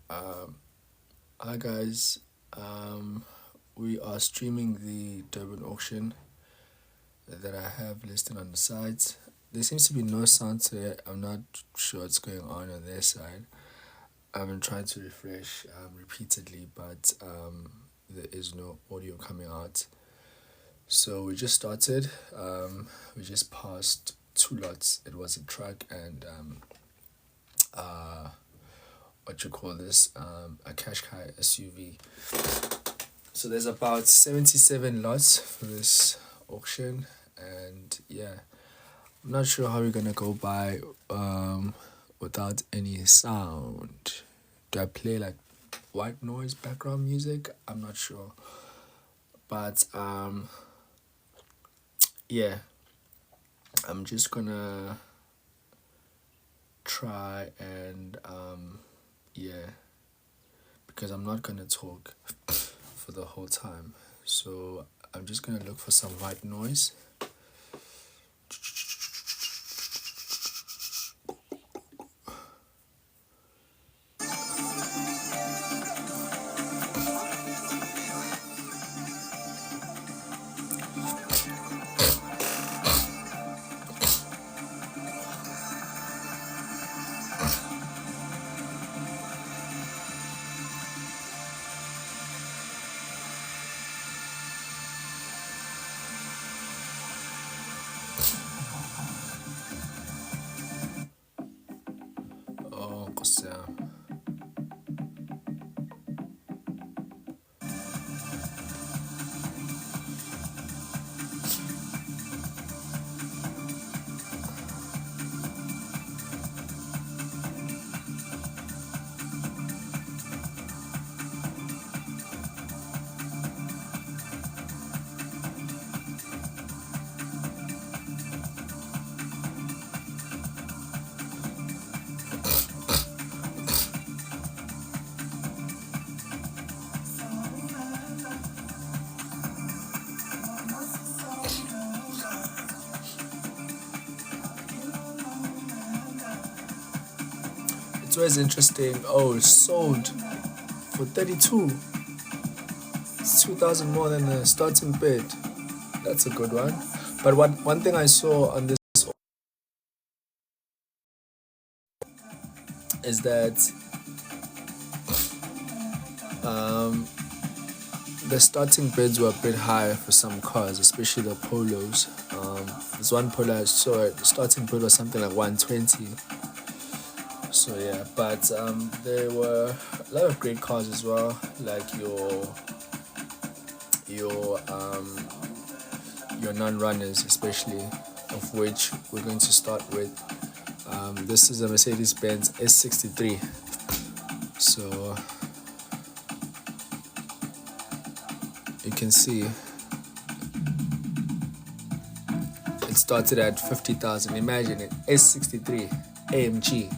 Um, Hi guys, we are streaming the Durban auction that I have listed on the site. There seems to be no sound to it. I'm not sure what's going on their side. I've been trying to refresh repeatedly, but there is no audio coming out. So we just started. We just passed two lots. It was a truck and uh, what you call this, a Qashqai SUV. So there's about 77 lots for this auction, and yeah, I'm not sure how we're gonna go by without any sound. Do I play like white noise background music? I'm not sure, but yeah, I'm just gonna try and yeah, because I'm not gonna talk for the whole time. So I'm just gonna look for some white noise. Oh, Sam. It's always interesting. Oh, it's sold for 32. It's 2,000 more than the starting bid. That's a good one. But one thing I saw on this is that um, the starting bids were a bit high for some cars, especially the polos. There's one polo I saw it, the starting bid was something like 120. So yeah, but there were a lot of great cars as well, like your your non-runners, especially, of which we're going to start with. This is a Mercedes-Benz S63. So you can see it started at 50,000. Imagine it, S63 AMG.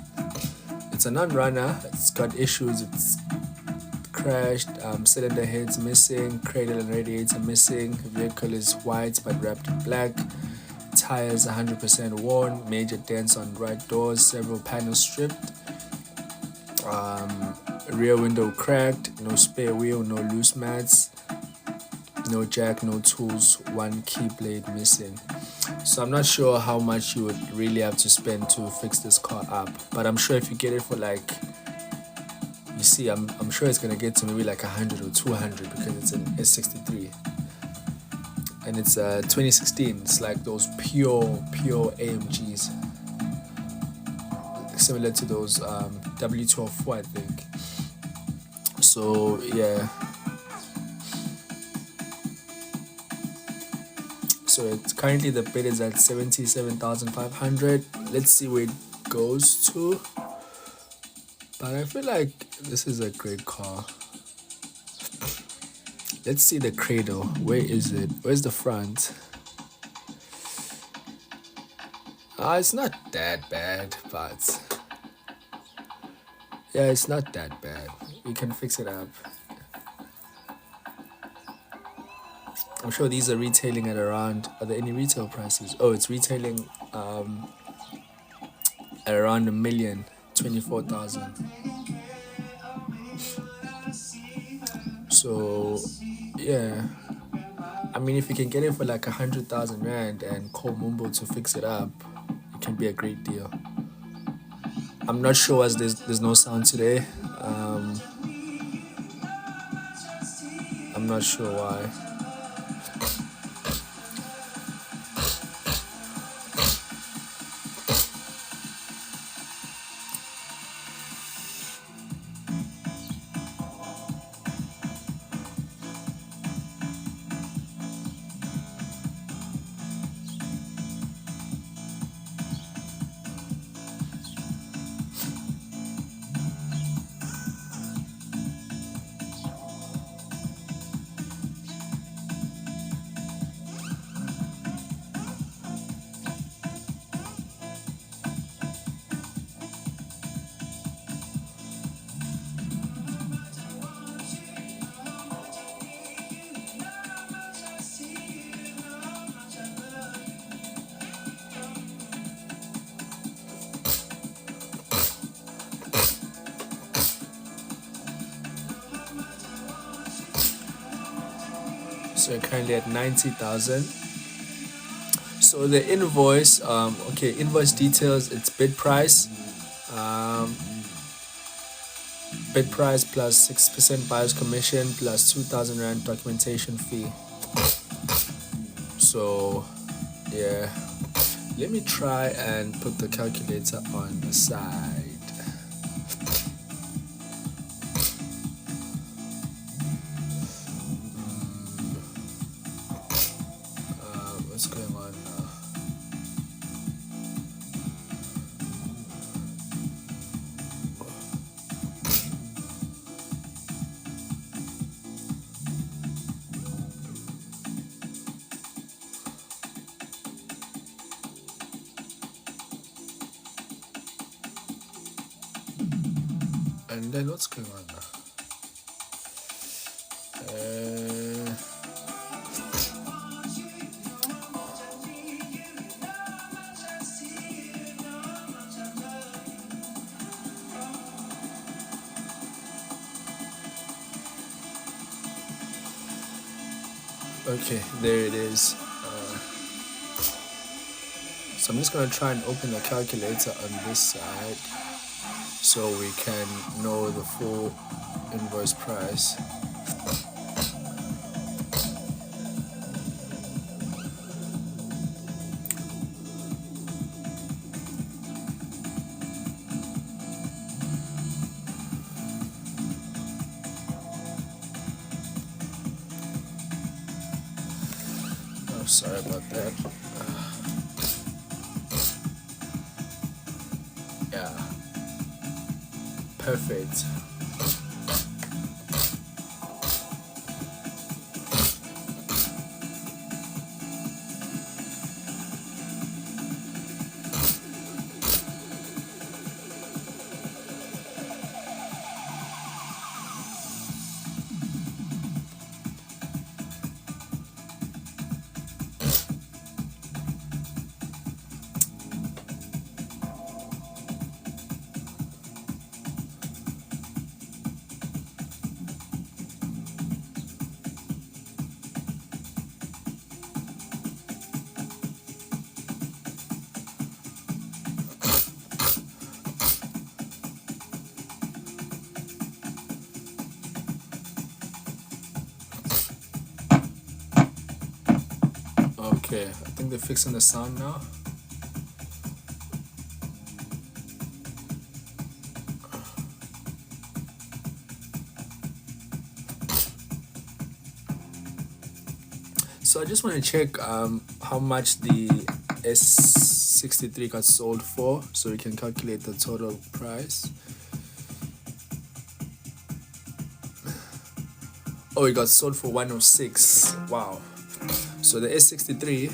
It's a non-runner. It's got issues. It's crashed. Cylinder heads missing. Cradle and radiator missing. Vehicle is white but wrapped in black. Tires 100% worn. Major dents on right doors. Several panels stripped. Rear window cracked. No spare wheel. No loose mats. No jack. No tools. One key blade missing. So I'm not sure how much you would really have to spend to fix this car up, but I'm sure if you get it for like, you see, I'm sure it's gonna get to maybe like 100 or 200 because it's an S63 and it's 2016. It's like those pure AMGs, similar to those W124, I think. So yeah. So it's currently the bid is at 77,500. Let's see where it goes to. But I feel like this is a great car. Let's see the cradle. Where is it? Where's the front? It's not that bad, but yeah, it's not that bad. We can fix it up. I'm sure these are retailing at around. Are there any retail prices? Oh, it's retailing at around 1,024,000. So yeah, I mean, if you can get it for like 100,000 rand and call Mumbo to fix it up, it can be a great deal. I'm not sure as there's no sound today. Um, I'm not sure why. So you're currently at 90,000. So the invoice, okay, invoice details. It's bid price, um, bid price plus 6% buyer's commission plus 2,000 rand documentation fee. So yeah, let me try and put the calculator on the side. What's going on now? And then what's going on now? Okay, there it is. So I'm just gonna try and open the calculator on this side so we can know the full invoice price. Oh, sorry about that. Yeah, perfect. Okay, I think they're fixing the sound now. So I just want to check how much the S63 got sold for, so we can calculate the total price. Oh, it got sold for 106. Wow. So the S63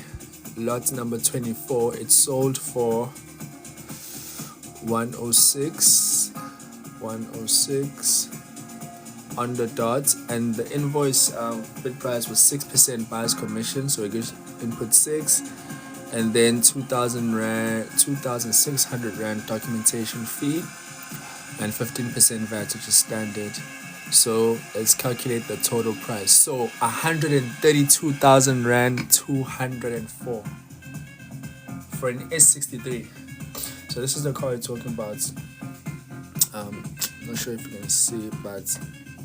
lot number 24, it sold for 106 on the dot, and the invoice bid price was 6% buyer's commission, so we could input 6, and then 2,600 rand documentation fee and 15% VAT, which is standard. So let's calculate the total price. So 132,000 Rand 204 for an S63. So this is the car we're talking about. Not sure if you can see, but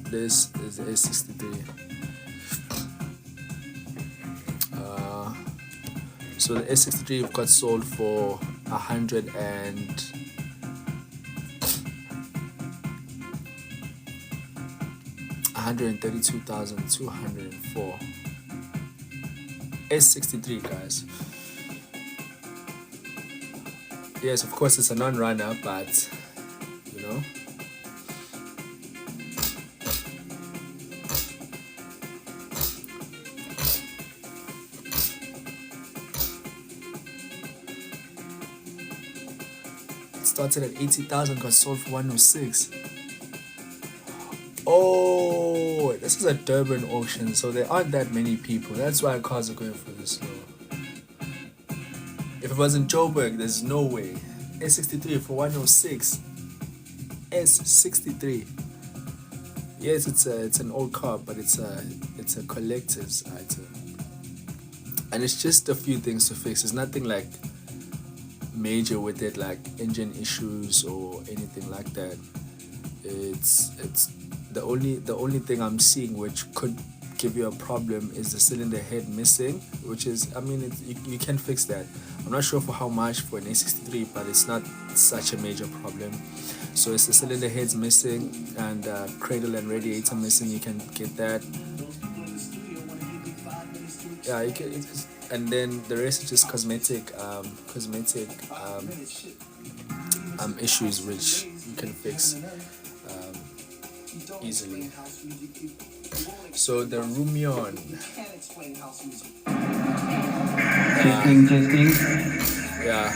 this is the S63. So the S63 got sold for 132,204. S63, guys. Yes, of course it's a non-runner, but you know. It started at 80,000, got sold for 106. Oh, this is a Durban auction, so there aren't that many people. That's why cars are going for this low. If it was in Joburg, there's no way. S63 for 106. S63. Yes, it's an old car, but it's a collector's item, and it's just a few things to fix. It's nothing like major with it, like engine issues or anything like that. It's the only thing I'm seeing which could give you a problem is the cylinder head missing, which is, I mean, you can fix that. I'm not sure for how much for an A63, but it's not such a major problem. So it's the cylinder heads missing and cradle and radiator missing. You can get that. Yeah, you can. And then the rest is just cosmetic issues which you can fix easily. So the Rumion. Testing. Yeah,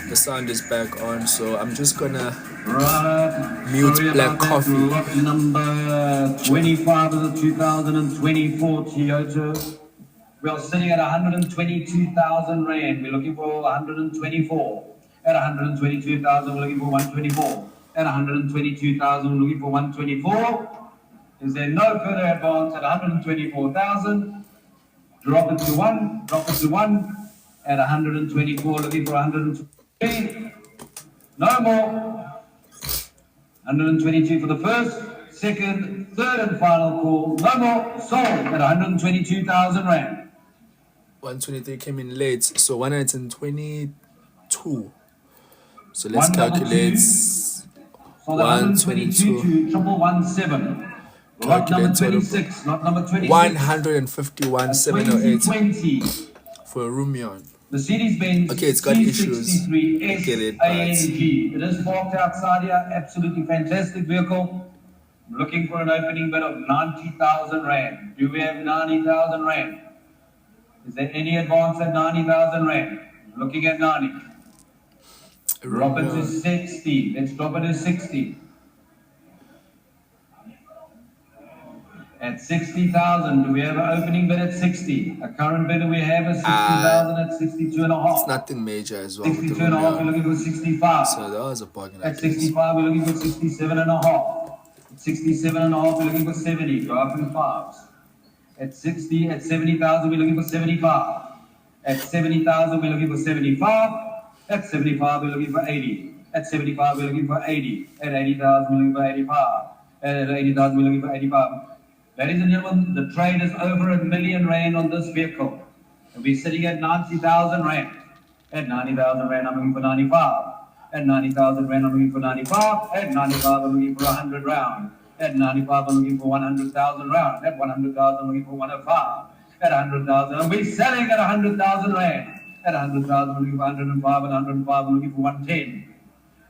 the sound is back on, so I'm just gonna mute Black Coffee. Lot number 25 of the 2024 Toyota. We are sitting at 122,000 Rand. We're looking for 124. At 122,000, we're looking for 124. At 122,000, we're looking for 124. Is there no further advance at 124,000? Drop it to one. At 124, looking for 123. No more. 122 for the first, second, third, and final call. No more. Sold at 122,000 Rand. 123 came in late, so 122. So let's calculate. 122 to 117. Lot number 26, lot number 26. 151,708 for a Rumion. Mercedes-Benz. Okay, it's got issues. Get it, AMG. It is parked outside here. Absolutely fantastic vehicle. Looking for an opening bid of 90,000 Rand. Do we have 90,000 Rand? Is there any advance at 90,000 Rand? Looking at 90. Drop it to 60. Let's drop it to 60. At 60,000, do we have an opening bid at 60? A current bid we have is 60,000 at 62 and a half. It's nothing major as well. 62 and a half, we're looking for 65. So that was a bargain. At 65, we're looking for 67 and a half. At 67 and a half, we're looking for 70. Go up in fives. At 70,000, we're looking for 75. At 70,000, we're looking for 75. At 75, we're looking for 80. At 75, we're looking for 80. At 80,000, we're looking for 85. At 80,000, we're looking for 85. Ladies and gentlemen, the trade is over R1 million on this vehicle. And we're sitting at 90,000 Rand. At 90,000 Rand, I'm looking for 95. At 90,000 Rand, I'm looking for 95. At 95, I'm looking for 100 round. At 95, I'm looking for 100,000 round. At 100,000, I'm looking for 105. At 100,000, and we're selling at 100,000 Rand. At 100,000, I'm looking for 105. At 105, I'm looking for 110.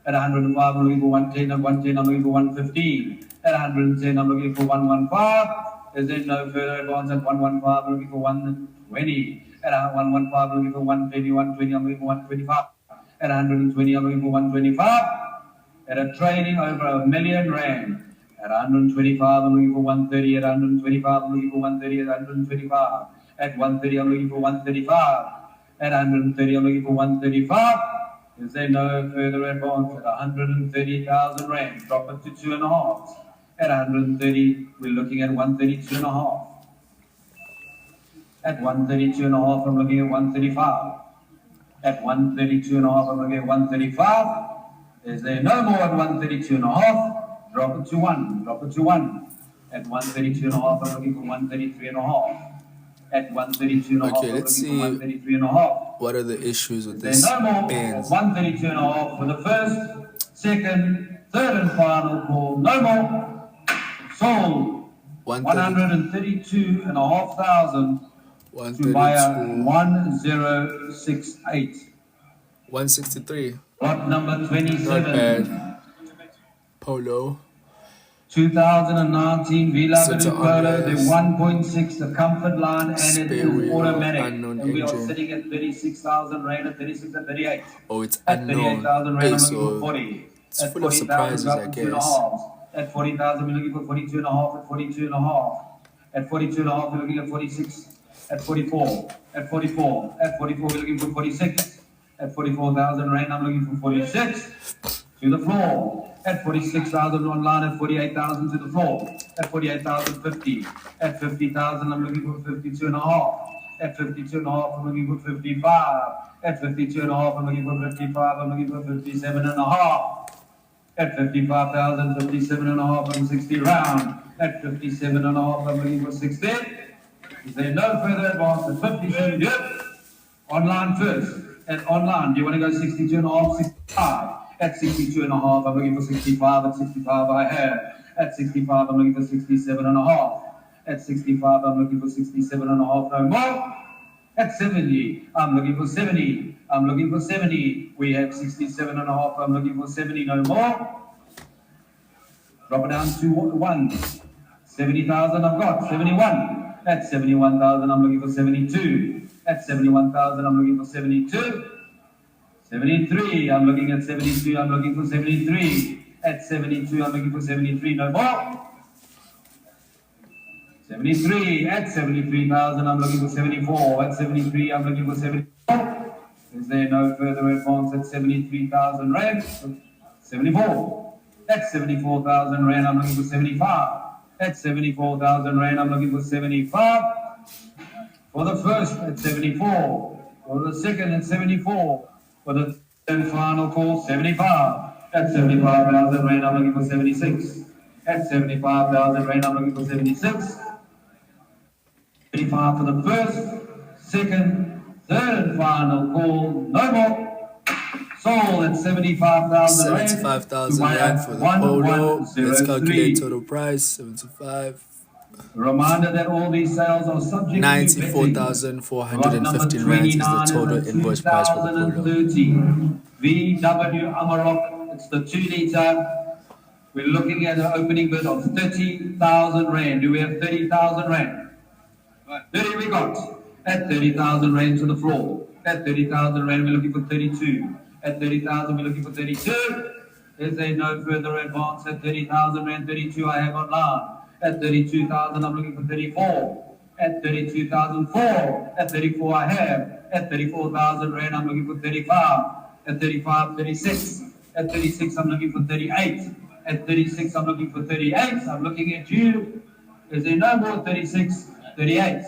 At 105, I'm looking for 110. At 110, I'm looking for 115. At 110, I'm looking for 115. Is there no further advance at 115? I'm looking for 120. At 115, I'm looking for 120. 120, I'm looking for 125. At 120, I'm looking for 125. At a trading over R1 million. At 125, I'm looking for 130. At 125, I'm looking for 130. At 125. At 130, I'm looking for 135. At 130, I'm looking for 135. Is there no further advance at 130,000 Rand? Drop it to 2.5. At 130, we're looking at 132 and a half. At 132 and a half, I'm looking at 135. At 132 and a half, I'm looking at 135. Is there no more at 132 and a half? Drop it to 1. Drop it to 1. At 132 and a half, I'm looking for 133 and a half. At 132 and a half, Okay, I'm let's looking for see 133 and a half. what are the issues with Is there this no more? bands. 132 and a half for the first, second, third and final call. No more. Sold. 132 and a half thousand to buyer 1068. 163. Lot number Not 27. bad. Polo. 2019 Villa Center Polo, the armrest. 1.6, the comfort line, and Spare it is wheel, automatic. unknown And we are engine. sitting at 36,000 rand, at 36 and 38. Oh, it's At unknown. 38,000 rand, Hey, I'm looking for so 40. it's At full of 40,000, surprises, drop I to 2 and a guess. half. At 40,000, we're looking for 42 and a half. At 42 and a half. At 42 and a half, we're looking at 46. At 44. At 44. At 44, we're looking for 46. At 44,000 rand, I'm looking for 46. To the floor. At 46,000 online, at 48,000 to the floor. At 48,050. At 50,000, I'm looking for 52 and a half. At 52 and a half, I'm looking for 55. At 52 and a half, I'm looking for 55. I'm looking for 57 and a half. At 55,000, 57 and a half, I'm 60 round. At 57 and a half, I'm looking for 60. Is there no further advance? At 57, yep. Online first. At online, do you want to go 62 and a half, 65? At 62 and a half, I'm looking for 65. At 65, I have. At 65, I'm looking for 67 and a half. At 65, I'm looking for 67 and a half, no more. At 70, I'm looking for 70. I'm looking for 70. We have 67 and a half, I'm looking for 70, no more. Drop it down to 1. 70,000 I've got, 71. At 71,000, I'm looking for 72. At 71,000, I'm looking for 72. 73, I'm looking at 72, I'm looking for 73. At 72, I'm looking for 73, no more. 73, at 73,000, I'm looking for 74. At 73, I'm looking for 74. Is there no further advance at 73,000 rand? 74. At 74,000 rand, I'm looking for 75. At 74,000 rand, I'm looking for 75. For the first at 74. For the second at 74. For the third final call, 75. At 75,000 rand, I'm looking for 76. At 75,000 rand, I'm looking for 76. 75 for the first, second, third and final call, no more. Sold at 75,000 rand. 75,000 rand for the polo. Let's calculate total price. 75. Reminder that all these sales are subject to 94,450 rand is the total invoice price for the polo. VW Amarok, it's the 2 liter. We're looking at an opening bid of 30,000 rand. Do we have 30,000 rand? 30 we got. At 30,000 rand to the floor. At 30,000 rand, we're looking for 32. At 30,000, we're looking for 32. Is there no further advance? At 30,000 rand, 32 I have online. At 32,000, I'm looking for 34. At 32,004. At 34 I have. At 34,000 rand, I'm looking for 35. At 35, 36. At 36, I'm looking for 38. At 36, I'm looking for 38. I'm looking at you. Is there no more 36? 38.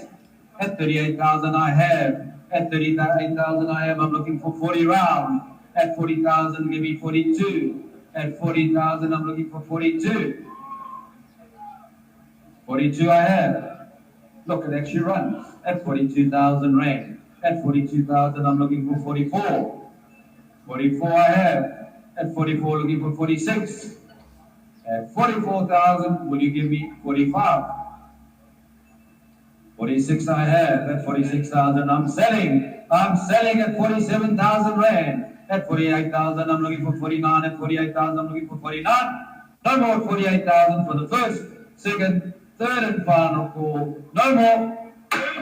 At 38,000 I have. At 38,000 I have. I'm looking for 40 round. At 40,000, give me 42. At 40,000, I'm looking for 42. 42 I have. Look, it actually runs. At 42,000 rand. At 42,000, I'm looking for 44. 44 I have. At 44, looking for 46. At 44,000, will you give me 45? 46 I have. At 46,000, I'm selling. I'm selling at 47,000 rand. At 48,000, I'm looking for 49. At 48,000, I'm looking for 49. No more 48,000 for the first, second, third, and final call. No more.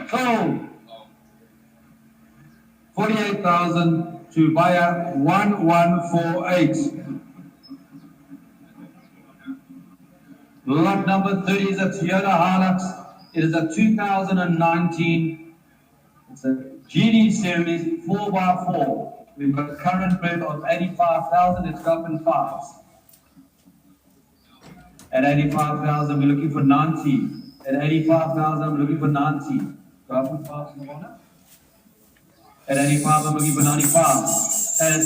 Sold. 48,000 to buyer 1148. Lot number 30 is a Toyota Hilux. It is a 2019. It's a GD series 4x4. We've got a current bid of 85,000. It's up in fives. At 85,000, we're looking for 90. At 85,000, we're looking for 90. Go up and pass the corner. At 85, I'm looking for 95. At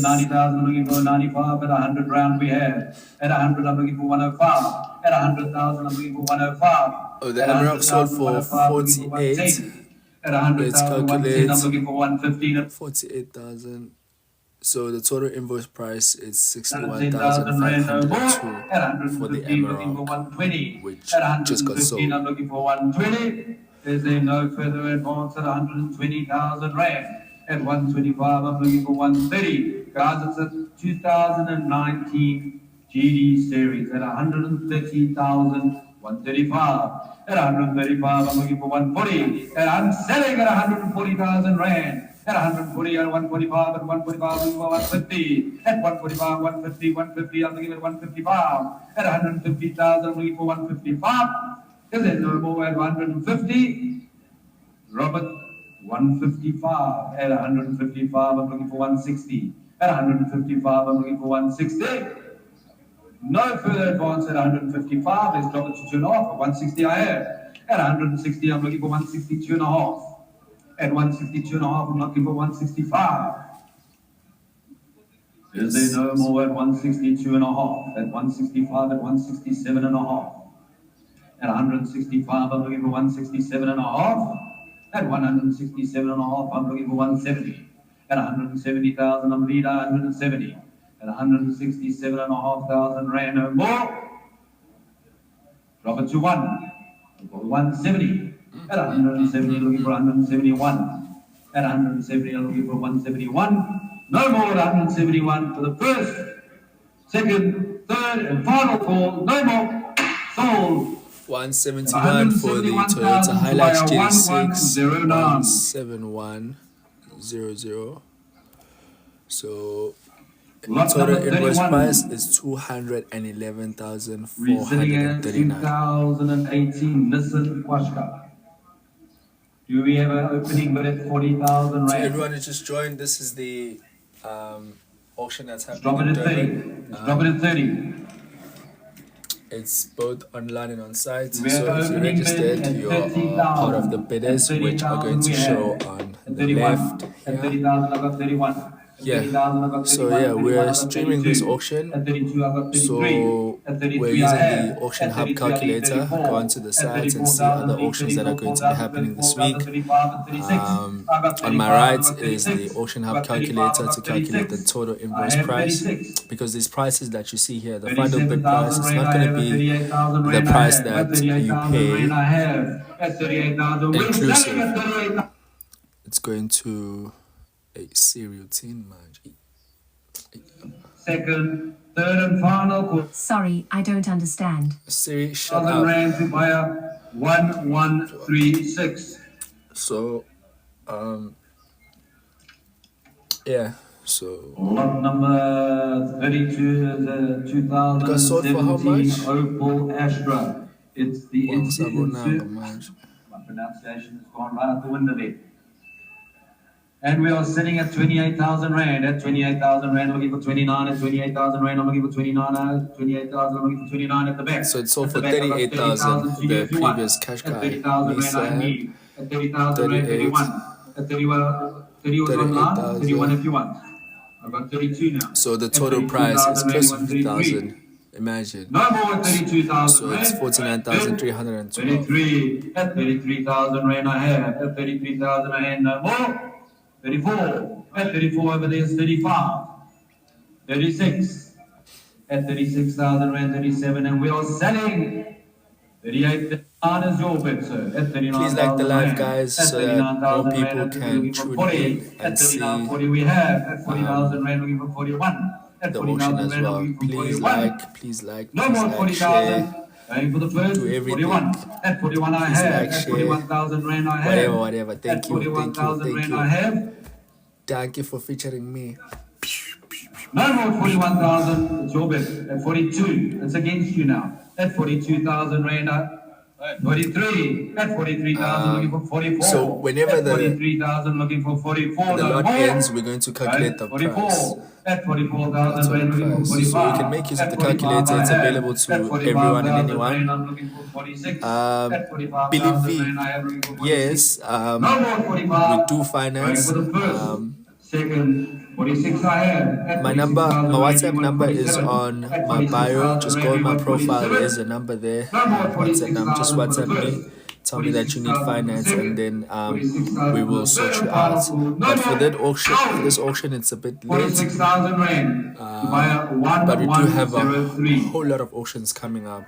90,000, I'm looking for 95. At 100 round, we have. At 100, I'm looking for 105. At 100,000, I'm looking for 105. Oh, the At Emerald sold 100,000, for 105, I'm looking for 48. 110. At Let's 100,000, 110, calculate I'm looking for 115. 48,000. So the total invoice price is 10,000 rand no more. 61,502 At for the 115, looking for Emerald, 120. which At just got 115, sold. I'm looking for 120. Is there no further advance at 120,000 rand? At 125, I'm looking for 130. Guys, it's a 2019 GD series at 130,000. 135. At 135, I'm looking for 140. And I'm selling at 140,000 rand. At 140, at 145, at 145, I'm looking for 150. At 145, 150, 150, I'm looking at 155. At 150,000, I'm looking for 155. Is it no more at 150? Robert, 155. At 155, I'm looking for 160. At 155, I'm looking for 160. No further advance at 155. Let's drop it to 2.5. At 160, I have. At 160, I'm looking for 162.5. At 162.5, I'm looking for 165. Is there no more at 162.5? At 165, at 167.5. At 165, I'm looking for 167.5. At 167.5, I'm looking for 170. At 170,000, I'm leader 170. At 167,500 rand or more, drop it to 170. At 170, looking for 171. At 170, looking for 171. No more at 171 for the first, second, third, and final call. No more. Sold. 171 for the Toyota Hilux J6, 17100. So total invoice price is 211,439. 2018 Nissan Qashqai. Do we have an opening bid at 40,000 rand? So everyone who just joined, this is the auction that's Drop happening it in at 30. Durban. Drop it at 30. It's both online and on site. We So have if you're opening bid registered, at you're 30,000. part of the bidders, which are going to show on the left At here. 30,000, I got 31. At Yeah. 30,000, I got 31. So yeah, 31, I we're got streaming 32. this auction. At 32, I got 33. So At 33, we're I using have. the At AuctionHub 33, I need calculator. 34. Go onto the At site and see 34,000, other auctions that are going to be happening this week. 34,000, 35, and 36. I got On my 35, I right got is the 36. AuctionHub I got 35, calculator I got to calculate the 36. total I invoice have price. 36. Because these prices that you see here, the final bid price, 37,000 is rand not I going to have. At be 38,000 the rand I price have. At that you 38,000 pay rand I have. At 38,000. We're selling inclusive. at 38,000. It's going to a serial tin, man. Second, third, and final call. Sorry, I don't understand. Siri, shut 1,000 up. rand to buyer 1136. So, yeah. So Lot number 32 is a got sold for how 2017 much? Opel Astra. It's the Wow, insert. sabonanga, man. My pronunciation has gone right out the window there. And we are sitting at 28,000 rand. At 28,000 rand, looking for 29. At 28,000 rand, I'm looking for 29. At 28,000, I'm looking for 29 at the back. So it sold At for the back, I got 38,000. 30,000 The if you want. previous At cash guy, 30,000 rand, I need. At 30,000 rand, 31. At 31, 30 was online. 31 if you want. I've got 32 now. So the At total price is 32,000 close to rand, 50,000. Imagine. no more at 32,000 So rand. it's 49,312. 33. At 33,000 rand I have. At 33,000 I have no more. 34. At 34 over there is 35. 36. At 36,000 rand, 37. And we are selling 38. That is your bid, sir. At 39,000 Please like the live, rand. guys, At so that more 39,000 people rand, can looking for tune 40. in At and see 39,40 we have. At 40,000 rand, looking for 41. At the 40,000 auction as rand, well. looking for Please 41. like, No please more like, 40,000. share, Going for the first, do everything. 41. At 41 I Please have. like, At share, 41,000 rand I have. whatever. Thank At you, 41,000 rand I have. Thank you for featuring me. No more 41,000. It's your bid. At 42. It's against you now. At 42,000 rand. At 43. At 43,000 looking for 44. So whenever At 43,000 looking for 44. the No lot more. ends, we're going to calculate the price. 44. At The 44,000 total rand looking for price. So you can 45. make use of At the 45 calculator. I It's have. available At to 45,000 everyone and rand anyone. I'm looking for 46. At 45,000 Believe rand I have looking for 46. yes, No more 45. we do Going finance. for the first. Second, 46 I have. At My 46,000 rand WhatsApp you want number is 47. on At my bio. 46,000 Just rand go on you my want profile. There is 47. a number there. No more WhatsApp number. Just 46,000 for the WhatsApp me. first. Tell me that you need 46,000 for the finance, and second. then 46,000 we for will the sort third you and out. final. No But for more. that auction, for Out. this auction, it's a bit late. 46,000 rand. To buy a But we do have a 1103. whole lot of auctions coming up.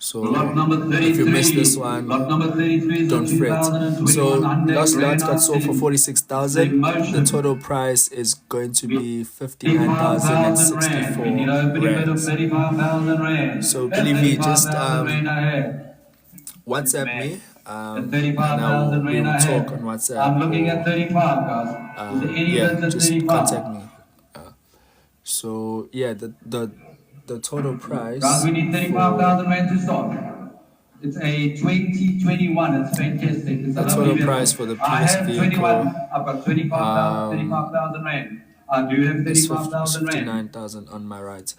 So Lot number if you missed this 33. one, Lot number 33 is don't a fret. 2021 So Hyundai last Grand lots got sold for i10. 46,000. The total price is going to be 59,064 We need to open a bit of rands. 35,000 rand. So That's Billy V, just 35,000 rand I have. WhatsApp me, At and 35,000 we rand will I talk have. on WhatsApp. I'm looking or, at 35, guys. Is there any yeah, bids at just 35? contact me. So yeah, the total price. Guys, we need 35,000 rand to start. It's a 2021. It's fantastic. It's The a lovely total vehicle. price for the I previous have vehicle, 21. I've got 35,000 rand. I do have is 35,000 rand. 59,000 on my right.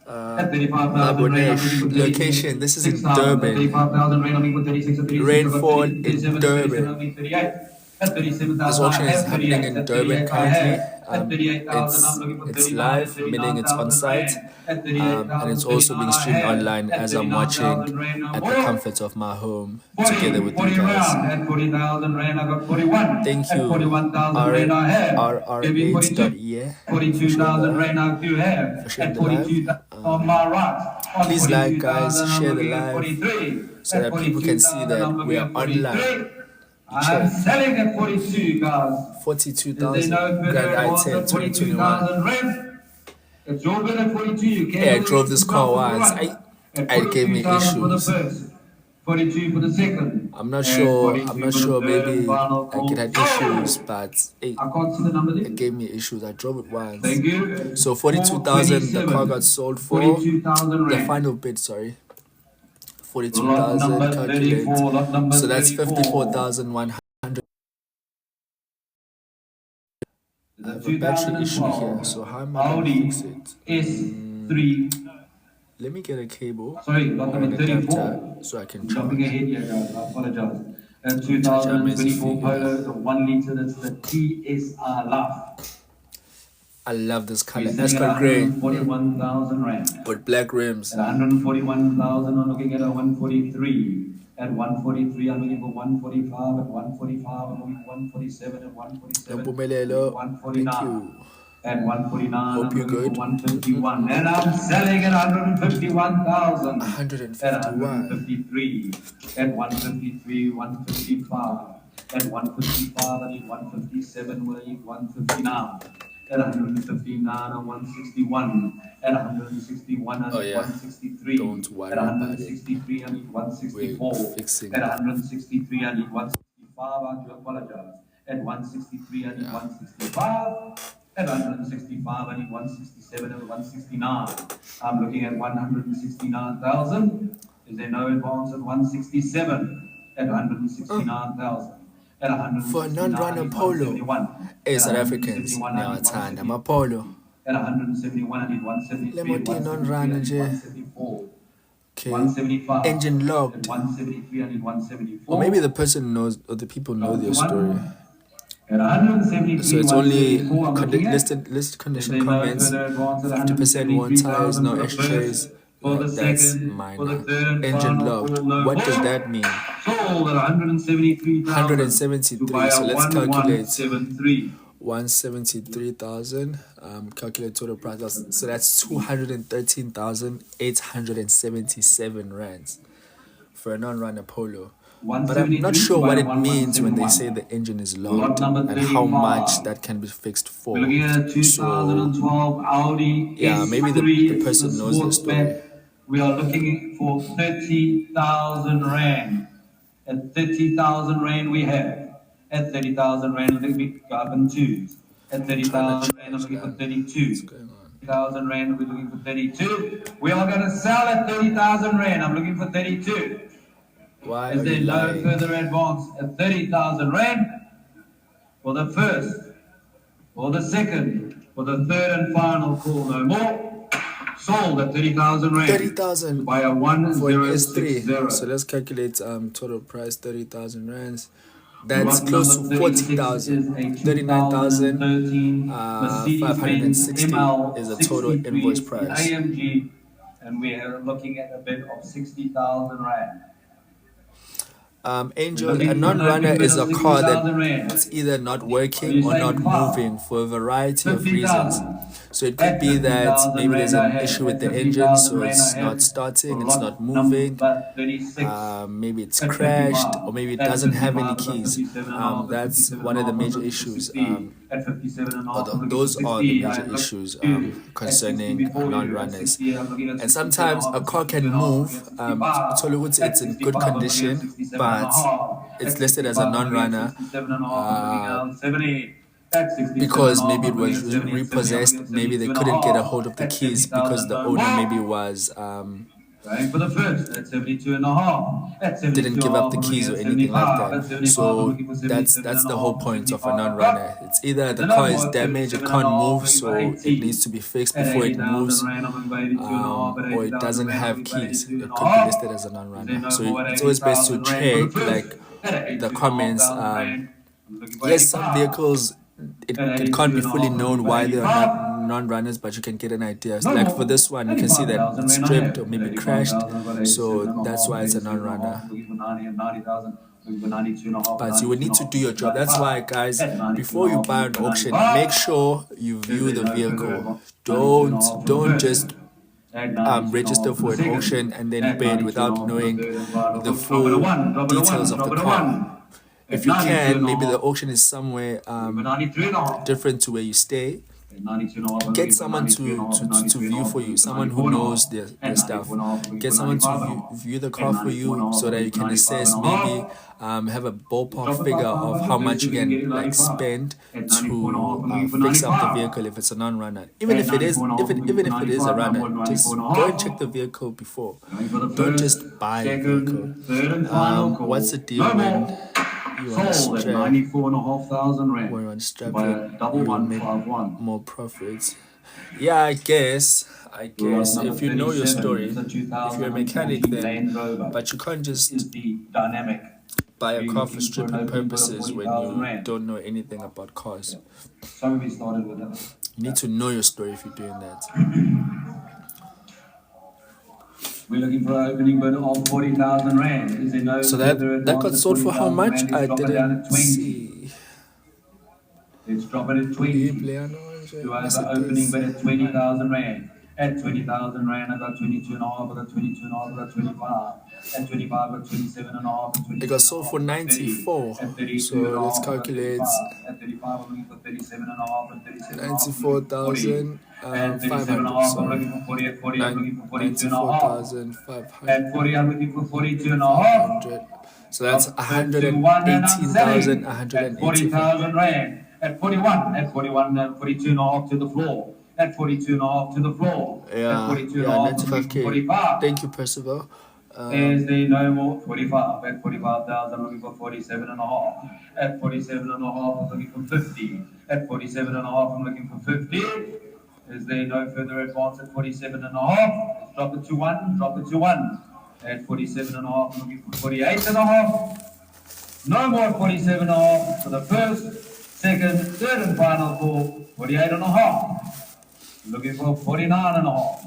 At 35,000 rand, I'm looking for 36. Location. This is in 6,000. Durban. 35,000 rand, I'm looking for 36. At 36, Rainfall I've got 30, in 37, Durban. 37, I'm looking for 38. At 37,000, This auction I is have happening 38. in At Durban 38, I currently. have. At 38,000, I'm looking for It's 39. live, At meaning it's on 39,000 site, rand. At 38,000, and it's also being 39 streamed I have. online At as I'm 39,000 watching rand, no at the more. comfort of my home 40, together with 40 you guys. round. At 40,000 rand, I got 41. Thank At you. 41,000 rand, I have. Give me 42. RR8.yeah. 42,000 rand, I do have. For sharing At the live. 42,000 on my right. On Please like, guys, 42,000, I'm share the looking at live 43. so At that people can see 42,000, that I'm we looking are at 43. online. I'm Check. selling at 42, guys. 42,000 Is there no Grand further advance I10 at 2021. 42,000 rand? It's your bid at 42. You can Hey, I drove this car once. At It gave me 42,000 for the issues. first. 42 for the second. I'm not And sure. 42 I'm not for the sure. third and Maybe final I could have call. issues, but hey, I can't see the number there. it gave me issues. I drove it once. Thank you. So 42,000. The car 427. got sold for 42,000 the rand. final bid. Sorry, Lot 42,000. number Calculate. 34. Lot number So that's 34. 54,100. I have a battery issue here. So how am I going to Audi fix it? S3. Let me get a cable Sorry, lot or number an adapter 34. so I can Jumping charge. ahead here, guys. I apologize. Charge our amazing 2024 figure. Polo, the 1 liter. That's the TSR Life. I love this color. We're sitting Ascot at grey 141,000 rand. with black rims. At 141,000, I'm looking at a 143. At 143, I'm looking for 145. At 145, I'm looking for 147. At 147, Mpumelelo, 149. thank you. At 149, Hope I'm you're looking good. for 151. And I'm selling at 151,000. At 151. 153. At 153, 155. At 155, I need 157. I need 159. At 159 and 161. At 161 I Oh, need yeah. 163. Don't worry At about it. 163 I need 164. We're fixing At it. 163 I need 165. I do apologize. At 163 I need 165. At 165 I need 167 and 169. I'm looking at 169,000. Is there no advance at 167? At 169,000. At 169 For a non-runner polo. Hey, South Africans, niyawathanda amapolo. At 171 I need 173. Le moto non-runner nje. 174. Okay. 175. Engine At locked. 173 I need 174. Or maybe the person knows, or the people know their story. At 173, So it's only 174, I'm looking at. list condition There's no comments, further advance at 50% worn tires, no 173,000 for the ashtrays. first, for the That's second, for the minor. third and Engine final locked. call, no What does more. that mean? Sold at 173,000 to 173. buy So a let's calculate. 1173. 173,000. Calculate total price. So that's 213,877 rands for a non-runner polo. But I'm not sure what it means when they say the engine is locked and how much that can be fixed for. We're looking at a 2012 Audi yeah, maybe the S3, person knows the story. Sportsback. We are looking for 30,000 rand. At 30,000 rand we have. At 30,000 rand, I think we got them twos. At 30,000 rand, I'm looking for 32. What's going on? 30,000 rand, we're looking for 32. We are going to sell at 30,000 rand. I'm looking for 32. Why Is are there you no lying? further advance at 30,000 Rand for the first, for the second, for the third and final call? No more. Sold at 30,000 Rand. 30,000 By a for an 1060. S3. So let's calculate total price 30,000 rands. That's Lot close number to 36 is 40,000. a 39,000 2013 Mercedes-Benz 560 is the total ML63. invoice It's the price. AMG, and we are looking at a bid of 60,000 Rand. Angel, a non-runner is a car that's either not Are working you or not saying moving for a variety of reasons. 50,000? So it could At be that 50,000 maybe there's Rand I an have. issue with At the engine, 50,000 so Rand I it's not have. starting, For it's not lot moving. number 36. Maybe it's At crashed, 55. or maybe it At doesn't have 55, any I've got keys. 57 and a half, at That's 57 one and of a the half, I've major got issues. 60. At 57 and a half, I'm looking for Those are the 60. major I've got issues 2. At 60 concerning before you. At non-runners. 60, I'm looking at And 62 and a sometimes half, a at car 62 can and a half, move. I'm looking at 65. It's in good 65, I'm looking at condition, 67 and a but half. it's At listed as 65, a I'm looking at non-runner 67 and a half, I'm looking at 70. At 67 and because a half, maybe it I'm looking was at 70. At 70, I'm looking repossessed. at Maybe they 72 and a couldn't get a half. hold of the At keys because 70,000, the no owner maybe more. was Going for the first at 72 and a half. At 72 didn't and a give up half, the I'm looking keys or at anything like 75. At that. 75, I'm So looking for 77 that's and a the whole half. point of a 75, I've non-runner. got. It's either the The no car is more, damaged, it 37 and a can't half, move, looking for so it 80. needs to be fixed At before it 80,000 moves, Rand, I'm looking for 82 and a half. At or it 80,000 doesn't Rand, I'm have looking for keys. 82 It and a could be half. listed as a Is there non-runner. no So more at it's always best to 80,000 Rand for the check first? like At the 82 and a half comments. thousand Rand, I'm looking for Yes, some 85. vehicles At it can't 82 be and a fully half, I'm known looking for why they are 85. non-runners, but you can get an idea. No Like for more. this one, you can see that 85,000 it's Rand I stripped have. or maybe 85,000, crashed, I've got 87 so and a that's half. why it's a 87 and a half. non-runner. I'm looking for 90 and 90,000. Looking for 92 and a half. But you would 92 need and a to half. do your job. That's 95. why, guys, At 92 before and a you half, buy I'm an looking for auction, 95. make sure you There's view the no further vehicle. advance. 92 and a half for the Don't first. just At 92 and a register half for for the an second. auction and then At bid 92 and a without half for the knowing third and final. the Drop it a full one. Drop it a details one. of Drop the it a car. one. If At you 92 can, and a maybe the half. auction is somewhere Looking for 93 and a half. different to where you stay. At 92 and a half. I'm Get looking for someone 93 and a half. to 93 and a view half. for you, Looking for someone who 94 and a knows half. their At stuff. 94 and a half. Looking Get for someone 95 and a to half. view the At car for 94 and a you half. so that you Looking for can 95 assess and a maybe half. have a ballpark Drop it figure by of 500. how Let's much see you if we can get can it like 95. spend At 94 and a half. I'm to looking for fix up the 95. vehicle if it's a non-runner. Even At if it is 94 and a half. I'm looking even for if it is a 95. runner, Number just 94 and a go and half. check the vehicle before. Going for the Don't first, just buy a vehicle. second, third and final call. What's the deal No when more. you want to Sold at strap 94,500 Rand. when you want to strap By it, a double you will make 151. more profits? Yeah, I guess Number if you know your 37 story, is a if you're a mechanic, 2014 then Land Rover. but you can't This just is the dynamic. buy a We're car for looking for an stripping opening bid of purposes when 40,000 you Rand. don't know anything about cars. Some of you started with that. You need to know your story if you're doing that. We're looking for an opening bid of 40,000 Rand. Is there no So further that got advance at sold for how 40,000 much? Rand? I Let's drop it down didn't at 20. see. Let's drop it at Do 20. you play on orange? Do I have Yes, an it opening is. bid at 20,000 Rand? At 20,000 Rand, I got 22 and a half, I got 22 and a half, I got 25. At 25, I got 27 and a half, and 27 It got sold for 94. At 32 So and a let's half, I got calculate 35. At 35, I'm looking for 37 and a half, and 37 and a half, I'm looking for 40. At 37 and a 94,500. half, I'm Sorry. looking for 40. At 40, I'm looking for 42 and a half. 94,500. At 40, I'm looking for 42 and a half. So that's Up to one and I'm selling. At 118,184. 40,000 Rand. At 41, 42 and a half to the floor. At 42 and a half to the floor. Yeah, At 42 and a half, I'm looking for 95K. 45. Thank you, Percival. Is there no more? 45. At 45,000, I'm looking for 47 and a half. At 47 and a half, I'm looking for 50. At 47 and a half, I'm looking for 50. Is there no further advance at 47 and a half? Let's drop it to 1. Drop it to 1. At 47 and a half, I'm looking for 48 and a half. No more 47 and a half for the first, second, third and final call. 48 and a half. Looking for 49 and a half.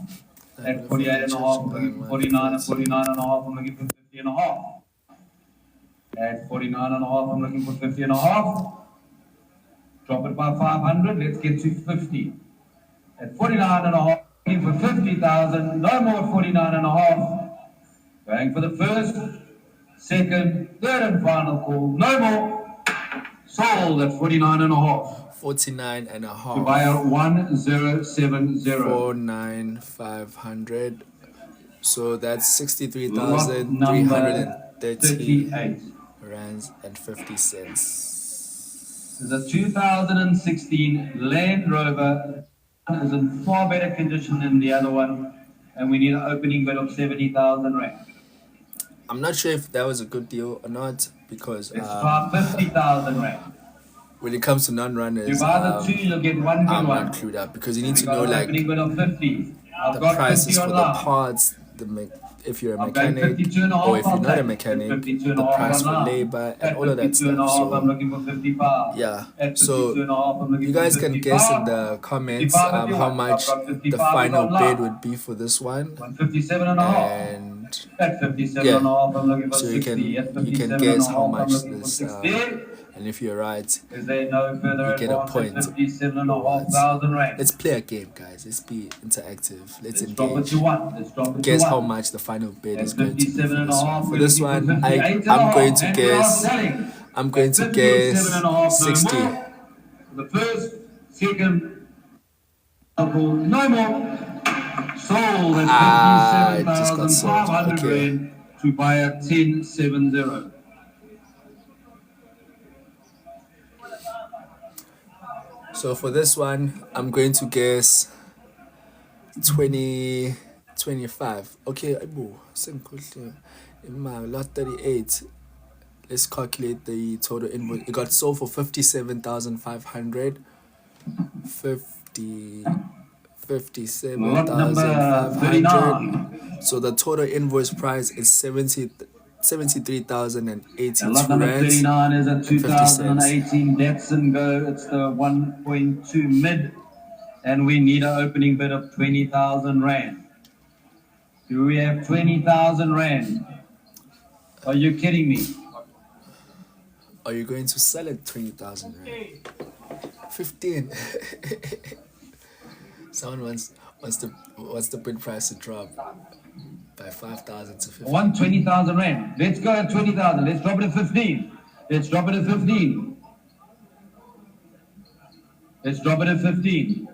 At 48 and a half, I'm looking for 49 and 49 and a half, I'm looking for 50 and a half. At 49 and a half, I'm looking for 50 and a half. Drop it by 500, let's get to 50. At 49 and a half, looking for 50,000, no more 49 and a half. Going for the first, second, third and final call, no more. Sold at 49 and a half. 49 and a To half. buyer 1070. 49,500. So that's Lot number 63,330 38. rands and 50 cents. This is a 2016 Land Rover. It is in far better condition than the other one, and we need an opening bid of 70,000 Rand. I'm not sure if that was a good deal or not because Let's try 50,000 rand. when it comes to You non-runners, buy the two, you'll get one good I'm one. not clued up because you And need we to got know an like opening bid of 50. I've the got 50 prices for the online. parts, if you're a I'm going mechanic 52 and a half. or if you're I'll not a take. At mechanic, 52 and a the half price for online. labor and At all of that 52 and a stuff. half, I'm So looking for 55. yeah, At 52 so and a half, I'm looking you for guys can guess in 55. the comments 55 if you how want. I've much got the 55 is final bid online. would be for this one, 157 and a half. and At 57 yeah, and a half, I'm looking for so 60. At you 57 can and guess a how half, I'm much looking for this 60. and if you're right, Is there no further you get a advance at point 57 and a or half what. thousand rand? Let's play a game, guys. Let's be interactive. Let's Let's drop it engage. to one. Let's drop it to Guess how one. much the final bid At is going to be 57 for and a this one. half, For we're this looking one, for 58 and a I'm half. going to And we are guess. selling. I'm going At to 57 guess and a half, 60. no more. The first, second, no more. Sold at It just got sold. 57,500 Okay. rand to buy at 1070. So for this one, I'm going to guess 20, 25. Okay, in my lot 38. Let's calculate the total invoice. It got sold for 57,500. 50. Lot number 57,500. 39. So the total invoice price is 73,082 And lot number rands 39 is a and 50 cents. 2018 Datsun Go. It's the 1.2 mid. And we need an opening bid of 20,000 rand. Do we have 20,000 rand? Are you kidding me? Are you going to sell it 20,000 rand? 15. Someone wants the bid price to drop by 5,000 to 15. I want 20,000 rand. Let's go at 20,000. Let's drop it at 15. Let's drop it at 15. Let's drop it at 15.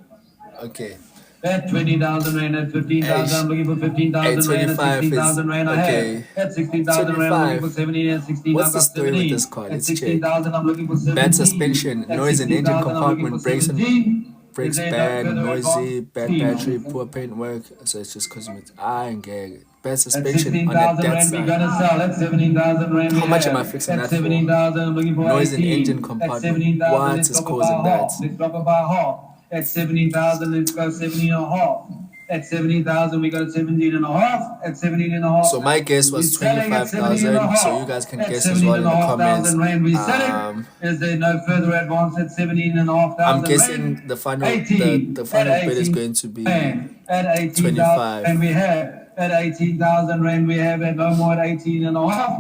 Okay. At 20,000 rand, at 15,000, I'm looking for 15,000 rand, at 16,000 rand, I have. At 16,000 rand, I'm looking for 17, at 16, What's I've the got story with 17. this car? At Let's check. 16,000, I'm looking for 17. Bad suspension, At noise in engine 16,000, I'm looking compartment, for 17. brakes Is there bad, no further noisy, advance? bad 16. battery, poor paint work. So it's just cosmetic. And gag. Bad At suspension on that 16,000 rand, we're side. gonna sell. At 17,000 rand, How we much have. am I fixing At that for? 17,000, I'm looking for Noise in 18. engine At compartment. 17,000, What let's is drop it causing by that? half. Let's drop it by half. At 17,000, let's go 17 and a half. At 17,000, we got 17 and a half. At 17 and a half. So my guess was we're selling at 17 and a 25,000. So half. you guys can At guess as well in the 17,500 comments. rand, we're selling. Is there no further advance at 17,500 I'm rand? guessing the final 18. the final At bid is 18 going to be at 18,000 25. and we have. At 18,000 rand, we have. At no more at 18 and a half.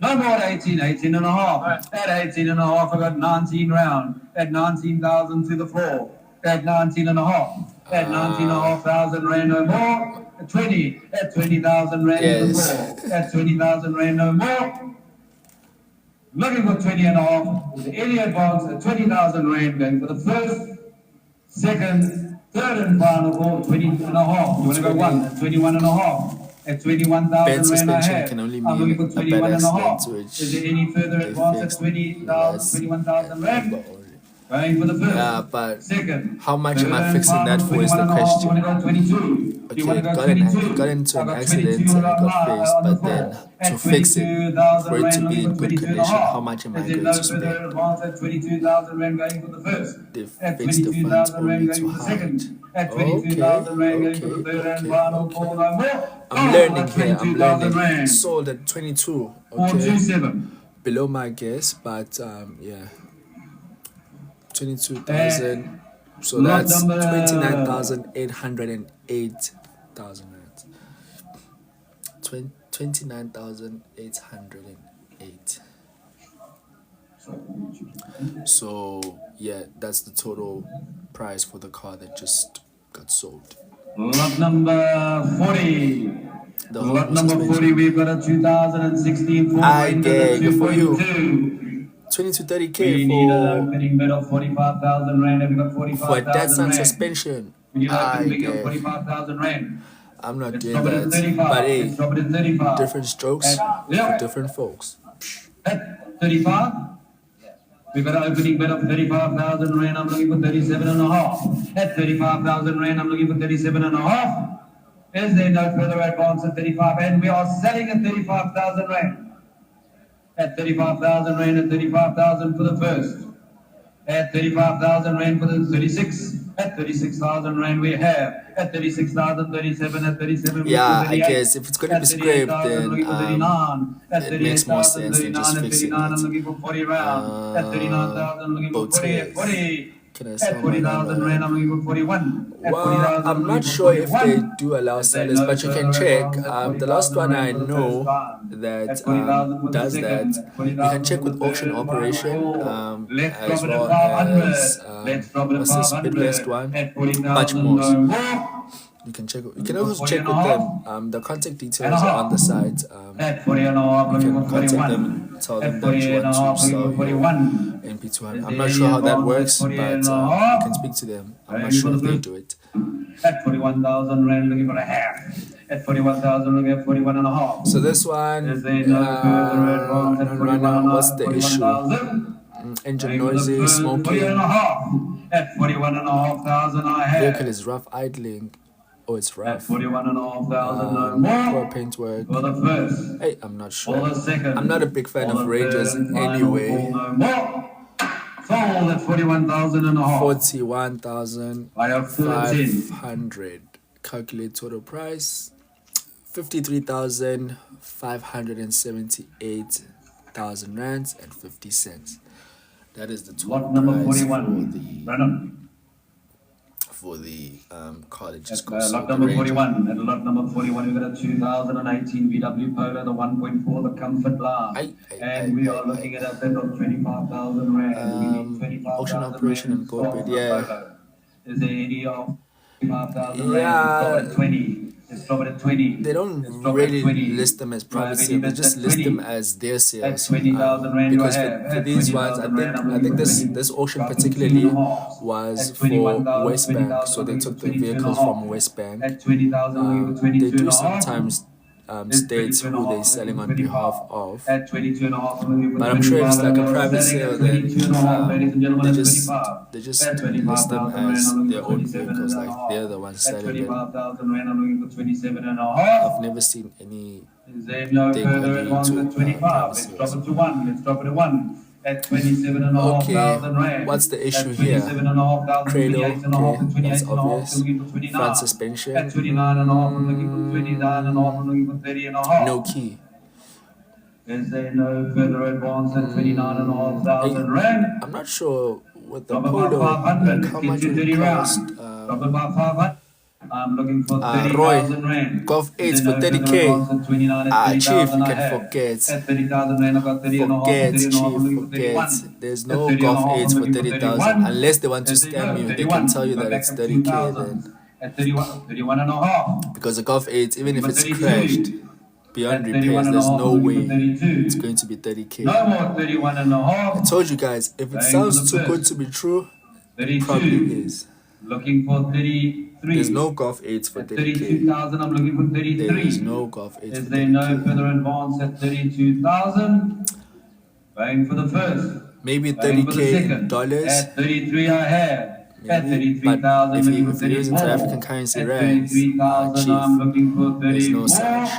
No more at 18, 18 and a half. At 18 and a half, I got 19 round. At 19,000 to the floor. At 19 and a half. At 19 and a half thousand rand, no more. At 20. At 20,000 rand to the Yes. floor. At 20,000 rand, no more. Looking for 20 and a half. With any advance at 20,000 rand, going for the first, second, third, and final for 20 and a half. You want to go one? At 21 and a half. At 21,000 Bad rand I suspension have. can only I'm mean looking for a 21 bad and a half. accident, which Is there any further they advance at fixed 20,000, less 21,000 rand? only. Going for the first. Yeah, but Second. how much am I third, fixing and that final, for is the 21 and a half. You question. want to go 22? Okay, You want to go it 22? got into I an got accident 22 and it on got the fixed, but floor. then At to fix it, 22,000 for it to rand, be in looking for good 22 and a condition, half. how much am I Is there going no to further spend? advance at 22,000 rand going for the first? They At fixed the funds 22,000 rand only going too for the hard. second. At 22,000 rand going for the third and final call no more. I'm Sold learning at here, I'm 22,000 learning. rand. Sold at 22, okay? 427. Below my guess, but yeah. 22,000. So Lot that's number 29,808 rand. 29,808. So yeah, that's the total price for the car that just got sold. Lot number 40. The whole Lot number suspension. 40, we've got a 2016 Ford I Ranger get it for you. 2.2. 20 to We 30k need an for opening bid of 45,000 rand. Have we got for a 45,000 Datsun rand? suspension. We need an I opening bid of get. 45,000 rand. I'm not Let's doing drop it at that. 35. But Let's hey, drop it at 35. different strokes for Yeah. different folks. At 35. We've got an opening bid of 35,000 rand. I'm looking for 37 and a half. At 35,000 rand, I'm looking for 37 and a half. Is there no further advance at 35? And we are selling at 35,000 Rand. At 35,000 Rand, at 35,000 for the first. At 35,000 Rand for the 36. At 36,000 Rand we have. At 36,000, 37, at 37, Yeah, I 38. guess if it's going to be scraped, then it makes more sense than just fixing I'm it. looking for 40 rounds. At 39,000, looking for 40. At 40. Can I At sell my 40,000 Rand, I'm looking for 41. At Well, 40,000, I'm not sure if they do allow sellers, but you can check. The last one I know that does that, you can check with auction operation as well as what's this Bidwest one, much more. You can check. You can also check with them. The contact details are on the site. You can contact them and tell them that you want to sell your MP200. I'm not sure how that works, but you can speak to them. I'm not sure if they do it. At 41,000 Rand, looking for a half. At 41,000, looking at 41 and a half. So this one, what's the issue? Engine noisy, smoking. At 41,500, I have. Vehicle is rough idling. Oh, it's rough. At 41,500, no more. Poor paint work. For the first. Hey, I'm not For sure. the second. I'm not a big fan of Rangers anyway. No more. Sold at 41,000 and a half. 41,500. Calculate total price. 53,578,000 rands and 50 cents. That is the total Lot number price 41. Brandon. for the car that just At goes lot number 41. At lot number 41, we've got a 2018 VW Polo, the 1.4, the Comfort Line. And we are looking at a bid of 25,000 Rand. We need 25,000 auction operation and corporate, yeah. Is there any of 25,000 Yeah. Rand? It's 20. It's dropped at 20. They don't It's dropped really at 20. list them as private Private sales. They just at list 20. them as their sales. At 20,000 Rand Because you have. for At these ones, 20,000 Rand, I think this auction particularly was At for 21,000, West Bank, 20,000, so they took the 22 and a vehicles half. from West Bank. At 20,000, They 22 do and a half. sometimes states who they're selling on behalf of. At 22 and a half. But I'm sure if it's like a private sale, then ladies and gentlemen, they at just 25. they just At list them 25,000 Rand, as I'm looking their for own 27 and vehicles, a like half. they're the ones At selling them. 25,000 Rand, I'm looking for 27 and a half. I've never seen any. Is there no They further agree advance to, at 25? Let's privacy drop it to 1. Let's drop it to 1. At 27 and a half thousand Okay, Rand. what's the issue At here? 27 and a half thousand, Cradle, 28 and a half, okay, and 28 that's and a half, obvious. I'm looking for 29. Front suspension. At 29 and a half, I'm looking for 29 and a half, I'm looking for 30 and a half. No key. Is there no further advance at 29 and a half thousand Rand? I'm not sure what the Drop it by Polo, 500. like how Let's much get you would 30 it rounds. cost. Drop it by 500. I'm looking for Roy, 30,000 Rand. Golf 8s Is for there no further 30K. advance at 29 at Chief, 30,000 you I can have. forget. At 30,000 Rand, I got 30 and a half, Forget, 30 and a half, I'm Chief, looking for 31. forget. There's At no 30 and a Golf half, 8s I'm for looking for 30,000. 31. Unless they want to Is there scam no you, they 31? can tell you Go that back it's at 30K 2,000. then. At 31, 31 and a half. Because the Golf 8, even if But it's 32. crashed, beyond At 31 repairs, and a there's half, no I'm way looking for 32. it's going to be 30K. No more 31 and a I half. told you guys, if it Going sounds for the too good first. to be true, it 32. probably is. Looking for 33. There's no Golf 8s for At 30K. 32,000, I'm looking for 33. There is no Golf 8s Is for there no 30K. further advance at 32,000? Going for the first. Maybe Going for the 30K second. dollars. At 33, I have. At Maybe. 33,000, But if looking you for if you're using 34. African currency At rands, 33,000, I'm Chief, looking for there's 34. no such.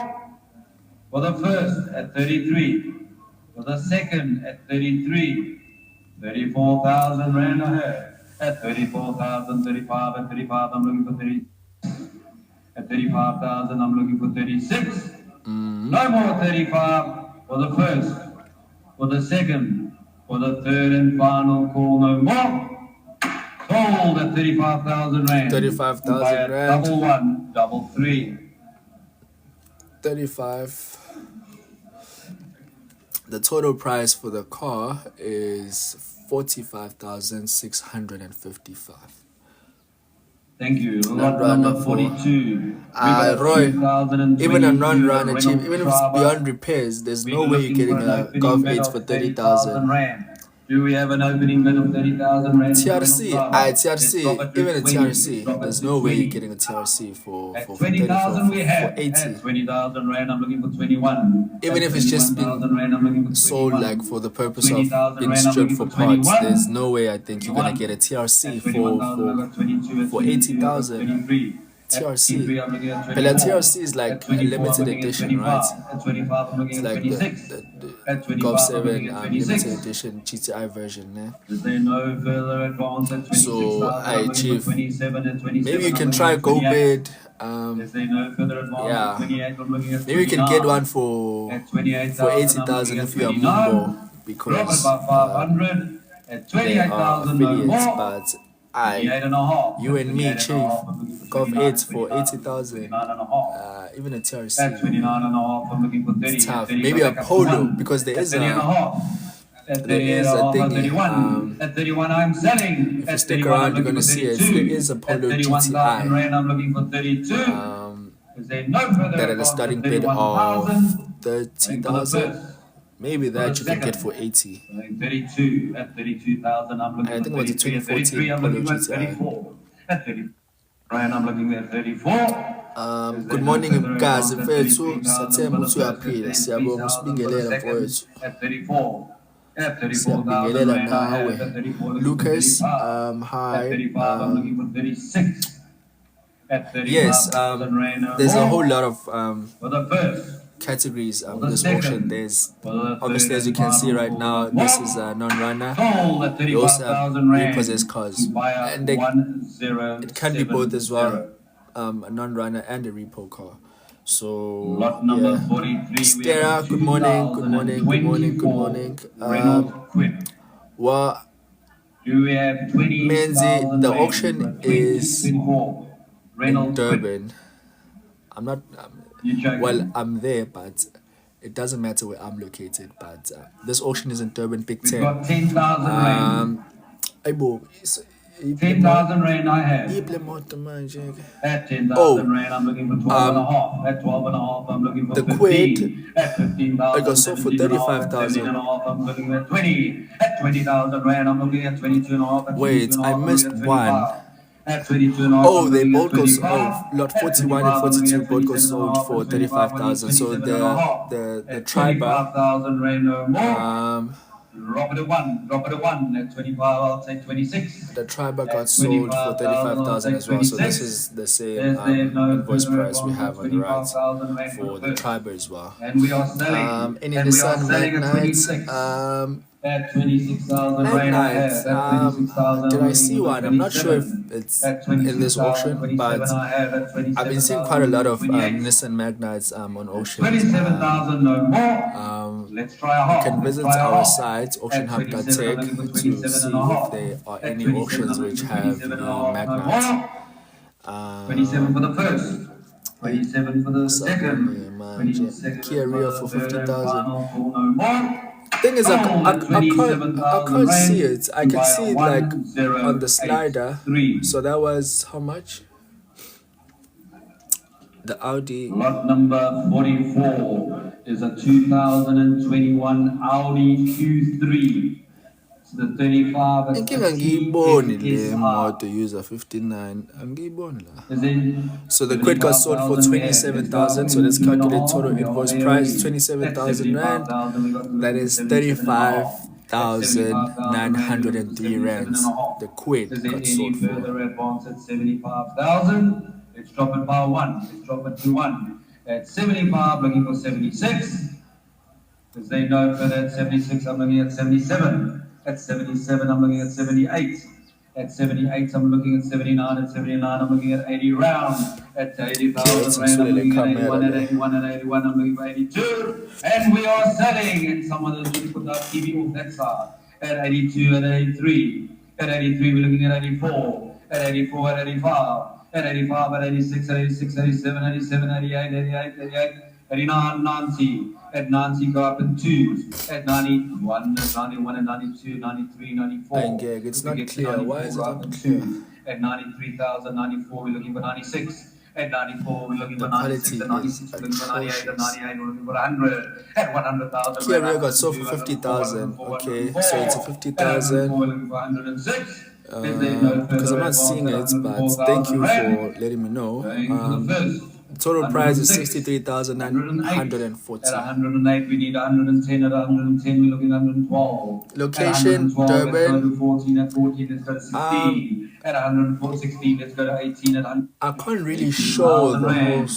For the first, at 33. For the second, at 33. 34,000 Rand I have. At 34,000, 35, at 35, I'm looking for 30. At 35,000, I'm looking for 36. No more 35 for the first, for the second, for the third and final call, no more. Sold at 35,000 Rand. 35,000 By a Rand. double one, double three. 35. The total price for the car is 45,655. Thank you. Lot Non-runner number 42. Roy, even a non-runner, Chief, even if it's beyond repairs, there's no way you're getting a Golf 8 for 30,000. Rand. Do we have an opening bid of 30,000 Rand? TRC, TRC, Let's drop it to even a 20. TRC, Let's drop it there's to no way 20. you're getting a TRC for At 30, 20,000 we have. for 80. At 20,000 Rand, I'm looking for 21. Even At if it's just 21,000 Rand, I'm looking been for sold 21. like for the purpose of 20,000 being Rand, I'm stripped looking for for parts, 21. there's no way I think you're gonna get a At TRC 21,000, I got 22. At for 22, I got 80,000. 23. TRC. T3, I'm looking at But 24. the TRC is At like a 24, I'm limited looking at edition, 25. right? At 25, I'm looking It's at like 26. the At Golf 25, I'm looking 7 at limited 26. edition GTI version. Is there no further advance at So 26,000? I I'm looking for achieve. 27. At 27, Maybe you I'm can looking try at go 28. bid. Is there no further advance at Yeah. 28? I'm looking at Maybe you can get 29. one for At 28,000, for I'm 80,000 looking at if you are 29. Mumbo, Drop it because by 500. At they are 28,000, no affiliates. more. But 28 and a half. you and me, 28 and a chief, half, I'm looking for Golf 29. 8 for 80,000. 29 and a half. Even a At TRC. 29 and a half, I'm looking for 30. It's tough. At 30, Maybe go a back up to polo, one. because there At is 30 and a a half. At 30 there and is a a half, at thingy. 31. At 31, I'm selling. If you At stick 31, around, I'm you're looking gonna for see it. 32. There is a At Polo 31,000 GTI. rand, I'm looking for 32. Is there no further That at a advance starting at bid of 31,000? 30,000. Maybe For the that you can get second. for 80. 32. At 32,000, I'm looking I for think it was a 33. At 33, 2014 I'm Polo looking at GTI. 34. At 30. Rand, I'm looking at 34. Good morning mkazi mfethu, siyathemba ukuthi uyaphila, siyabonga usibingelela mfowethu. At 34. At 34,000 Siyabingelela rand, I have. nawe. At 34, Lucas, hi. At 35, I'm looking for 36. At 35,000 yes, rand, there's a whole lot of for the first. categories For the this second. auction. There's For the obviously, third as you and can see final right for now, the this fourth. is a non-runner. Sold at We also have 35,000 rand. repossessed cars, To buy a and they, 1070. it can be both as well, a non-runner and a repo car. So Lot number yeah. 43. We Stera, have a good morning, good morning, good morning, good 2024 morning. Renault Kwid. Well, Do we have 20,000 Menzi, the rand auction for is 2024 in Renault Kwid? Durban. I'm not. You joking? Well, I'm there, but it doesn't matter where I'm located. But this auction is in Durban, Big We've 10. got 10,000 rand. Aibo, 10,000 rand I have. moto manje. At 10,000 Oh, rand, I'm looking for 12 and a half. At 12 and a half, I'm looking for the 15. Kwid, At 15,000, I got sold for 17 and a half. At 35,000. 17 and a half, I'm looking at 20. At 20,000 rand, I'm looking at 22 and a half. At Wait, 22 and a I half, I'm missed looking at one. 25. At 22 and a half, Oh, I'm they looking at both got 25. sold. Lot At 41 and 25, I'm looking 42 at both got 27 and a sold half. for At 25, I'm looking 35,000. at So 27 and a half. the At Triber, 25,000 rand no more. drop Drop it a one. Drop it a one. At 25, I'll take 26. the Triber got At sold for 25,000, I'll 35,000 take as well. So this 26. is the same There's no invoice further price we advance have at on the right 25,000 rand for the first. Triber as well. And we are selling. Any And we are Nissan selling at Magnites, 26. At 26,000 rand I have. Magnites, At 26,000, did I'm I see looking for one? I'm not sure if 27. it's At in this 26,000, auction, 27 but I have. At I've been seeing 27,000, quite a lot of 28. Nissan Magnites on auctions. 27,000 no more. Let's try a half. You can Let's visit try a our half. site, At 27, I'm auctionhub.tech, looking for to 27 see and a if half. there are At any 27, auctions I'm which looking for have 27 and a the half, no Magnites. more. 27 for the first. 27 for the second. 22nd Kia Rio for for the third and 50,000. final for no more. Thing is, I Sold at can't 27,000 see rand it. I to can buy see a it like on the slider. 1083. So that was how much? The Audi. Lot number 44 is a 2021 Audi Q3. So the 35 is Inkinga angiyiboni le moto user 59 angiyiboni la. So the quid got sold for 27,000. So let's calculate total invoice price 27,000 rand. That is 35,903 rands. The quid got sold for. Further advance at 75,000. Let's drop it by one. Let's drop it to one. At 75, looking for 76. Because they know for that 76, I'm looking at 77. At 77, I'm looking at 78. At 78, I'm looking at 79. At 79, I'm looking at 80 round. At 80,000 rand, I'm looking at 81. At 81, at 81, I'm looking for 82. And we are selling. And someone is looking to put that TV off that side. At 82, at 83. At 83, we're looking at 84. At 84, at 85. At 85, at 86, at 86, 87, 87, 88, 88, 88, 89, 90. At 90, go up in twos. At 91, at 91, at 92, 93, 94. It's not clear. Why is it not clear? At 93,000, 94, we're looking for 96. At 94, we're looking for 96. At 96, we're looking for 98. At 98, we're looking for 100. At 100,000, Kia Rio got sold for 50,000. Okay, so it's a 50,000. We're looking for 106. Because I'm not seeing it, but thank you for letting me know. Total price is 63,940. At 108, we need 110. At 110, we're looking at 112. Location, Durban. At 14, at 14, let's go to 16. at 116. Let's go to 18 at 100. I can't really show the whole At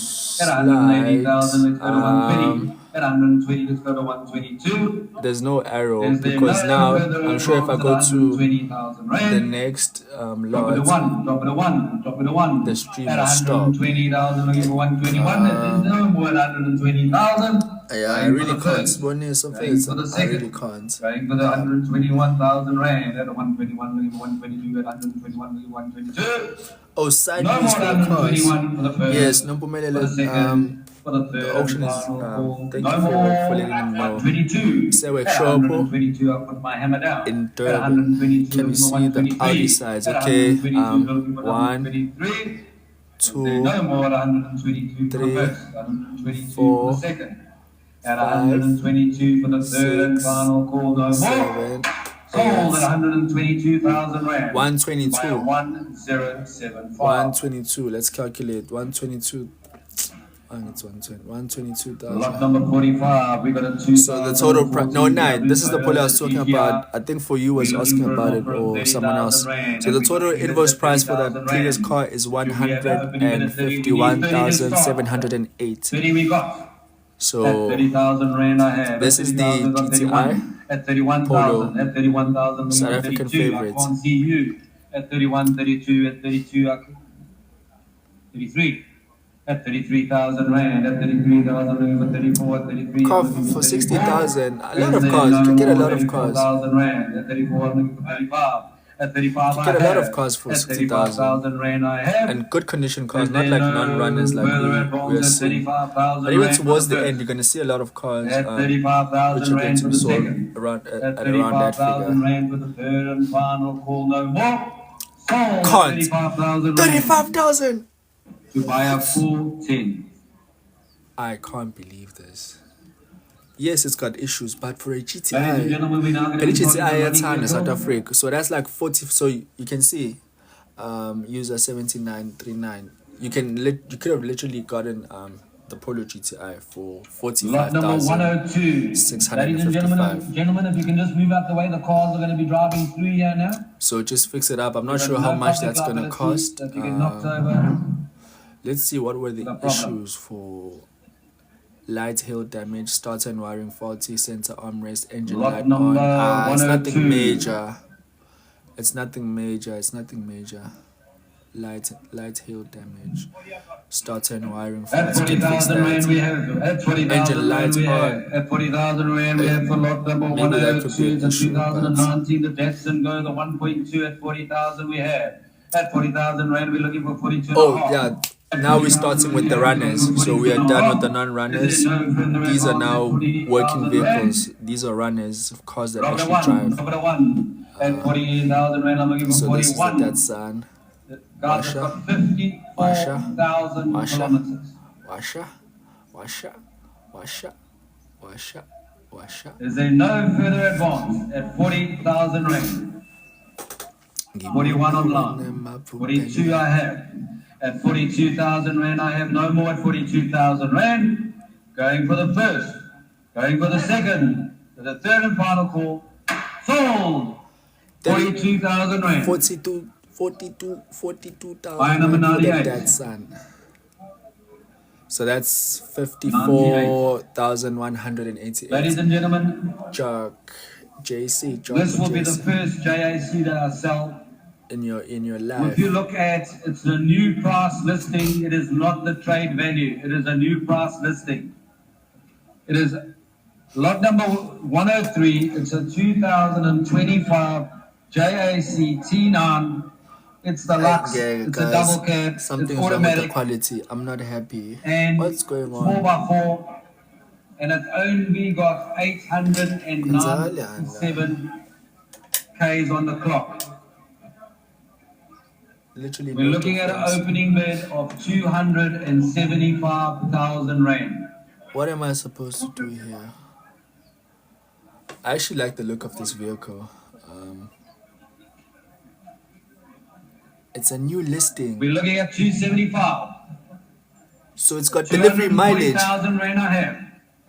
180,000, slide. let's go to 120. At 120, let's go to 122. There's no arrow Is there because no now further I'm sure if I go to 120,000 the rand? next Drop it to lot, 1, drop it to 1, drop it to 1. the stream At will stop. 120,000, looking for 121. There's no more than 120,000. Yeah, I really can't. Bonus of Going it. for the I second. really can't. Going for the 121,000 rand. At 121, looking for 122. At 121, looking for 122. Oh, side No news more for than the cars. 121 for the first. Yes, For the Nompumelelo. second. For the third. The auction is. Final call. Thank No you more. for letting me know. 122. Sewe At Shopo 122, I put my hammer down. in At Durban. 122, Can you looking for see the 123. Audi sides? At Okay. 122, looking for 1, 123. two, No more than 122 for the 3, first. 122 4, for the second. At 5, 122 for the third and 6, final call. No more. 7, Sold at 8, 122,000 rand. 122. By 1075. 122. Let's calculate. 122. It's 120. 122,000. Lot number 45. We got a 2. So the total price. No, 9. This is the poll I was talking about. I think for you was asking about it or someone else. So the total invoice price for that previous car is 151,708. 30 we got. So At 30,000 rand I have. this is the GTI At 31,000. At 31,000. South African favorite. I can't see you. At 31, 32. At 32, 33. At 33,000 rand. At 33,000 rand. At 34. At 33. car for 60,000. A lot of cars. You can get a lot of cars. 34,000 rand. At 34, I'm looking for 35. At 35, You I get a lot have. of cars for At 60,000. 35,000 rand I have. And good condition cars, Is not there like no non-runners like further we advance are at seeing. 35,000 But even rand towards for the first? end, you're going to see a lot of cars At which 35,000 are going rand to for be the sold second. around, At at around that 35,000 figure. rand for the third and final call. No more. Sold at Can't. 35,000 rand 35,000! to buy a full 10. I can't believe this. Yes, it's got issues, but for a Ladies and GTI, gentlemen, we're now going to a be talking GTI about time in South vehicle. Africa, so that's like 40. So you can see, user 7939. You could have literally gotten the Polo GTI for Lot number 102. 45,655. Ladies and gentlemen, if you can just move out the way, the cars are going to be driving through here now. So just fix it up. I'm not There's sure how no much public that's gonna liability cost. that you get knocked over. Let's see what were the No problem. issues for light hill damage, starter and wiring faulty, center armrest, engine Lot light number on. It's 102. nothing major. It's nothing major. It's nothing major. Light hill damage, starter and wiring At faulty. Can fix 40,000 rand that. we have. At 40,000 Engine rand lights we have. on. At 40,000 rand we have for lot number Maybe that could be 102. an The issue, 2019, the Datsun Go, the 1.2 at 40,000 we have. At 40,000 rand we're looking for 42 and a Oh half. yeah. At Now we're 40,000 starting with we the have runners. for So we 42 are and a done half. with the non-runners. Is there no further These are advance now at 48,000 working rand? vehicles. These are runners, cars that Number actually one, drive. number one. At 48,000 rand I'm looking for So this is the 41. dead son. Guys, Washer. have got 54,000 Washer. kilometers. Washa, washa, washa, washa, washa. Is there no further advance at 40,000 rand? 41 online. 42 I have. At 42,000 rand I have no more at 42,000 rand. Going for the first. Going for the second. For the third and final call. Sold. 42,000 rand. 42,000 Buy number for the 98. dead son. So that's 54,188. Ladies and gentlemen, JC, this will be the JC, first JAC that I sell. in your If life. you look at, it's a new price listing. It is not the trade value. It is a new price listing. It is lot number 103. It's a 2025 JAC T9. It's the Lux. Okay, It's guys, a double cab. something's It's wrong with the automatic. quality. I'm not happy. And What's going on? 4x4. And it's only got 897 Ks on the clock. Literally, We're no looking at an difference. opening bid of 275,000 rand. What am I supposed to do here? I actually like the look of this vehicle. It's a new listing, We're looking at 275. so it's got delivery mileage. 240,000 rand I have.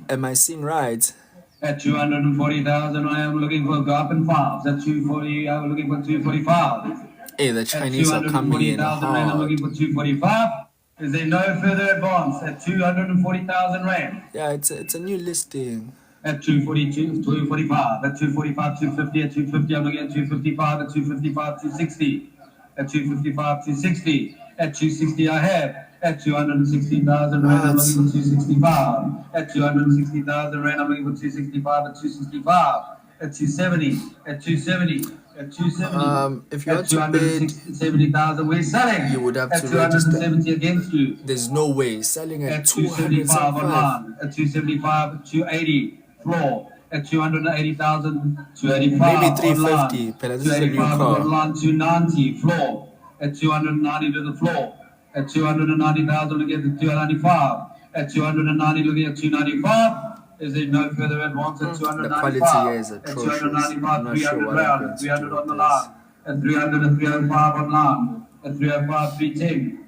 Am I seeing right? At 240,000 I am looking for go up in fives. At 240 I'm looking for 245. Hey, the At Chinese are coming in 240,000 rand, I'm looking hard. for 245. Is there no further advance? At 240,000 rand. Yeah, it's a new listing. At 242, 245, at 245, 250, at 250, I'm looking at 255, at 255, 260, at 255, 260, at 260 I have, at 260,000 rand, I'm looking for 265, at 260,000 rand, I'm looking for 265, at 265, at 270, at 270, at 270, If you at want to bid, 270,000, we're selling, you would have at to register. 270 against you, There's no way selling at at 275 275. online, at 275, at 280 floor, at 280,000, 285 Maybe 350. online, But this is a new 285 car. online, 290 floor, at 290 to the floor, at 290,000 looking at 295, at 290 looking at 295. Is there no further advance at 295? The quality here is At atrocious. 295, I'm not sure 300 what I'm round, going to 300 do on the with line, this. at 300 and 305 online, at 305, 310.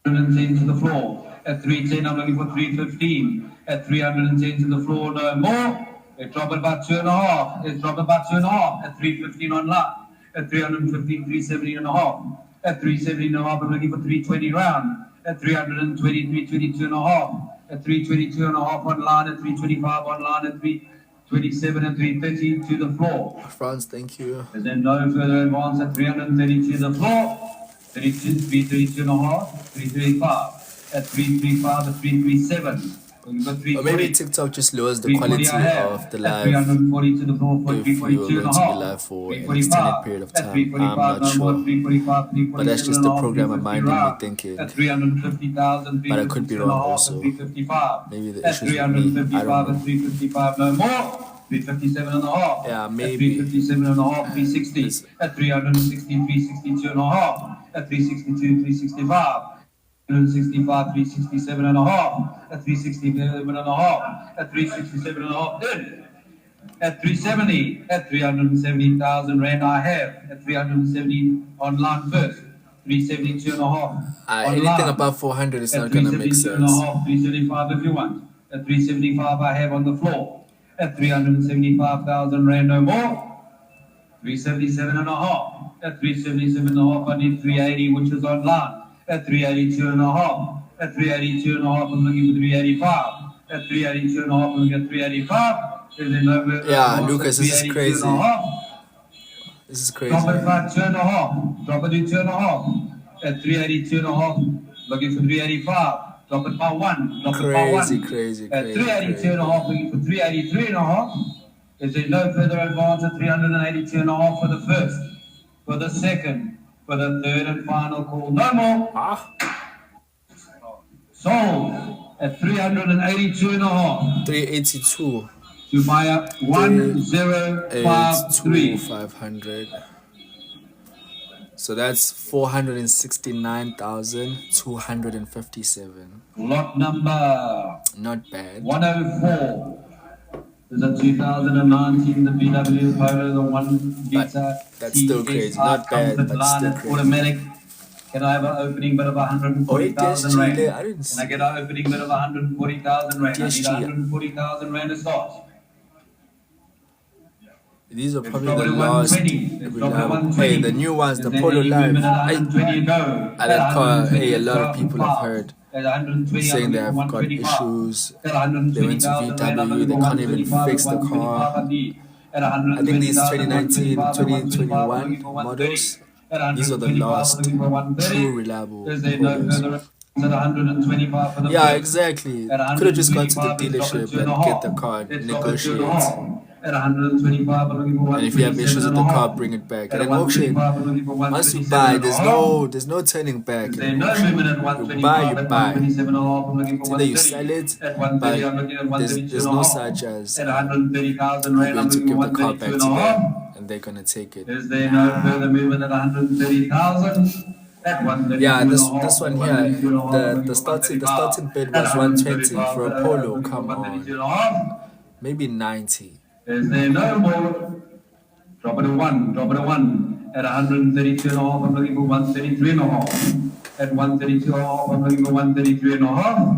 310 to the floor. At 310, I'm looking for 315. At 310 to the floor, no more. It dropped about 2.5. It dropped about 2.5. At 315 online. At 315, 370 and a half. At 370 and a half, I'm looking for 320 round. At 320, 322 and a half. At 322 and a half online. At 325 online. At 327 and 330 to the floor. France, thank you. Is there no further advance at 332 to the floor? 32, 332 and a half, 335. At 335 at 337. We've got Or maybe 340. TikTok just lowers the 340 quality I have. of the At live 340 to the floor for if you were 342 and going a to be half. live for an 345. extended period of At time. 345 I'm not no more, sure. 345, 347 But that's just and the a half, program 350 reminding me round. thinking. At 350,000, But I could be 352 and a wrong half, also. at 355. Maybe the At issues with me. I 355 don't at know. 355 no more. 357 and a half. Yeah, At maybe. 357 and a half, 360. It's- At 360, 362 and a half. At 362, 365. 365, 367 and a half. At 367 and a half. At 367 and a half. Good. At 370. At 370,000 rand I have. At 370 online first. 372 and a half. Anything online. above 400 is At not going to make 372 and a sense. half, 375 if you want. At 375 I have on the floor. At 375,000 rand no more. 377 and a half. At 377 and a half I need 380 which is online. At 382 and a half. At 382 and a half I'm looking for 385. At 382 and a half I'm looking at 385. Is there no further Yeah, advance? Lucas, At this is 382 crazy. and a half. This is crazy. Drop it back 2.5. Drop it to 2.5. At 382 and a half. Looking for 385. Drop it by 1. Drop it by 1. Crazy, crazy, At crazy, 382 and a half. Looking for 383 and a half. Is there no further advance at 382 and a half for the first, for the second, for the third and final call? No more. Ah, Sold at 382 and a half 382. to buyer 1053. 500. So that's 469,257. Lot number Not bad. 104. There's a 2019, the VW Polo, the one liter. that's still crazy. Not bad, comfort but line still and crazy. automatic. Can I have an opening bid of 140,000 TSG, rand? I didn't Can I see. get an opening bid of 140,000 rand? I need TSG. 140,000 rand to start. These are It's probably the probably last 120. It's probably reliable. 120. Hey, the new ones, the Is there Polo any Live. movement at 120 ago? At that car, 120 hey, a lot of start people from have five. heard At 120, saying I'm they looking have for got 125. issues. At 120,000 They went to rand, I'm VW, looking they for can't even 125, fix the 125 car. I need. At I think these 120,000, 2019, 125, I'm 2021 looking for 130. models, At these are the 125, last I'm looking for 130. true reliable Is there no Polos. further at 125 for the Yeah, first? exactly. At Could have just gone to the 125, let's drop it dealership and get the car, Let's drop it to negotiate. At 125, I'm looking for And if you have issues with the 127 car, bring it back. At And then auction, 125, I'm looking for once you 127 buy, there's no turning back. Is there in no auction. movement at You 125? buy, you At buy. 127 and a half, I'm looking for It's either you 130. sell it, At 130, I'm looking at but 132 there's and a no half. such as At 130,000 you're rand, I'm going to looking give for the car back 132 to and a half. them and they're going to take it. Is there no further movement at 130,000? At 132 Yeah, and a this half. one At here, 132 and a half, I'm the looking for starting bid 135. was At 120 135, for a I'm Polo. looking for Come 132 on, and a half. maybe 90. Is there no more? Drop it a 1, drop it a 1. At 132 and a half, I'm looking for 133 and a half. At 132 and a half, I'm looking for 133 and a half.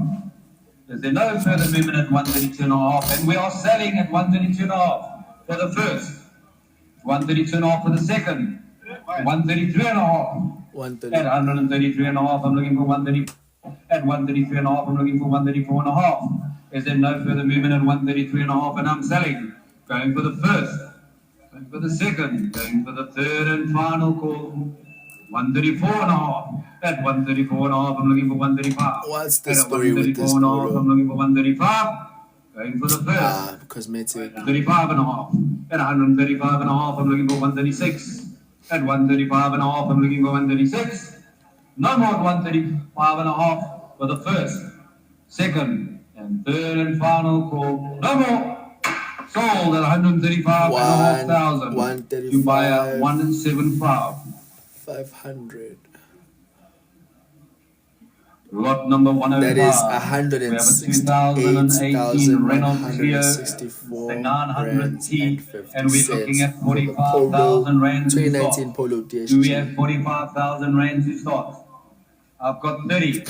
Is there no further movement at 132 and a half? And we are selling at 132 and a half for the first. 132 and a half for the second. 133 and a half. At 130. 133 and a half, I'm looking for 130. At 133 and a half, I'm looking for 134 and a half. Is there no further movement at 133 and a half? And I'm selling. Going for the first. Going for the second. Going for the third and final call. 134 and a half. At 134 and a half, I'm looking for 135. What's the At story with this 134 and a half, I'm polo? looking for 135. Going for the first. Cosmetic. 135 and a half. At 135 and a half, I'm looking for 136. At 135 and a half, I'm looking for 136. No more at 135 and a half for the first, second, and third and final call. No more. Sold at 135 and a half thousand. 135. You buy at 175. 500. Lot number 105. That is We have a 2018 Renault Clio, the 900 T, and we're looking at 45,000 rand to 2019 start. Polo Do we have DSG. 45,000 rand to start? I've got 30.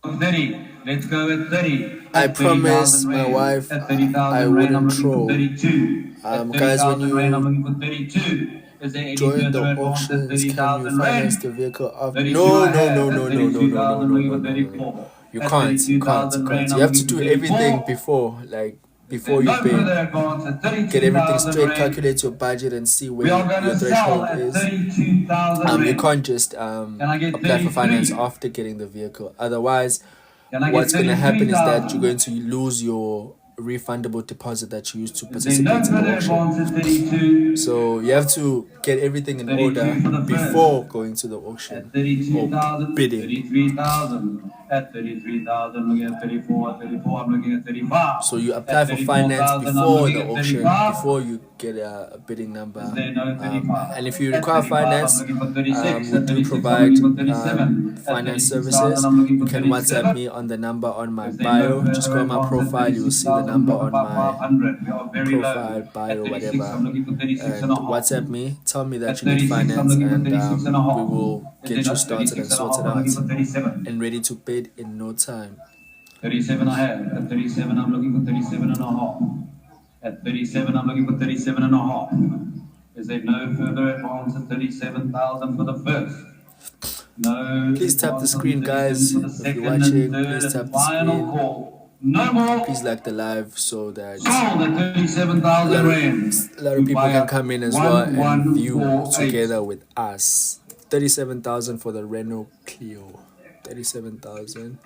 30. Let's go at 30. I At promise 30,000 my rand. wife At 30,000 I rand, I'm wouldn't looking troll. for 32. At Guys, when 30,000 rand, I'm you looking for 32. Is there any join further the advance at auctions, can you 30,000 finance rand? the vehicle up? 32 No, I no, have. no, At no, no, no, no, no, 32,000, no, looking no, for no, no. 34. You At can't, you can't, 32,000 you can't. rand, You I'm have to looking do for everything 34. before, like, before you No pay. further advance at Get everything 32,000 straight, rand. calculate your budget and see We where are going your to sell threshold at is. 32,000 You rand. can't just Can I get apply for finance 33? after getting the vehicle. Otherwise, Can I get what's going to happen is that you're 33,000? going to lose your refundable deposit that you used to Is there no participate in the further auction. advance at 32? So you have to get everything in 32 order for the before first. going to the At auction or 32,000, bidding. 33,000. At 33,000, looking at 34. At 34, I'm looking at 35. So you apply At for finance 34,000, I'm before looking the at auction, 35. before you get a bidding number. Is there no 35? And if you At require 35, I'm finance, looking for 36. we At do 36, I'm provide looking for 37. At finance 36,000, services. I'm looking You for can WhatsApp 37. me on the number on my Is there no bio. Just further go on my advance at profile, you'll see the 36,000, number drop on about my 500. We are very profile, low. bio, At 36, whatever. I'm looking for 36 And and a half. WhatsApp me, tell me that At you need 36, I'm finance, looking for and 36 and a we half. will Is get there you not started 36 and and a half? sorted I'm looking out for 37. and ready to bid in no time. 37 I have. At 37, I'm looking for 37 and a half. At 37, I'm looking for 37 and a half. Is there no further advance at 37,000 for the first? No. Please tap the advance on screen, 37 guys. for the If you're second watching, and please third tap and the final screen. call. No more. Please like the live so that Sold at a 37,000 lot rand. of, a lot of You people buy can at come in as well and view 1148. together with us. 37,000 for the Renault Clio. 37,000.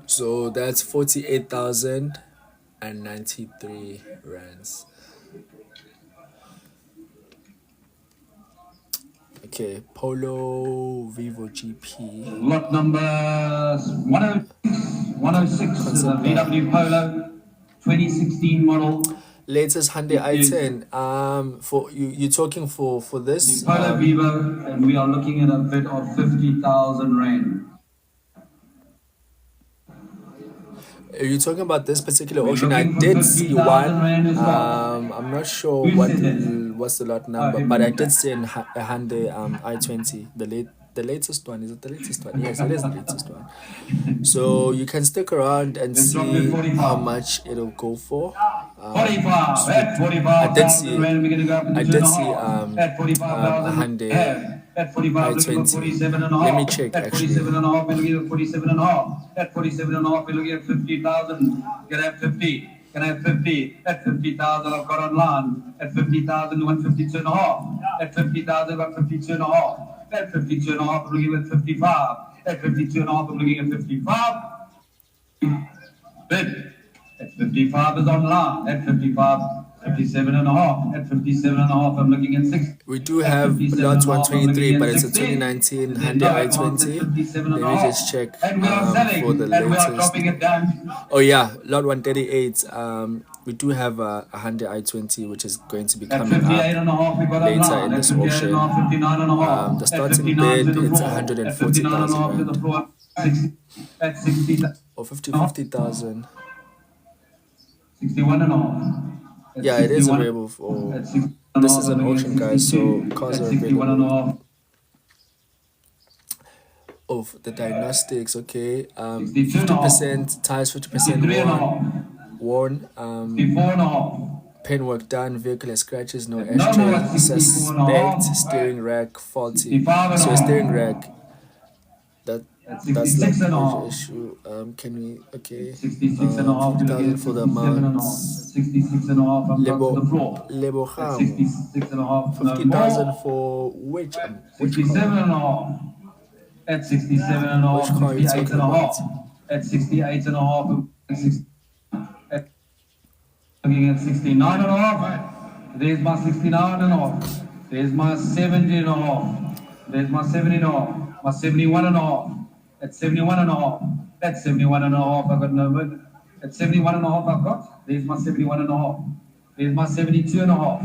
So that's 48,093 rands. Okay, Polo Vivo GP. Lot number 106. 106 is a Concept car. VW Polo 2016 model. Latest Hyundai i10. For you're talking for The this. Polo Vivo, and we are looking at a bid of 50,000 rand. Are you talking about this particular We're auction? I looking for did see 50,000 one. rand as well. I'm not sure Who said that? what's the lot Oh, number, him. but I did see a Hyundai i20, the latest one. Is it the latest one? Yes, it is the latest one. So you can stick around and Let's drop it see 45. how much it'll go for. 45. At I did see 45,000 rand, we're going to go up I into did 2.5. see At 45,000, Hyundai have. At 45, looking for i20. 47 and a half. Let me check At actually. 47 and a half, we're looking at 47 and a half. At 47 and a half, we're looking at 50,000. Can I have 50? Can I have 50? At 50,000, I've got online. At 50,000, you want 52 and a half. At 50,000, I've got 52 and a half. At 52 and a half, I'm looking at 55. At 52 and a half, I'm looking at 55. Bid. At 55 is online. At 55, 57 and a half. At 57 and a half, I'm looking at 60. We do have lot 123, but it's a 2019 Hyundai i20. Let me just check And we are selling, for the and we are latest. dropping it down. Oh yeah, lot 138. We do have a Hyundai i20 which is going to be At coming 58 up and a half, we got later online. in At this 58 auction. and a half, 59 and a half. The At starting 59 bid to the it's floor. At 59 and a 140,000 half to the rand floor. 60, at 60, or 50,000. 61 and a half. At Yeah, it is 61 available for. At 61 and a This half, is an I'm looking auction, at guys, so 62. cars At are 61 and a available. half. Of the diagnostics, okay. 62 and a half. 50% tires, 50% 63 and a worn. half. Worn. 54 and a half. Paintwork done, vehicle has scratches, no No more ashtray, at 64 and a suspect, half. steering rack faulty. 65 and a So steering half. rack, At that's like 66 and a major half. issue. Can we, okay, 66 and a half. You're looking 50,000 at for the 67 and a half. At amounts. 66 and a half, I've got to the floor. Lebo At Ham, 66 and a half, no 50,000 more. for which 67 car? and a half. At 67 and a Which half, car are you 68 talking and a about? half. At 68 and a half, looking at 69 and a half. There's my 69 and a half. There's my 70 and a half. There's my 70 and a half. My 71 and a half. At 71 and a half. That's 71 and a half. I've got no bid. At 71 and a half, I've got. There's my 71 and a half. There's my 72 and a half.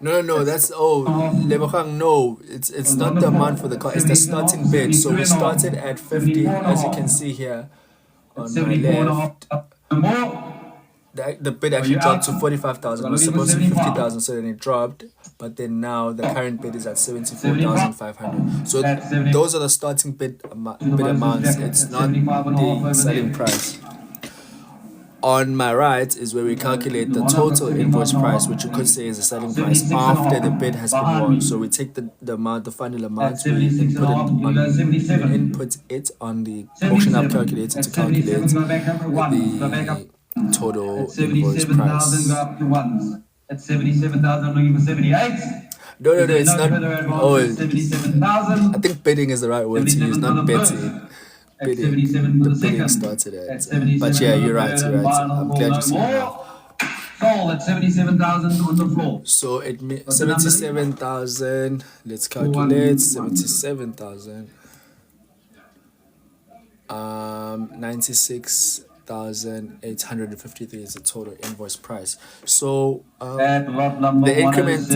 No, that's Lebokang, no, it's not the amount for the car, it's the starting bid. So we started at 50, as you can see here on my left. More. The bid actually dropped to 45,000. It was supposed to be 50,000, so then it dropped. But then now the current bid is at 74,500. So those are the starting bid amounts. It's not the selling price. On my right is where we calculate the total invoice price, which you could say is the selling price after the bid has been won. So we take the amount, the final amount, we input it on the AuctionHub calculator to calculate the total invoice price. At 77,000, I'm looking for 78. No, it's not. I think bidding is the right word to use, not betting. Bidding. The bidding started at. But yeah, you're right. I'm glad you said that. Sold at 77,000 on the floor. So 77,000. Let's calculate 77,000. 96,853 is the total invoice price. So the increment is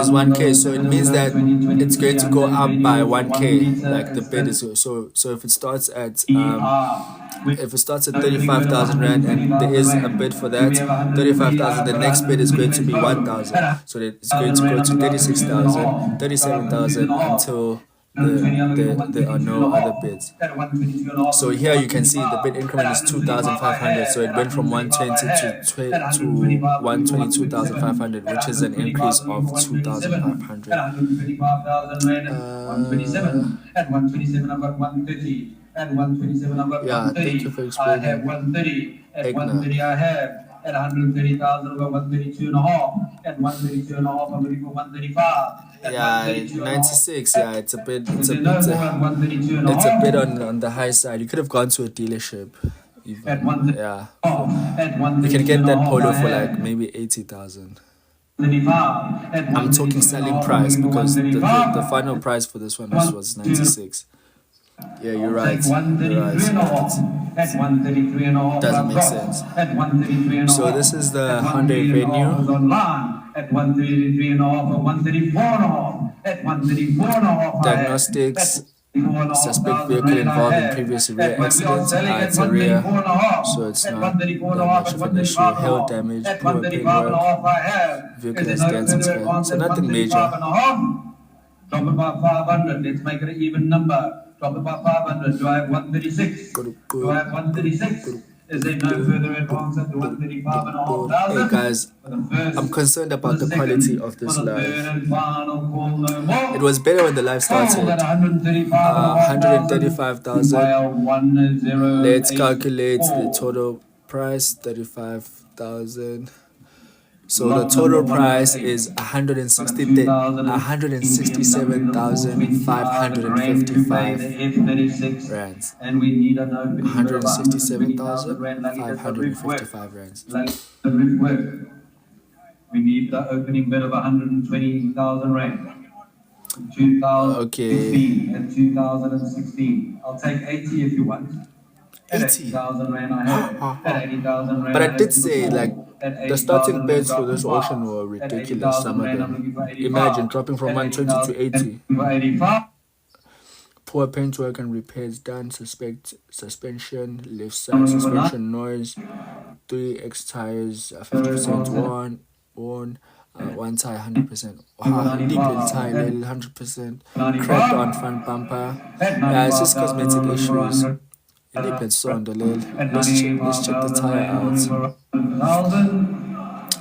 1k, so it means that it's going to go up by 1k, like the bid is. So if it starts at 35,000 rand and there is a bid for that 35,000, the next bid is going to be 1,000, so it's going to go to 36,000, 37,000 until there are no other bids. So here you can see the bid increment is 2,500, so it went from 120 to 122,500, which is an increase of 2,500. At 127 I've got 130. At 127 I've got 130. Thank you for explaining. I have 130. At 130 I have. At 130,000 I've got 132 and a half. At 132 and a half I'm looking for 135. 96. It's a bit on the high side. You could have gone to a dealership. Even. You can get that polo for like maybe 80,000. I'm talking selling price because the final price for this one was 96. Yeah, you're right. Doesn't make sense. So this is the Hyundai Venue. At 133 and a half, or 134 and a half. At 134 and a half. Diagnostics. Suspect vehicle involved in previous rear accident. It's a rear, so it's not that much of an issue. Hail damage, poor paintwork, vehicle has dents and scratches. So nothing major. Drop it by 500. Let's make it an even number. Drop it by 500. Do I have 136? Do I have 136? Is there no further advance at the 135,500? Hey guys, I'm concerned about the quality of this live. It was better when the live started. 135,000. Let's calculate the total price. 35,000. So the total price is 167,555 rands. And we need an opening 167,555 rands. We need the opening bid of 120,000 rand. 2016 and 2016. I'll take 80 if you want. 80,000 rand I have. At 80,000 rand. But I did say like the starting bids for this auction were ridiculous. Some of them. Imagine dropping from 120 to 80. Poor paintwork and repairs done. Suspect suspension, left side suspension noise. 3x tires, 50% worn. One tire 100%. Wow, deep in tire 100%. Cracked on front bumper. It's just cosmetic issues. Let's check the tire out.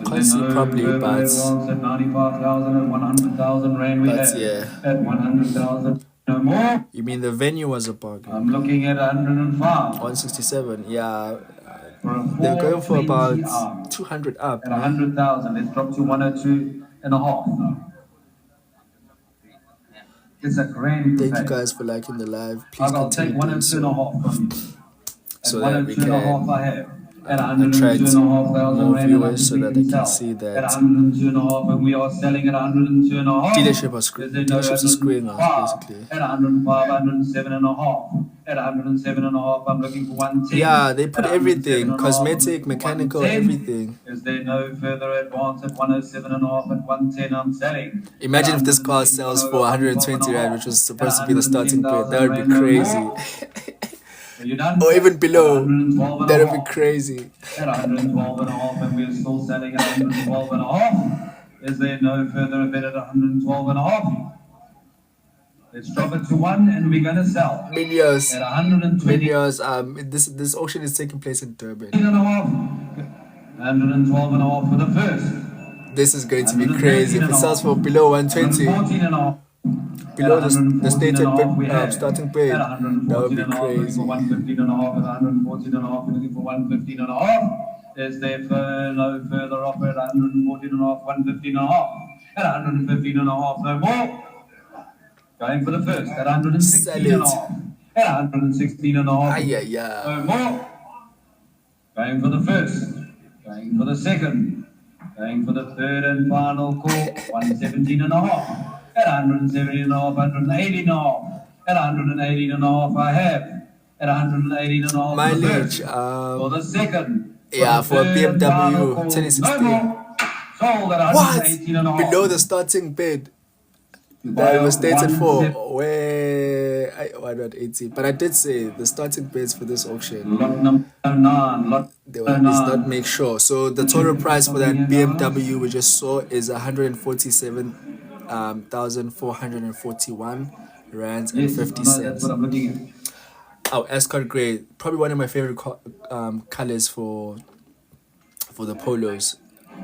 Can't see properly, but at 95,000 and 100,000 rand we have. yeah. At 100,000, no more. You mean the venue was a bargain? I'm looking at 105. 167, yeah. For a They're going for 420 about arm. 200 up. At 100,000, let's drop to 102 and a half. It's a grand Thank you pay. guys for liking the live. Please I'll take continue doing 102 and a so, half from you. so At that we 102 and a half can I have. At attract 102,500 more rand, viewers so that they can sell. see At that 102 and a half, and we are selling at 102 and a half. dealerships are screwing us, basically. At 105, 107 and a half. At 107 and a half, I'm looking for 110. Yeah, they put At everything, 107 and a half, cosmetic, I'm looking for mechanical, 110. everything. Is there no further advance at 107 and a half? At 110, I'm selling. Imagine if this car sells for 120 rand, which was supposed to be the starting bid. That would be crazy. Are you done? Or even below. 112 and That a would be half. crazy. At 112 and a half, and we're still selling at 112 and a half. Is there no further bid at 112 and a half? Let's drop it to 1 and we're gonna sell. Millions. At 120 Millions. This auction is taking place in Durban. and a half. 112 and a half for the first. This is going to be crazy. If it sells for below 120, 114 and a half. below the stated bid, starting bid, that would be crazy. 115 and a half, at 114 and a half, we're looking for 115 and a half. Is there no further offer at 114 and a half, 115 and a half? At 115 and a half, no more. Going for the first, at 116 and a half. At 116 and a half, no more. Going for the first, going for the second, going for the third and final call, 117 and a half. At 170 and a half, 180 and a half. At 180 and a half, I have. At 180 and a half, Mileage, for the second. yeah, for a the third and final BMW call, 2016. no more. Sold at What? 118 and a half. Below the starting bid To that it buy was stated for. 170. Why not 80? But I did say the starting bids for this auction, Lot number 9. Lot they were, is not make sure. So the total price for that BMW we just saw is 147,441 rands and 50 That's cents. what I'm looking at. Oh, Escort Grey, probably one of my favorite colors for the polos,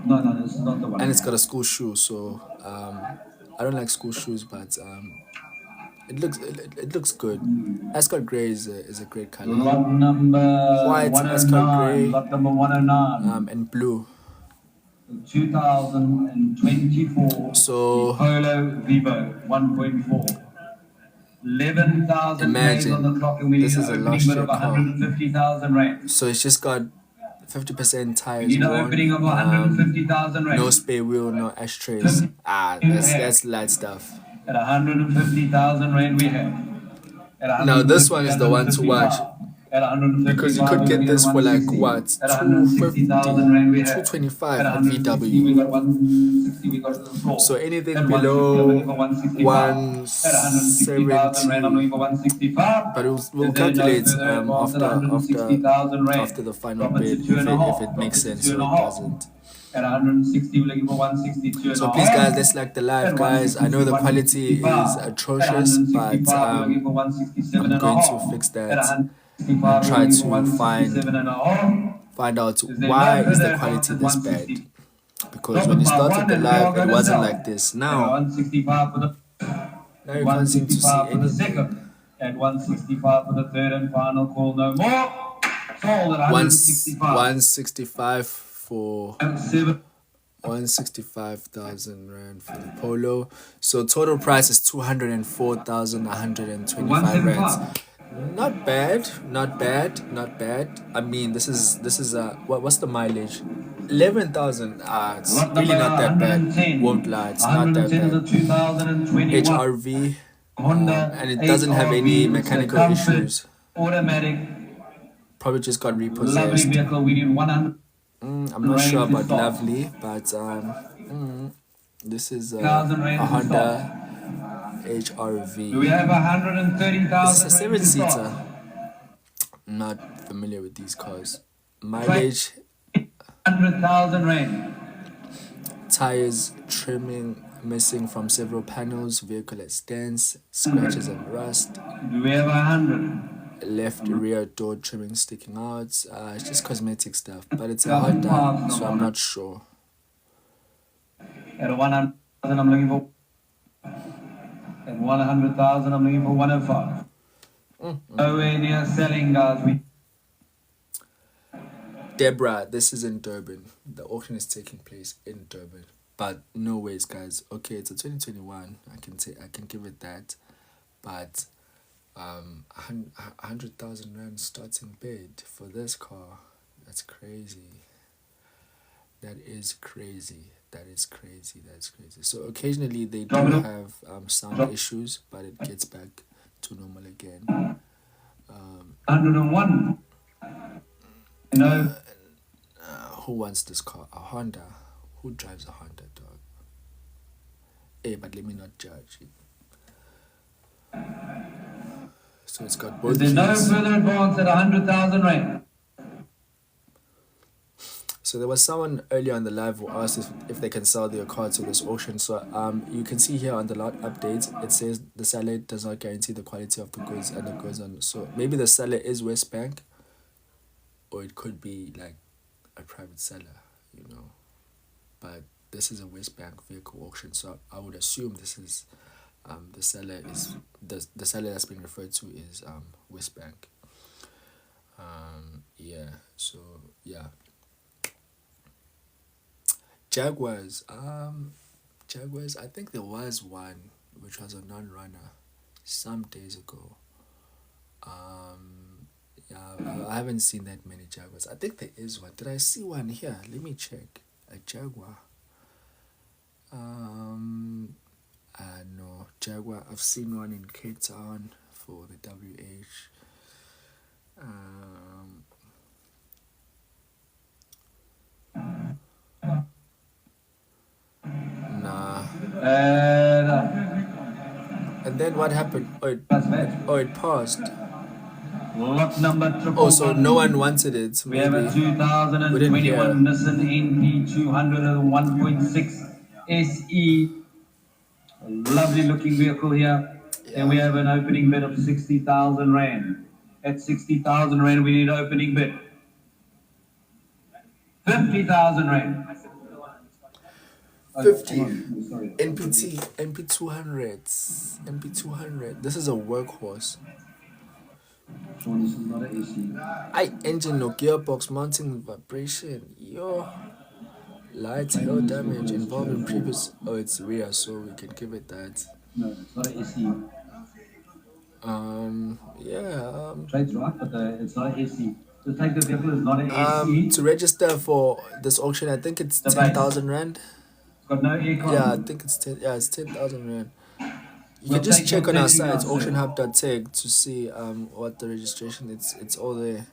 No, this is not the one. and it's got a school shoe. So I don't like school shoes, but it looks good. Escort Grey is a great color. Lot number White, Escort 109. Grey, Lot number 109. and blue. 2024 So Polo Vivo 1.4. 11,000 days imagine, on the clock, and we this need is a an last opening bid year of car. 150,000 rand. So it's just got 50% We tires need an worn, opening of 150,000 rand. no spare wheel, no ashtrays. That's light stuff. At 150,000 rand we have. At Now this one is the one to watch, 155. because you could get this for like what, At 250, 160,000 rand we have. 225 At at 160 VW. we got 160 we got to the floor. So anything At below 160, I'm looking for 165. At 160,000 rand, I'm looking for 165. but we'll Is there no calculate further advance at 160,000 rand? after the final Drop it to bid two and a half. if it makes Drop it to sense two or and it a half. doesn't. At 160, we're looking for 162 and So a please half. guys, let's like the live, guys. I know the quality is atrocious, but I'm going to fix that and try to find out why is the quality this bad. Because when you started the live, it wasn't like this. Now you can't seem to see anything. At 165 for the third and final call, no more. Sold at 165. 165 for 7. 165,000 rand for the polo. So total price is 204,125 rands. Not bad, not bad, not bad. I mean, this is what's the mileage? 11,000. It's really not that bad. Won't lie, it's not that bad. 2021 HRV, Honda and it doesn't have any HRV, mechanical comfort, issues. Automatic, Probably just got lovely repossessed. vehicle. We need 100. I'm not sure about lovely, but this is a Honda HRV. Do we have This 130,000? is a 7-seater. I'm not familiar with these cars. Mileage, 100,000 rand. tires, trimming missing from several panels, vehicle at stance, scratches and rust, Do we have 100? left rear door trimming sticking out. It's just cosmetic stuff, but it's a Honda, so I'm not sure. At 100,000, I'm looking for. At 100,000, I'm looking for 105. Nowhere near selling, guys. Deborah, this is in Durban. The auction is taking place in Durban. But no ways, guys. Okay, it's a 2021. I can give it that. But 100,000 rand starting bid for this car. That's crazy. That is crazy. That is crazy. That's crazy. So occasionally they do have sound issues, but it gets back to normal again. 101. Who wants this car? A Honda. Who drives a Honda, dog? Hey, but let me not judge it. So it's got both. There's no further advance at 100,000 rand. So there was someone earlier on the live who asked if they can sell their car to this auction. So you can see here on the lot updates, it says the seller does not guarantee the quality of the goods, and it goes on. So maybe the seller is West Bank, or it could be like a private seller, But this is a West Bank vehicle auction, so I would assume this is the seller is the seller that's being referred to is West Bank. Yeah. So yeah. Jaguars. Jaguars. I think there was one which was a non-runner some days ago. Yeah, I haven't seen that many Jaguars. I think there is one. Did I see one here? Let me check. A Jaguar. No, Jaguar. I've seen one in Cape Town for the WH. Nah. And then what happened? It paused. Lot number Oh, so no one wanted it. We have a 2021 Nissan NP 201.6 SE. A lovely looking vehicle here. Yeah. And we have an opening bid of 60,000 rand. At 60,000 rand, we need an opening bid. 50,000 rand. 50. NPT, NP200s, NP200. This is a workhorse. Sean, this is not an AC. Engine, no gearbox, mounting vibration. Yo. Light hail damage involving previous. Oh, it's rear, so we can give it that. No, it's not an AC. Yeah. Trade's right, but it's not an AC. To take the vehicle is not an AC. To register for this auction, I think it's 10,000 rand. It's got no aircon. Yeah, I think it's 10. Yeah, it's 10,000 rand. You can just check on our site, auctionhub.tech, to see what the registration. It's all there.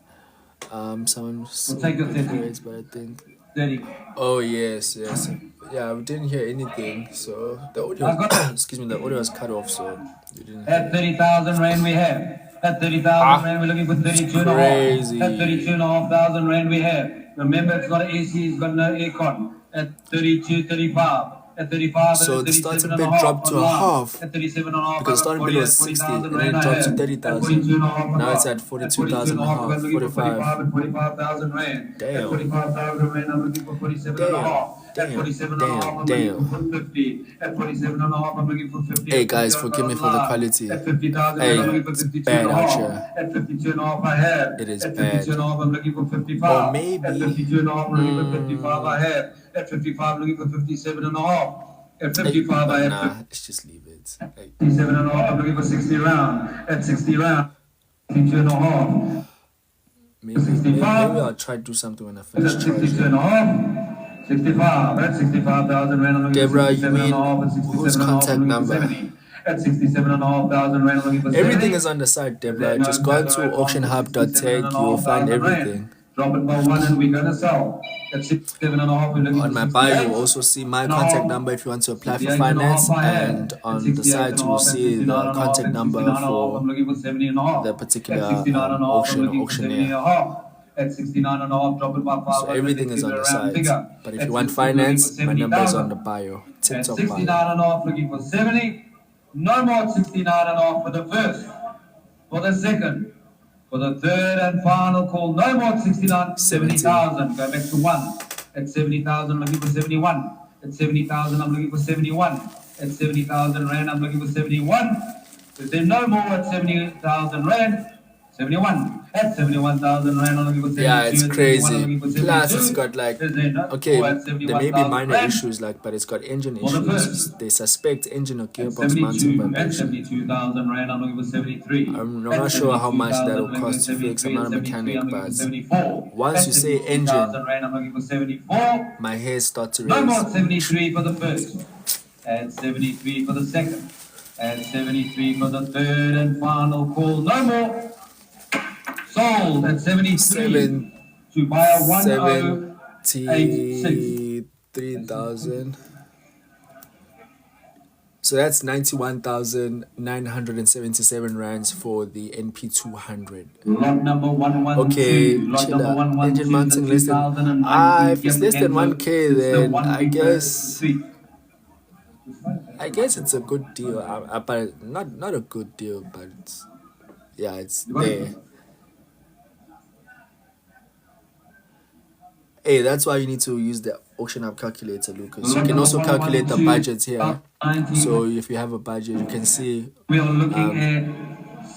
Someone take your 30. But I think 30. Oh yes. Yeah, we didn't hear anything, so the audio excuse me, the audio was cut off, so we didn't hear. At 30,000 rand we have. At 30,000 rand we're looking for 32.5. At 32,500 rand we have. Remember, it's got an AC, it's got no aircon. At 32.35. At 35, so the starting bid dropped to a half, because starting bid was 60 and then it dropped to 30,000. Now it's at 42,000 and a half, 45. 45,000 rand. Damn. 45,000 rand, I'm looking for 47 and a half. At 47 and a half, I'm looking for 50. At 47 and a half, I'm looking for 50. Hey guys, forgive me for the quality. At 50,000, hey, I'm looking for 52 bad and a out half. here. At 52 and a half, I have. It is at bad. 52 and a half, I'm looking for 55. Or maybe. At 52 and a half, I'm looking for 55, I have. At 55, looking for 57 and a half. At 55, I have. Nah, let's just leave it. 57 and a half, I'm looking for 60 round. At 60 round, 52 and a half. Maybe I'll try to do something when I finish charging. 62 and a half. 65. At 65,000 rand, I'm looking Deborah, for 67 and a half. At 67 whose and a half, contact I'm looking for number? 70. At 67,500 rand, I'm looking for 70. Everything is on the site, Deborah. Just go to auctionhub.tech, you will find everything. Drop it by one and we're gonna sell. At 67.5, we're looking on my bio, you'll also see my contact number if you want to apply for finance, and on the site you will see the contact number for the particular auction or auctioneer. At 69.5, drop it by 5. So everything is on the site. But if you want finance, my number is on the bio. At 69.5, looking for 70. No more 69.5 for the first. For the second. For the third and final call, no more 69, 70,000. Go back to 1. At 70,000, looking for 71. At 70,000, I'm looking for 71. At 70,000 rand, I'm looking for 71. Is there no more at 70,000 rand? 71. At 71,000 rand, I'm looking for 72. Yeah, it's At 71, I'm crazy. looking for 72. Plus, it's got like, Is there no okay, more at there may be 71,000 minor rand? issues, like, but it's got engine For the issues. first. They suspect engine or At gearbox mounting 72. At vibration. 72,000 rand, I'm looking for 73. I'm At not sure how much 72,000, that'll I'm looking cost for to fix. I'm 73. not At a 73, mechanic, I'm looking for but 74. once At you say 72,000 engine, rand, I'm looking for 74. my hairs start to No more raise. 73 for the first. And 73 for the second. And 73 for the third and final call. No more. Sold at 73 to buyer 1086. 73,000. So that's 91,977 rands for the NP200. Lot number 112. Okay, Lot chiller. number 112. Engine mounting less than. 2019 If it's less than 1K, then I guess it's a good deal. But not a good deal, but yeah, it's there. Hey, that's why you need to use the AuctionHub calculator, Lucas. You can also calculate the budget here. So if you have a budget, you can see we are looking at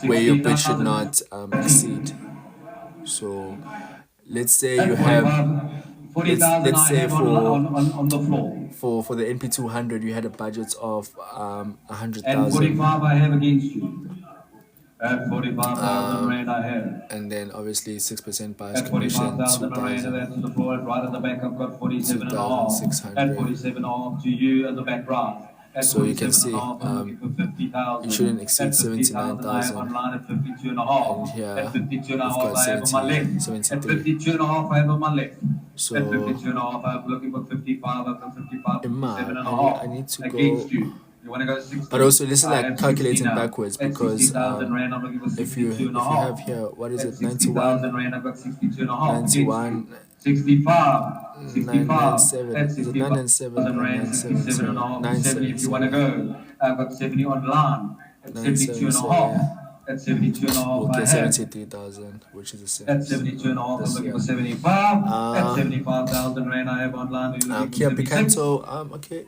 where your bid should not exceed. So let's say you have, let's say on the floor. for the NP200 you had a budget of And 100,000. 45 I have against you. At 45,000 rand I have. And then obviously 6% buyer's At commission, 45,000 rand, 2,000. that's to the floor. Right at the back, I've got 47 and a half. 2,600. At 47 and a half to you at the back right. At So you can 47 see, and a half, I'm looking for 50,000. you shouldn't exceed At 50,000, I have 79,000. online at 52 and a half. And here At 52 and a we've half, got I have on my left. At 73. 52 and a half, I have on my left. So At 52 and a half, I'm looking for 55. I've got 55, 57 and a I half. need to Against go. you. You want to go 60? But also this is I like have calculating 60 now. backwards, At because 60,000 rand, I'm looking for if you 62 and a half. have here, what is At it, 60,000 91, rand, I've got 62 and a half. 91, 65, 65. 997, At is it 65,000 997 or rand, 67 and a half. 70 if you want to 977? go. I've got 70 online. At 72 and a 977, half. yeah. At 72 and a half, We'll I get have. 73,000, which is the same. At 72 and a half, I'm This looking year. for 75. At Uh, 75,000 rand, I have online. Are you looking Kia for 76? Picanto, okay.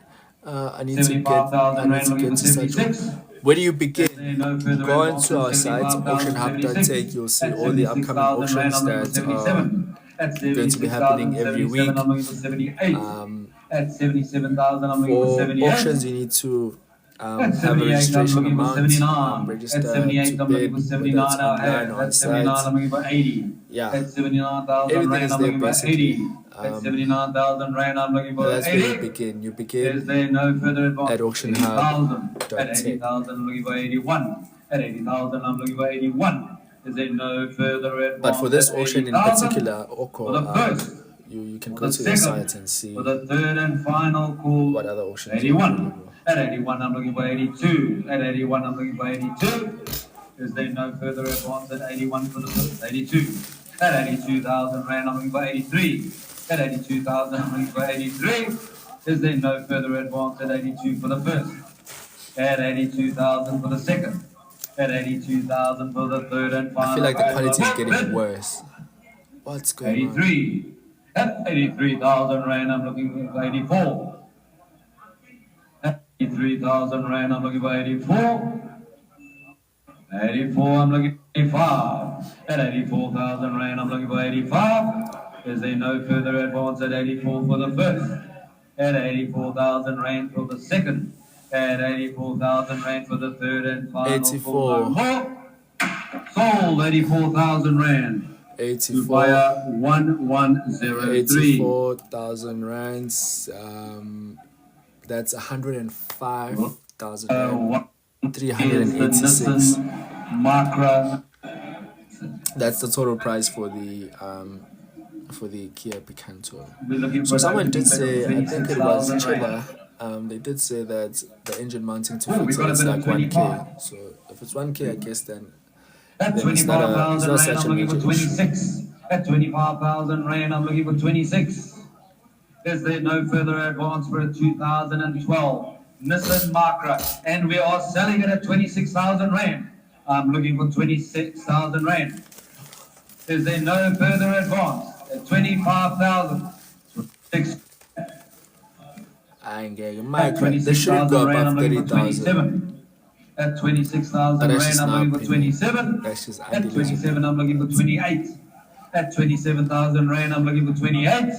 I need to get 75,000 rand, looking to for such. 76. Where do you begin? No further Go advance onto our than site, 75,000, auctionhub.tech. 76. You'll see At all the upcoming 76,000 rand, auctions I'm looking for that are 77. At going to be happening every 77,077, week. I'm looking for 78. Um, At 77,000, I'm looking for for 78. auctions, you need to At have a 78, I'm registration looking for amount, 79. register At 78, to I'm looking bid, for whether 79. it's I online have. or on At 79, site. I'm looking for 80. Yeah, At 79,000 everything rand, is I'm there looking for basically. 80. At 79,000 rand, I'm looking for That's where you 80. begin. You Is begin there no further advance? at 80,000. At auctionhub.tech. 80,000, I'm looking for 81. At 80,000, I'm looking for 81. Is there no further advance? But for this At auction in 80,000? particular, For the Aucor, first, you can for go the to their second, site and see for the third and final call, what other auctions are 81. available. At 81, I'm looking for 82. At 81, I'm looking for 82. Is there no further advance at 81 for the first? 82. At 82,000 rand, I'm looking for 83. At 82,000, I'm looking for 83. Is there no further advance at 82 for the first? At 82,000 for the second. At 82,000 for the third and final. I feel like the call. quality is getting worse. What's going on? 83. At 83,000 rand, I'm looking for 84. At 83,000 rand, I'm looking for 84. 84, I'm looking for 85. At 84,000 rand, I'm looking for 85. Is there no further advance at 84 for the first? At 84,000 rand for the second. At 84,000 rand for the third and final. 84. More. Sold 84,000 rand. To 84. buyer 1103. 84,000 rands. That's 105,000 rand. 386. Macra. That's the total price for the Kia Picanto. We're looking So for someone that did say, I think it was 26,000 Chilla, rand. they did say that the engine mounting to Oh, we fix got it a is bit of like 1K. 25. So if it's 1K, I guess then At it's not 25,000 rand, such a I'm looking for major issue. 26. At 25,000 rand, I'm looking for 26. Is there no further advance for a 2012 Nissan Micra? And we are selling it at 26,000 rand. I'm looking for 26,000 rand. Is there no further advance? At 25,000. I ain't getting At my crap. They shouldn't 26,000 go rand, above I'm looking for 30,000. 27. At But 26,000 that's rand, just I'm my looking for opinion. 27. That's just At Andy's 27, opinion. I'm looking for 28. At 27,000 rand, I'm looking for 28.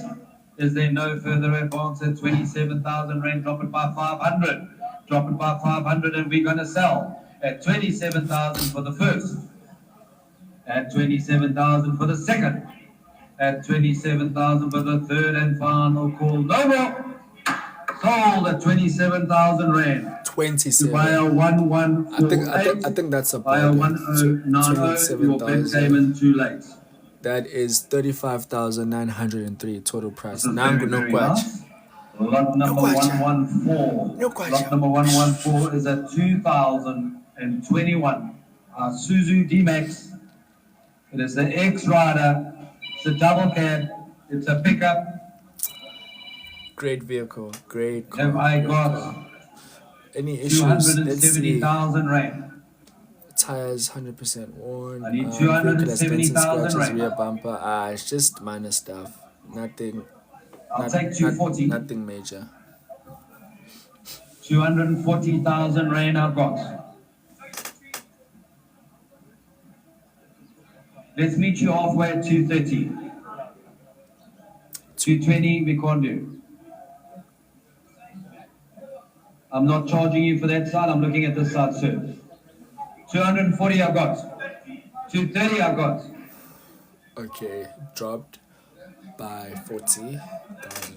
Is there no further advance at 27,000 rand? Drop it by 500. Drop it by 500 and we're going to sell. At 27,000 for the first. At 27,000 for the second. At 27,000 for the third and final call. No more. Sold at 27,000 rand. To buy a 27. 1148. I think that's Buy a about it. 1090. Your bid came 27,000. in too late. That is 35,903 total price. This is Nangu very, no very kwacha. nice. Lot No number kwacha. 114. No kwacha. Lot number 114 is at 2021. Suzu D-Max. It is the X-Rider. It's a double cab. It's a pickup. Great vehicle. Great car. Have I great got car. Any issues? Let's see. 270,000 rand? Tires 100% worn. I need Vehicle has dents and 270,000 scratches. rand. Rear bumper. It's just minor stuff. Nothing. I'll take 240. Nothing major. 240,000 rand I've got. Let's meet you halfway at 230. 220 we can't do. I'm not charging you for that side. I'm looking at this side, sir. 240 I've got. 230 I've got. Okay, dropped by 40,000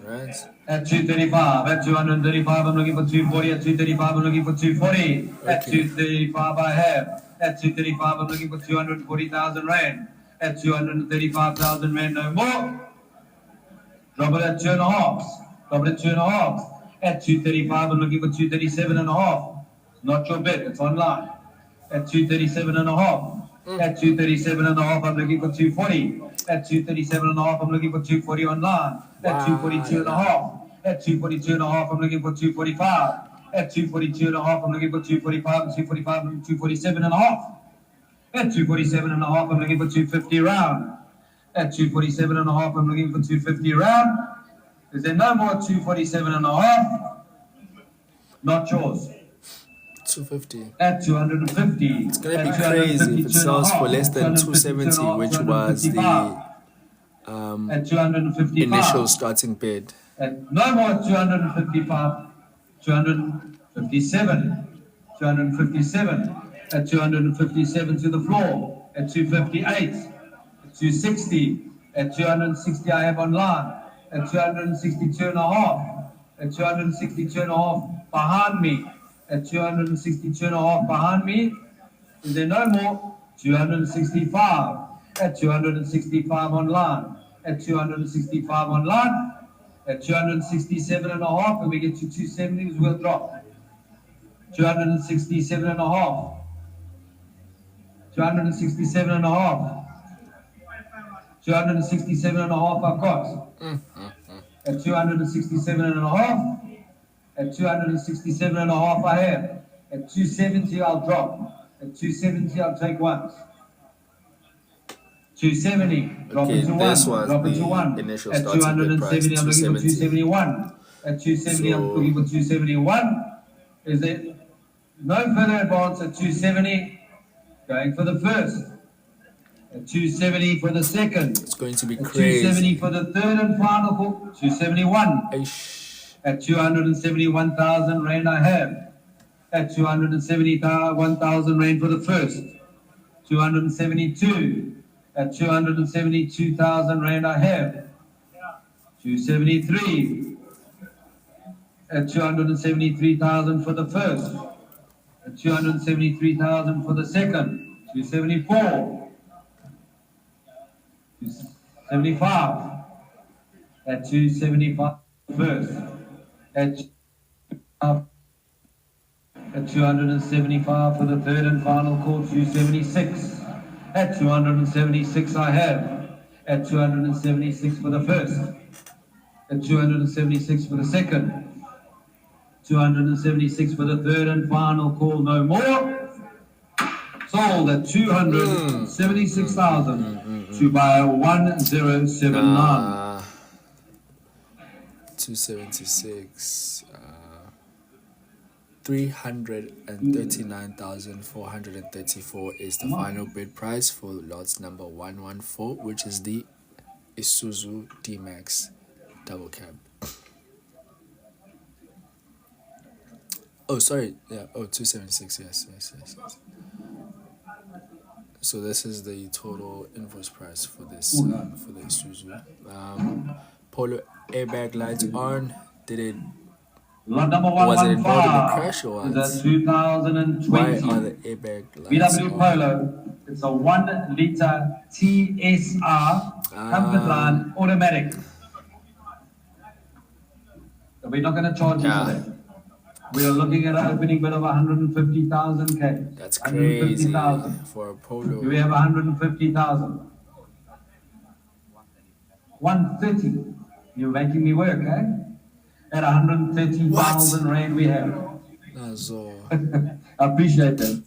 rands. At 235, at 235 I'm looking for 240. At 235 I'm looking for 240. At 235 I have. At 235 I'm looking for 240,000 rand. At 235,000 rand no more. Drop it at 2.5. Drop it at 2.5. At 235 I'm looking for 237.5. It's not your bid, it's online. At 237.5. At 237.5 I'm looking for 240. At 237.5 I'm looking for 240 online. At 242.5. At 242.5 I'm looking for 245. At 242.5 I'm looking for 245 and 245 and 247.5. At 247.5 I'm looking for 250 round. At 247.5 I'm looking for 250 round. Is there no more 247.5? Not yours. 250. At 250. It's gonna be crazy if it sells for less than 270, which was the at 255. initial starting bid. At no more 255. 257. 257. At 257 to the floor. At 258. At 260. At 260 I have online. At 262.5. At 262.5 behind me. At 262.5 behind me. Is there no more? 265. At 265 online. At 265 online. At 267.5 when we get to 270 we'll drop. 267.5. 267.5. 267.5 I've got. At 267.5. At 267.5 I have. At 270 I'll drop. At 270 I'll take once. 270, drop Okay, it to this one, was drop it to the one. initial At starting bid price, 270 I'm looking for 270. 271. At 270 I'm So- looking for 271. Is there no further advance at 270? Going for the first. At 270 for the second. It's going to be At 270 crazy. for the third and final call. 271. Aish. At 271,000 rand I have. At 271,000 rand for the first. 272. At 272,000 rand I have. 273. At 273,000 for the first. At 273,000 for the second. 274. 275. At 275 first. At 275 for the third and final call. 276. At 276 I have. At 276 for the first. At 276 for the second. 276 for the third and final call. No more. Sold at 276,000 to buy 1079. 276. 339,434 is the final bid price for lots number 114, which is the Isuzu D-Max double cab. Oh, sorry. Yeah. Oh, 276. Yes. So this is the total invoice price for this for the Isuzu. Polo airbag lights on. Did it? Lot number Was it involved in a 115 crash or is a what? 2020 Why are the airbag lights VW on? Polo. It's a 1 liter TSR comfort line automatic. So we're not going to charge you for Yeah, that. We are looking at an opening bid of 150,000 K. that's crazy 150,000. for a Do we Polo. have 150,000? 130. You're making me work, eh? At What? 130,000 rand we have. Nazo. I appreciate that.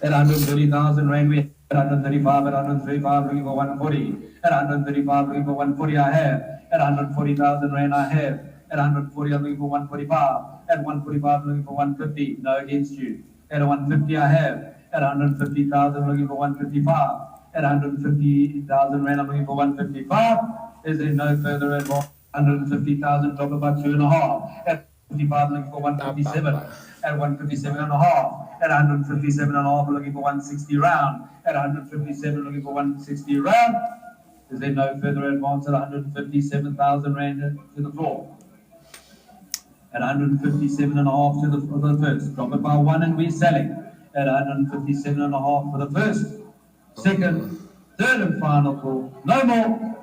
At 130,000 rand we have. At 135, at 135, looking for 140. At 135, looking for 140 I have. At 140,000 rand I have. At 140, I'm looking for 145. At 145, looking for 150. No against you. At 150 I have. At 150,000, looking for 155. At 150,000 rand, I'm looking for 155. Is there no further advance? 150,000, drop about 2.5. At 55, looking for 157. At 157 and a half. At 157 and a half, looking for 160 round. At 157, looking for 160 round. Is there no further advance at 157,000 rand to the floor? At 157 and a half to the first. Drop it by one and we're selling. At 157 and a half for the first. Second, third and final call. No more.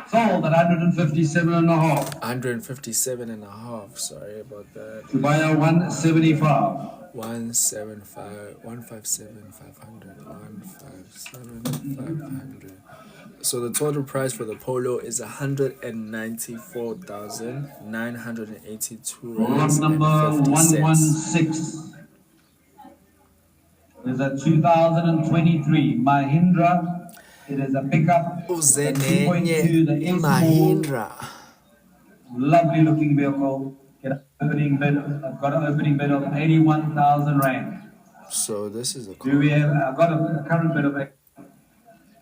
Sold at 157 and a half. 157 and a half. Sorry about that. To buy a 175. 175, 157, 500, 157, 500. So the total price for the Polo is 194,982 Lot rands number and 50 cents. 116 is a 2023 Mahindra. It is a pickup. Uzenenye 2.2, the S4. Mahindra. Lovely looking vehicle. I've got an opening bid of 81,000 rand. So this is the Do we have? I've got a current bid of at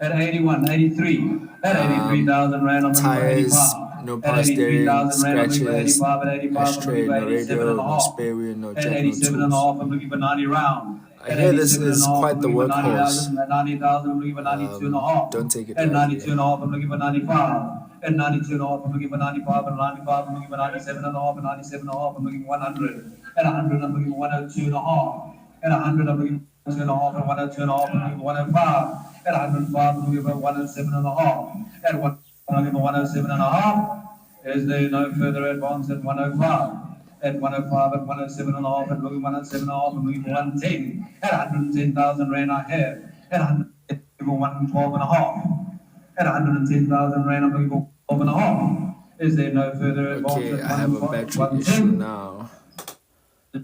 81, 83. At 83,000 rand, I'm looking for Tires, 85. no At power steering, 83,000 rand, I'm looking for scratches, 85. At 85, I'm ashtray, looking for no 87 radio, and a no half. spare wheel, no At jack, no 87 and a tools. half, I'm looking for 90 round. I At hear this 87 and is a half, quite I'm the looking for workhorse. 90,000. At 90,000, I'm looking for 92 and a half. Don't take it At lightly. 92 and a half, I'm looking for 95. At 92 and a half, I'm looking for 95. At 95, I'm looking for 97 and a half. At 97 and a half, I'm looking for 100. At 100, I'm looking for 102 and a half. At 100, I'm looking for 2 and a half. At 102 and a half, I'm looking for 105. At 105, I'm looking for 107 and a half. At 1, I'm looking for 107 and a half. Is there no further advance at 105? At 105, at 107 and a half, at looking 107 and a half, I'm looking for 110. At 110,000 rand I have. At 100, for 112 and a half. At 110,000 rand, I'm looking for 12 and a half. Is there no further advance Okay, at I have a battery issue now. So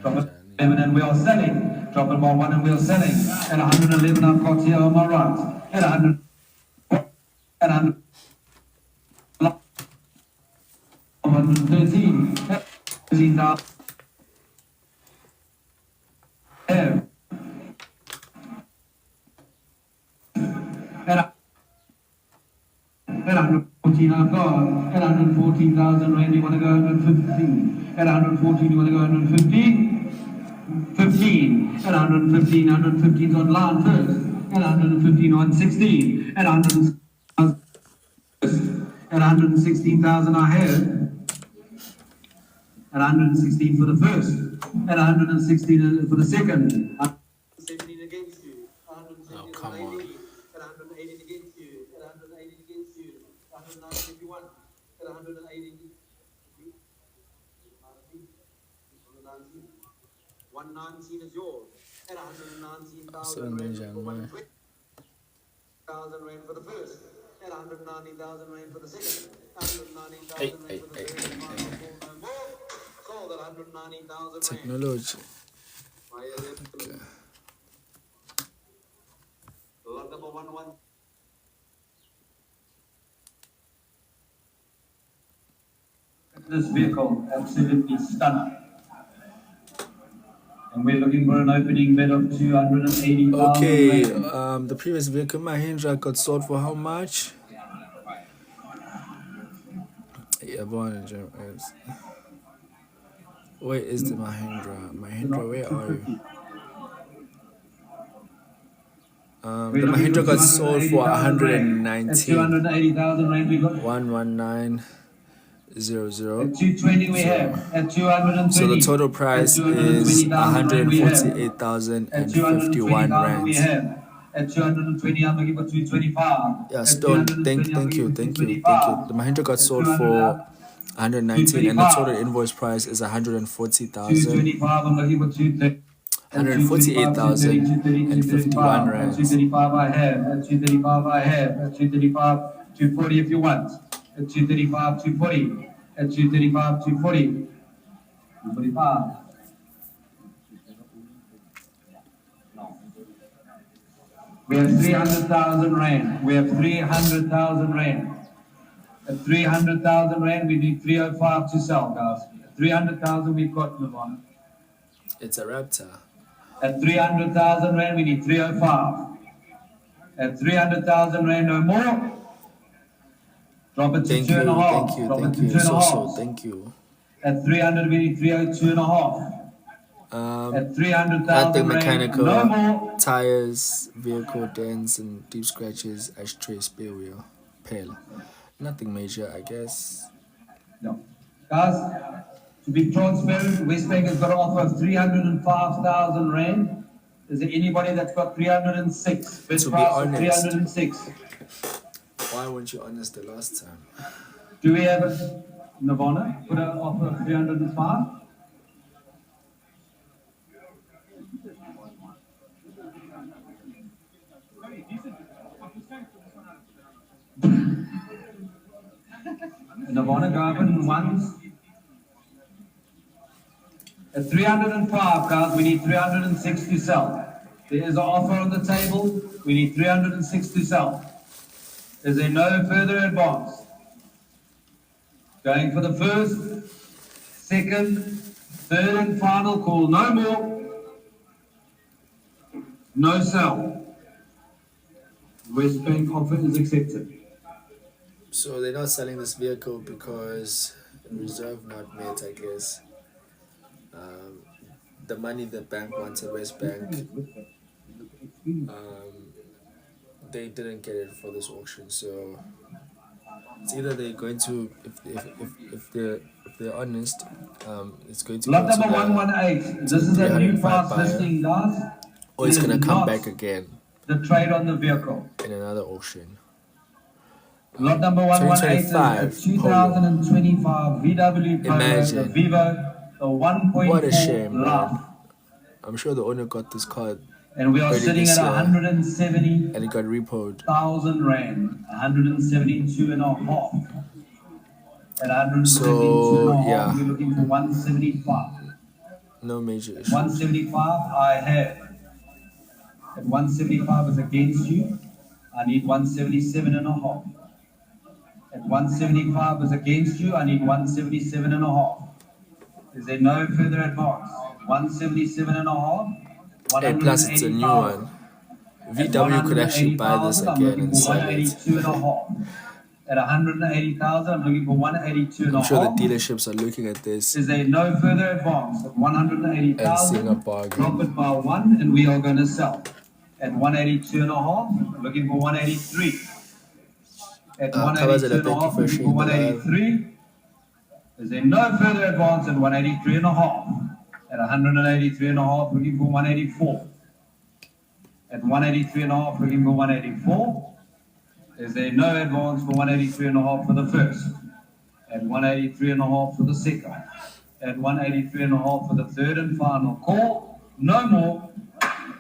Drop it 11 and we are selling. Drop it by one and we are selling. At 111, I've got here on my right. At 100, at 100. 113. 13,000. At 114, I've got. At 114,000 rand, you want to go 115. At 114, you want to go 115? 15. At 115, 115 is on line first. At 115, 116. At 100. At 116,000 I have. At 116 for the first. At 116 for the second. 117 against you. 117 Oh, come on. At 118 against you. At 118 against you. 109 if you want. At 180. 119 is yours. At 119,000 rand for the first. At 190,000 rand for the second. 190,000 rand for the third. No more. Sold at 190,000 rand. Technology. Okay. Lot number 11. This vehicle, absolutely stunning. And we're looking for an opening bid of 280,000 Okay, rand. the previous vehicle, Mahindra, got sold for how much? Yeah, where is the Mahindra? Mahindra, where are you? The We're looking for Mahindra got sold for 280,000 rand. At 280,000 rand we got. 11900. At 220 we have. At 220. So the total At price is 220,000 rand we have. At 148,051 220,000 we rands. have. At 220 I'm looking for 225. Yeah, At Stone. 220 I'm Thank you. looking for 225. The Mahindra got At sold 200 for 119, and the total 225. invoice price is 140,000. 225 I'm looking for 230. At 148,051 235, 235, rands. at 235 I have, at 235 I have, at 235, 240 if you want, at 235, 240, at 235, 240, 245. We have 300,000 rand. We have 300,000 rand. At 300,000 rand, we need 305 to sell, guys. At 300,000, we've got Nirvana. It's a Raptor. At 300,000 rand, we need 305. At 300,000 rand, no more. Drop it to Thank two and a you. half. Thank you. Drop Thank it to you. 2.5. Thank you. At 300, we need 302 and a half. At 300,000 Nothing rand, mechanical. no more. Tires, vehicle dents, and deep scratches. Ashtray, spare wheel, pale. Nothing major, I guess. No. Guys, to be transparent, Westbank has got an offer of 305,000 rand. Is there anybody that's got 306? Bid To be price of honest, 306. why weren't you honest the last time? Do we have a Nirvana put an offer of 305? Nirvana Garden ones. At 305, guys, we need 306 to sell. There is an offer on the table. We need 306 to sell. Is there no further advance? Going for the first, second, third and final call. No more. No sell. Westbank offer is accepted. So they're not selling this vehicle because reserve not met, I guess. The money the bank wanted, West Bank, they didn't get it for this auction. So it's either they're going to, if they're honest, it's going to Lot go to number the 118. This is a new 305 price buyer, listing, guys. or it's It gonna is come not back again the trade on the vehicle. in another auction. Lot number 118 is a 2025 Polo. 2025 VW Polo, Imagine. the Vivo, the 1.4 What a shame, Life. man. I'm sure the owner got this car And we are early sitting this at year, 170,000 and it got repoed. rand, 172 and a half. At 172 So, and a half, yeah. we're looking for 175. No major issue. 175, I have. At 175 is against you. I need 177 and a half. At 175 is against you. I need 177 and a half. Is there no further advance? 177 and a half. Hey, plus it's a new one. VW could actually buy this again and sell it. 182 and a half. At 180,000, I'm looking for 182 and a I'm half. sure the dealerships are looking at this Is there no further advance? At and seeing a 180,000, bargain. drop it by one, and we are going to sell. At 182 and a half, I'm looking for 183. At Kabazela, 182 and a thank you half, for looking sharing for the live. 183. Is there no further advance at 183 and a half? At 183 and a half, looking for 184. At 183 and a half, looking for 184. Is there no advance for 183 and a half for the first? At 183 and a half for the second? At 183 and a half for the third and final call? No more.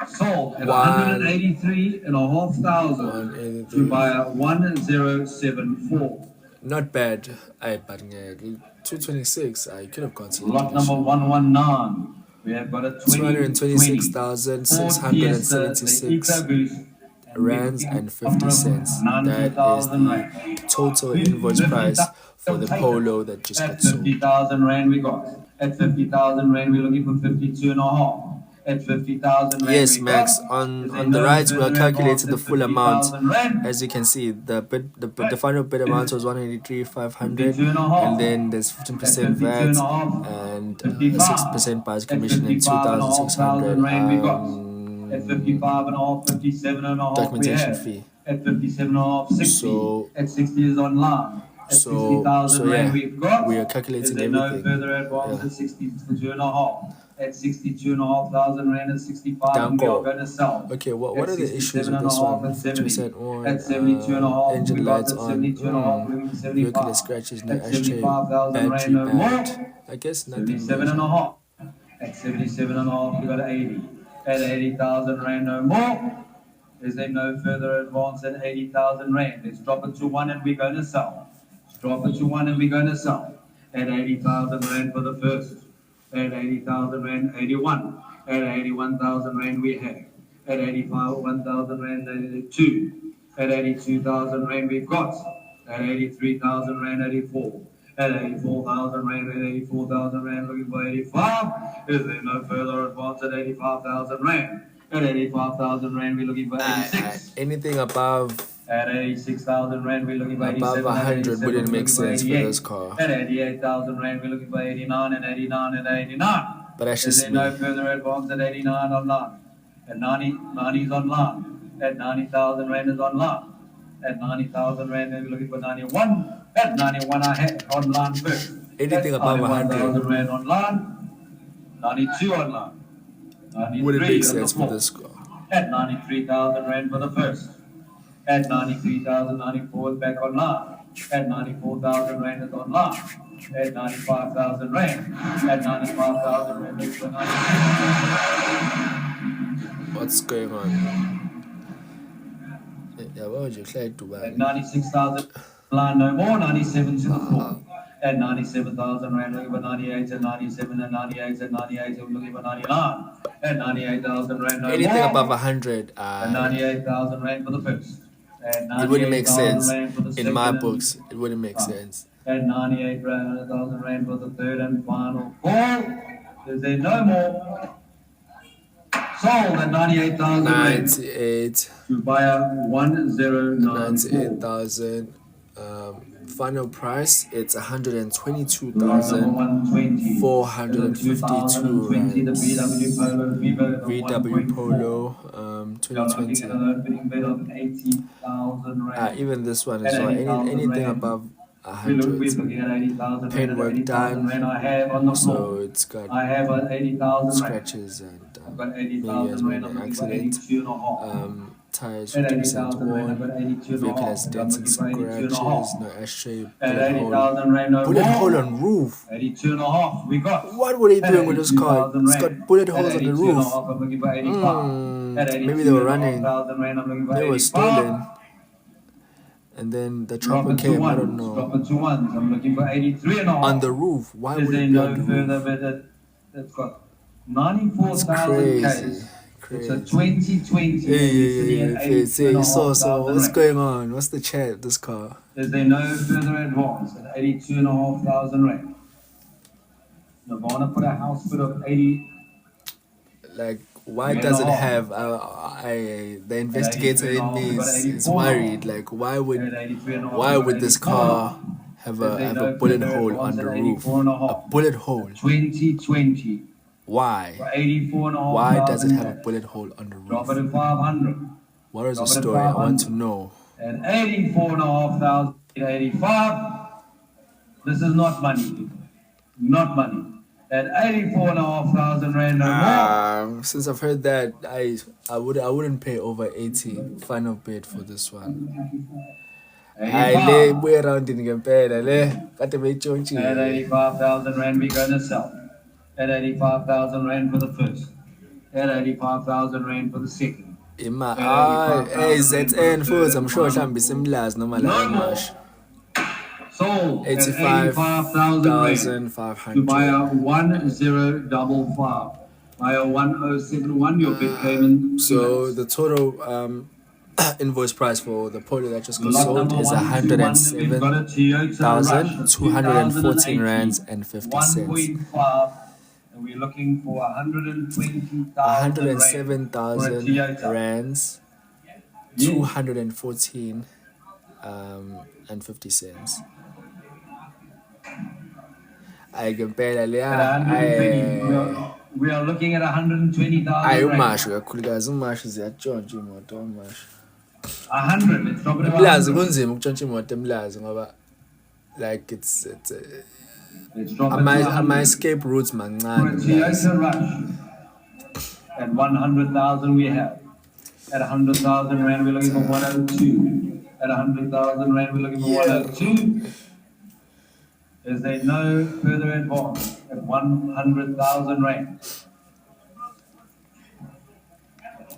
Sold at 183 and a half thousand to buyer 1074. Not bad. I but 226. I could have considered. Lot number 119. We have got a 226,676 rands and 50 cents. That is the total invoice price for the polo that just got At sold. 50,000 rand we got. At 50,000 rand we're looking for 52 and a half. At 50,000 rand Yes, we Max. got. On the right, we are calculating the full amount. As you can see, the final bid amount was 183,500, and then there's 15% VAT and 6% buyer's commission and 2,600 at 55 and a half, 57 and a half documentation fee. At 57 and a half, 60. So at 60 is online. At 60,000 yeah, rand we've got. we are calculating everything. No further advance at 62 and a half. At 62,500 rand and 65 and we are going to sell. Okay, what are the issues with this one? 50% on, at 72 and a half, engine lights on, vehicle scratches, no ashtray, battery bad. I guess nothing. 77 and a half. At 77 and a half, we got 80. At 80,000 rand, no more. Is there no further advance at 80,000 rand? Let's drop it to 1 and we're going to sell. Let's drop it to 1 and we're going to sell. At 80,000 rand for the first. At 80,000 rand, 81. At 81,000 rand we have. At 1,000 rand, 82. At 82,000 rand we've got. At 83,000 rand, 84. At 84,000 rand, at 84,000 rand, looking for 85. Is there no further advance at 85,000 rand? At 85,000 rand, we're looking for 86. Anything above at 86,000 rand, we're looking for 87. Above 100 wouldn't make sense for this car. At 88,000 rand, we're looking for 89 and 89 and 89. But that's just is there no further advance at 89 online? At 90 is online. At 90,000 rand is online. At 90,000 rand, we're looking for 91. At 91, I had online first. Anything above 100 rand online. 92 online. Would it make sense for this car? At 93,000 rand for the first. At 93,000, 94 is back online. At 94,000 rand is online. At 95,000 rand. At 95,000 rand is for 95,000. What's going on? Yeah, what would you like to buy? At 96,000 line no more. 97 to the floor. At 97,000 rand, looking for 98 and 97 and 98 and 98, looking for 99. At 98,000 rand, no anything more. above 100. At 98,000 rand for the first. It wouldn't make sense in my books. It wouldn't make sense. At 98,000 rand for the third and final call. Is there no more? Sold at 98,000 rand. 98. To buyer 1094. 98,000. Final price, it's 122,452 rands. VW Polo 2020. Even this one as well. Anything above 100. Paintwork done. So it's got scratches and maybe has been an accident. Tires 50% worn, vehicle has dents and scratches, no ashtray, bullet hole on roof. 82 and a half, we got. What were they doing with this car? It's got bullet holes on the roof. Maybe they were running, they were stolen, and then the chopper came, I don't know. On the roof, why would it be on the roof? It's got 94,000 cases. It's a 2020. Yeah. So what's going on? What's the chat of this car? Is there no further advance at 82,500 rand? Nirvana put a house foot of 80. Like, why does it have? The investigator in me is worried. Like, why would this car have a bullet hole on the roof? A bullet hole. 2020. Why? Why does it have a bullet hole on the roof? Drop it at 500. What is the story? I want to know. And 84,500, 85. This is not money. Not money. At 84,500 rand no more. Since I've heard that, I wouldn't pay over 80 final bid for this one. I lay way around in Gampera, At 85,000 rand we gonna sell. At 85,000 rand for the first. At 85,000 rand for the second. ZN foods, I'm sure I'm similars no matter. Sold 85,500 to buyer 1055. Buyer 1071, your bid came in. So the total invoice price for the polo that just got Lot sold number is 121, we've got a Toyota Rush, 107,214 rands 2018, and 50 cents. 1.5, and we're looking for 120,000 rand for a 107,000 Toyota. rands, Yes. 214 and 50 cents. I compare At 120, we are looking at 120,000 rand. umasho kakhulukazi umasho ziyatshontsha imoto umasho 100, let's drop it about emlazi 100. kunzima ukutshontsha imoto emlazi ngoba like it's Let's drop it to 100. ama escape routes For a mancane guys. Toyota Rush, at 100,000 we have. At 100,000 rand, we're looking for 102. At 100,000 rand, we're looking for 102. Is there no further advance at 100,000 rand?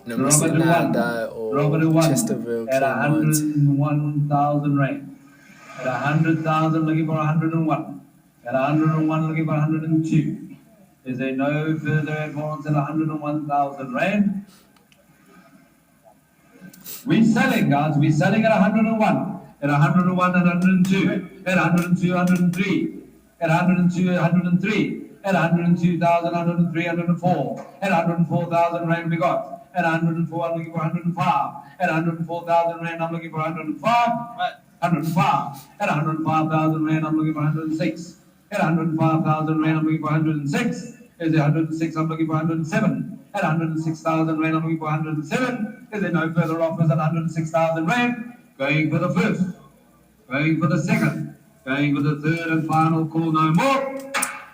No Robert Nada Robert or one Chesterville, at Claremont. 101,000 rand. At 100,000, looking for 101. At 101, looking for 102. Is there no further advance at 101,000 rand? We're selling, guys. We're selling at 101. At 101, 102. At 102, 103. At 102, 103. At 102,000, 103, 104. At 104,000 rand we got. At 104, I'm looking for 105. At 104,000 rand, I'm looking for 105. 105. At 105,000 rand, I'm looking for 106. At 105,000 rand, I'm looking for 106. Is there 106? I'm looking for 107. At 106,000 rand, I'm looking for 107. Is there no further offers at 106,000 rand? Going for the first. Going for the second. Going for the third and final call, no more.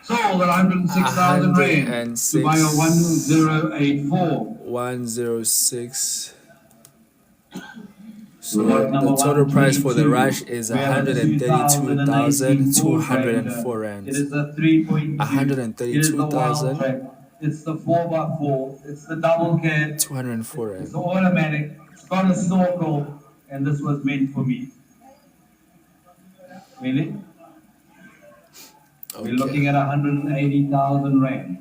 Sold at 106,000 rand. To buy a 1084. 106. So the total price for the Rush is 132,204 rand. It is a 3.2. 132,000. It's the 4x4. It's the double cab. 204 It's rand. the automatic. It's got a snorkel, and this was meant for me. Really? Okay. We're looking at 180,000 rand.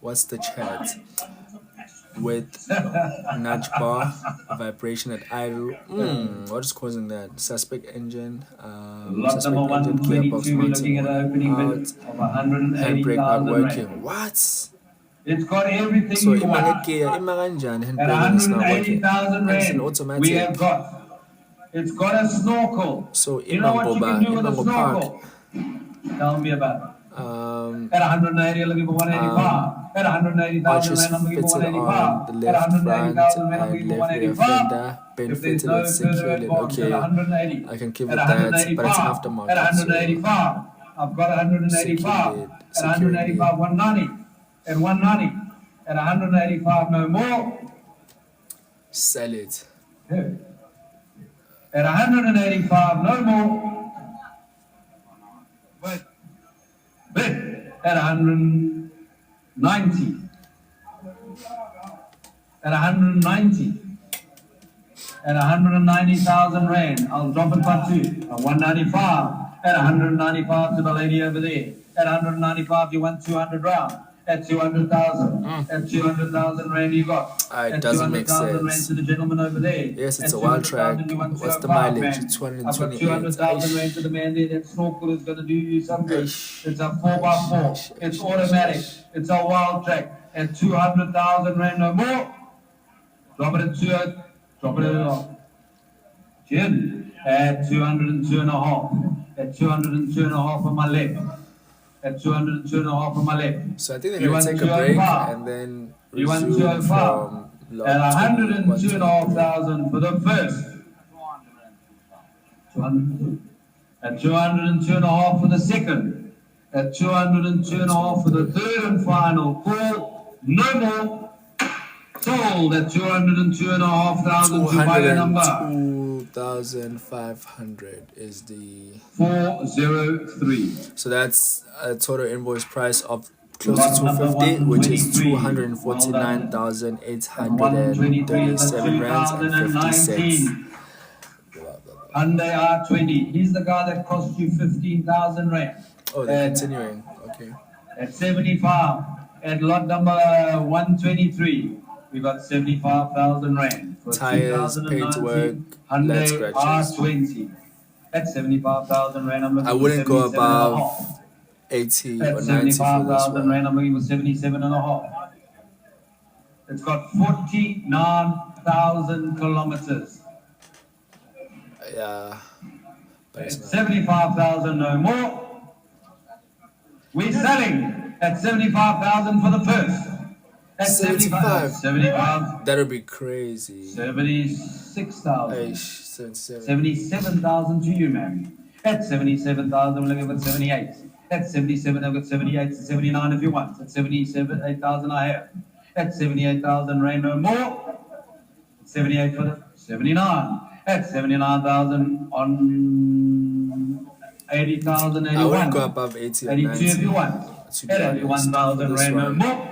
What's the chat? With nudge bar, vibration at idle. What is causing that? Suspect engine. Lot Suspect number engine, 122, we're looking at an opening bid out. of Handbrake not 180,000 working. rand. What? It's got everything So you want. ima kanjani At handbrake is not working? 180,000 And it's an rand, we automatic. have got. It's got a snorkel. So You know what you can do with a Imango snorkel? Tell me about it. At 180, looking for 185. At 180,000 arches rand, I'm looking for fitted 185. on the At left front 180,000 rand, I'm and looking for left rear 185. fender, been If there's fitted no and further secured. advance at Okay, 180. I can give At it that, but it's 185. an aftermarket. At 185. I've got 185. Secured, At 185, 190. At 190. At 185, no more. Sell it. At 185, no more. Bid at 190. At 190. At 190,000 rand, I'll drop it by two. At 195. At 195 to the lady over there. At 195, you want 200 round. At 200,000. At 200,000 rand, you got. It At doesn't make 200,000 rand sense. to the gentleman over there. Yes, it's At a wild 200,000, track. you want What's the 205 mileage? rand. 228. I've got 200,000 rand to the man there. That snorkel is going to do you some good. Aish. It's a 4x4. It's automatic. It's a wild track. At 200,000 rand, no more. Drop it at 200. Drop it at Jim. At 202 and a half. At 202 and a half on my left. At 202 and a half on my left. So I think they're You going want to take a break 205? and then You want resume 205? from At lot 102,500 for the first. 202. At 202 and a half for the second. At 202 and a half for the third and final call. No more. Sold at 202,500 to buy a number. 202,500 is the 403. so that's a total invoice price of close Lot to number 250, which is 123. 249,837 rands and 50 cents. 2019. Hyundai R20. He's the guy that cost you 15,000 rand. Oh, they're continuing. Okay. At 75. At lot number 123, we got 75,000 rand. For tires, paintwork, 2019 light Hyundai scratches. R20 at 75,000 rand. I'm I looking for wouldn't go 77 and a above half. 80 or At 90 for this 75,000 one. rand, I'm looking for 77 and a half. It's got 49,000 kilometers. Yeah, but it's At not. 75,000, no more. We're selling at 75,000 for the first. At 75. 75. That would be crazy. 76,000. 77. 77,000 to you, man. At 77,000, we're looking at 78. At 77, I've got 78 to 79 if you want. At 77, 8,000 I have. At 78,000, rain no more. 78 for the 79. At 79,000 on 80,000, 81. I wouldn't go above 80 or 82 90. if you want. At 81,000 rand no more.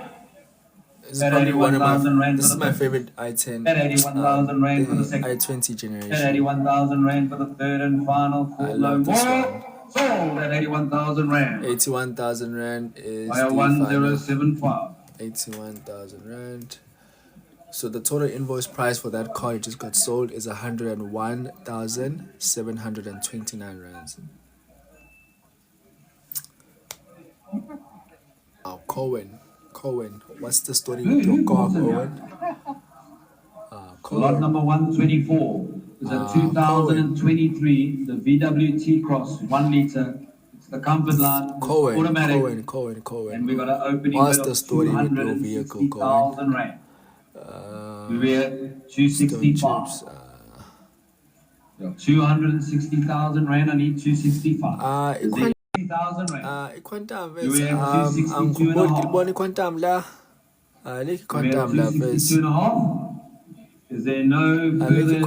This is probably one of my. This is my first. favorite i10. At 81,000 rand for the second. i20 generation. At 81,000 rand for the third and final call. I love this one. Sold at 81,000 rand. 81,000 rand is By a the 1075. 81,000 rand. So the total invoice price for that car it just got sold is 101,729 rands. Oh, Cohen, what's the story with your car, Cohen? Lot number 124 is a 2023, the VWT Cross, 1 liter. It's the comfort line, it's automatic. Cohen. And we got an opening What's bid the of story with your vehicle, 260,000 rand. We were at 265. 260,000 rand, I need 265. 260,000 rand. Quantum, You were at 262 and a half. quantum la. We were at 262 and a half. Is there no further bid?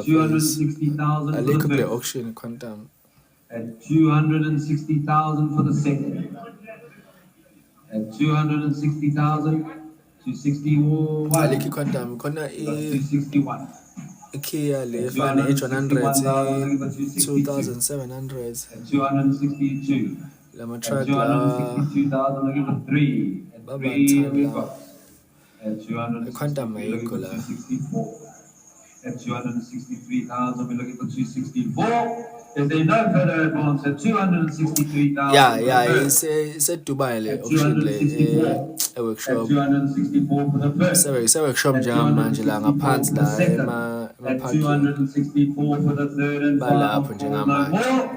260,000 for the first. Auction quantum. At 260,000 for the second. At 260,000, 261. Aleki quantum. Kona 261. Kia Lefan H100, 2,700. At 262. Lama At track 262,000, looking for 3. At Baba 3, we Tabla. got. At 263, Quantum we're looking for Maikola. 264. At 263,000, we're looking for 264. Is there no further advance at 263,000? Yeah, it's a Dubai le auction le a workshop. At 264 for the first. Se workshop jam manje la ngaphansi la At 264 for the third and final balapho call, njengamanje. no more.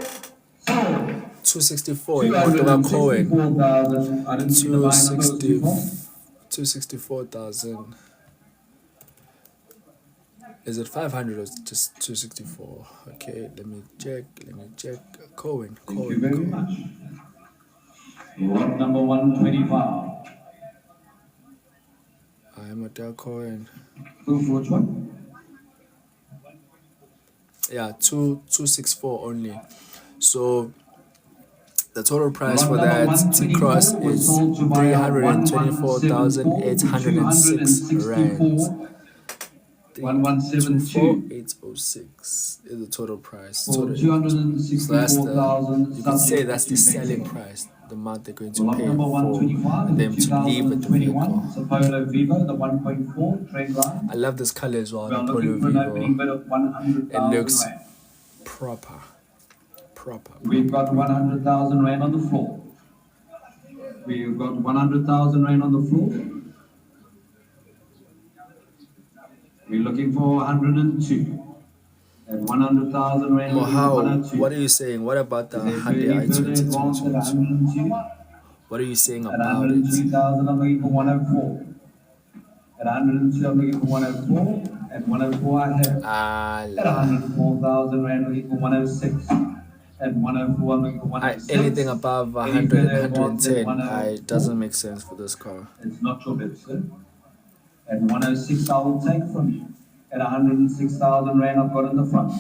Sold. 264 imoto ka Cohen. 264,000. I didn't see the buying numbers before. 264,000. Is it 500 or just 264? Okay, let me check. Cohen. Thank you very much. Lot number 125. I'm at Cohen. Go for which one? Yeah, 264 only. So the total price Lot for number that 124 T-Cross was is sold to buyer 324,806 rands. 1172. 24806 is the total price. For Total. So that's 264,000. you could say that's the selling price, the amount they're going to Lot pay number for 125, them to leave with the vehicle. it's a Polo Vivo, the 1.4 trade line. I love this color as well, We are the Polo looking for an opening Vivo. bid of 100,000 It looks rand. proper. We've got 100,000 rand on the floor. We've got 100,000 rand on the floor. We're looking for 102. At 100,000 rand, Well, how? 102. What are you saying? What about the Is there Hyundai any further i20? advance at 102? What are you saying At about it? 102,000, I'm looking for 104. At 102, I'm looking for 104. At 104, I have. At 104,000 rand, looking for 106. At 104, I'm looking for 106. Anything above 100 and 110, it doesn't make sense for this car. It's not your bid, sir. At 106, I will take from you. At 106,000 rand, I've got in the front.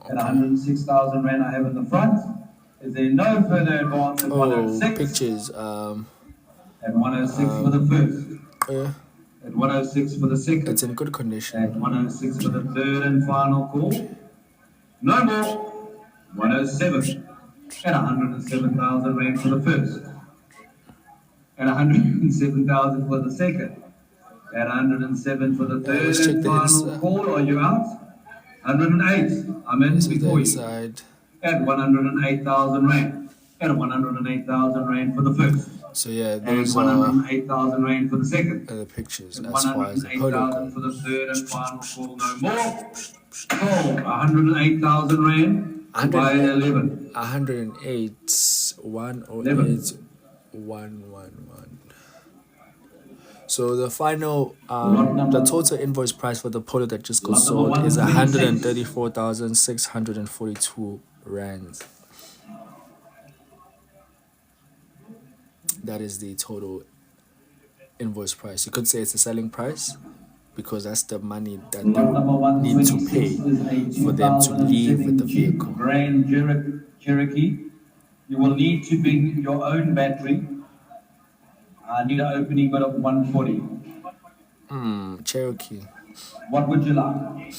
At 106,000 rand, I have in the front. Is there no further advance at 106? Pictures. At 106 for the first. At 106 for the second. It's in good condition. At 106 for the third and final call. No more. 107. At 107,000 rand for the first. At 107,000 for the second. At 107 for the third Let's check and the final inside. call. Are you out? 108. I'm in This is the before you. inside. At 108,000 rand. At 108,000 rand for the first. So yeah, And those are 108,000 rand for the second. the pictures And as far as the polo 108,000 for the goes. third and final call. No more. Call 108,000 rand to buy 11. 108, 108, 11. 111. So the final, the total invoice price for the polo that just got sold is 134,642 rands. That is the total invoice price. You could say it's the selling price because that's the money that Lot number they need to 126 pay is a for them to leave with the 2007 Jeep vehicle. Grand Cherokee. You will need to bring your own battery. I need an opening bid of 140. Cherokee. What would you like?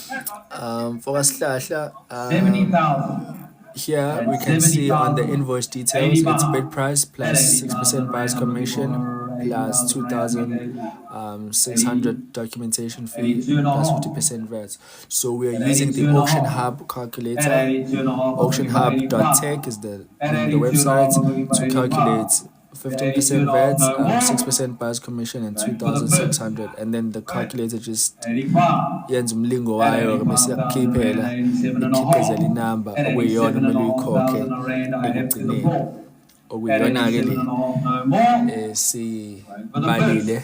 For Aslahla, 70,000. here we can see on the invoice details it's bid price plus 6% buyer's commission plus 2,600 documentation fee plus 50% VAT. So we are using the AuctionHub calculator. AuctionHub.tech is the website to calculate 15% VAT, 6% buyer's commission, and 2,600. And then the calculator just yenza umlingo wayo bese yakukhiphela ikhiphezela inamba okuyiyona kumele uyikhokhe ekugcineni okuyiyona-ke le esibalile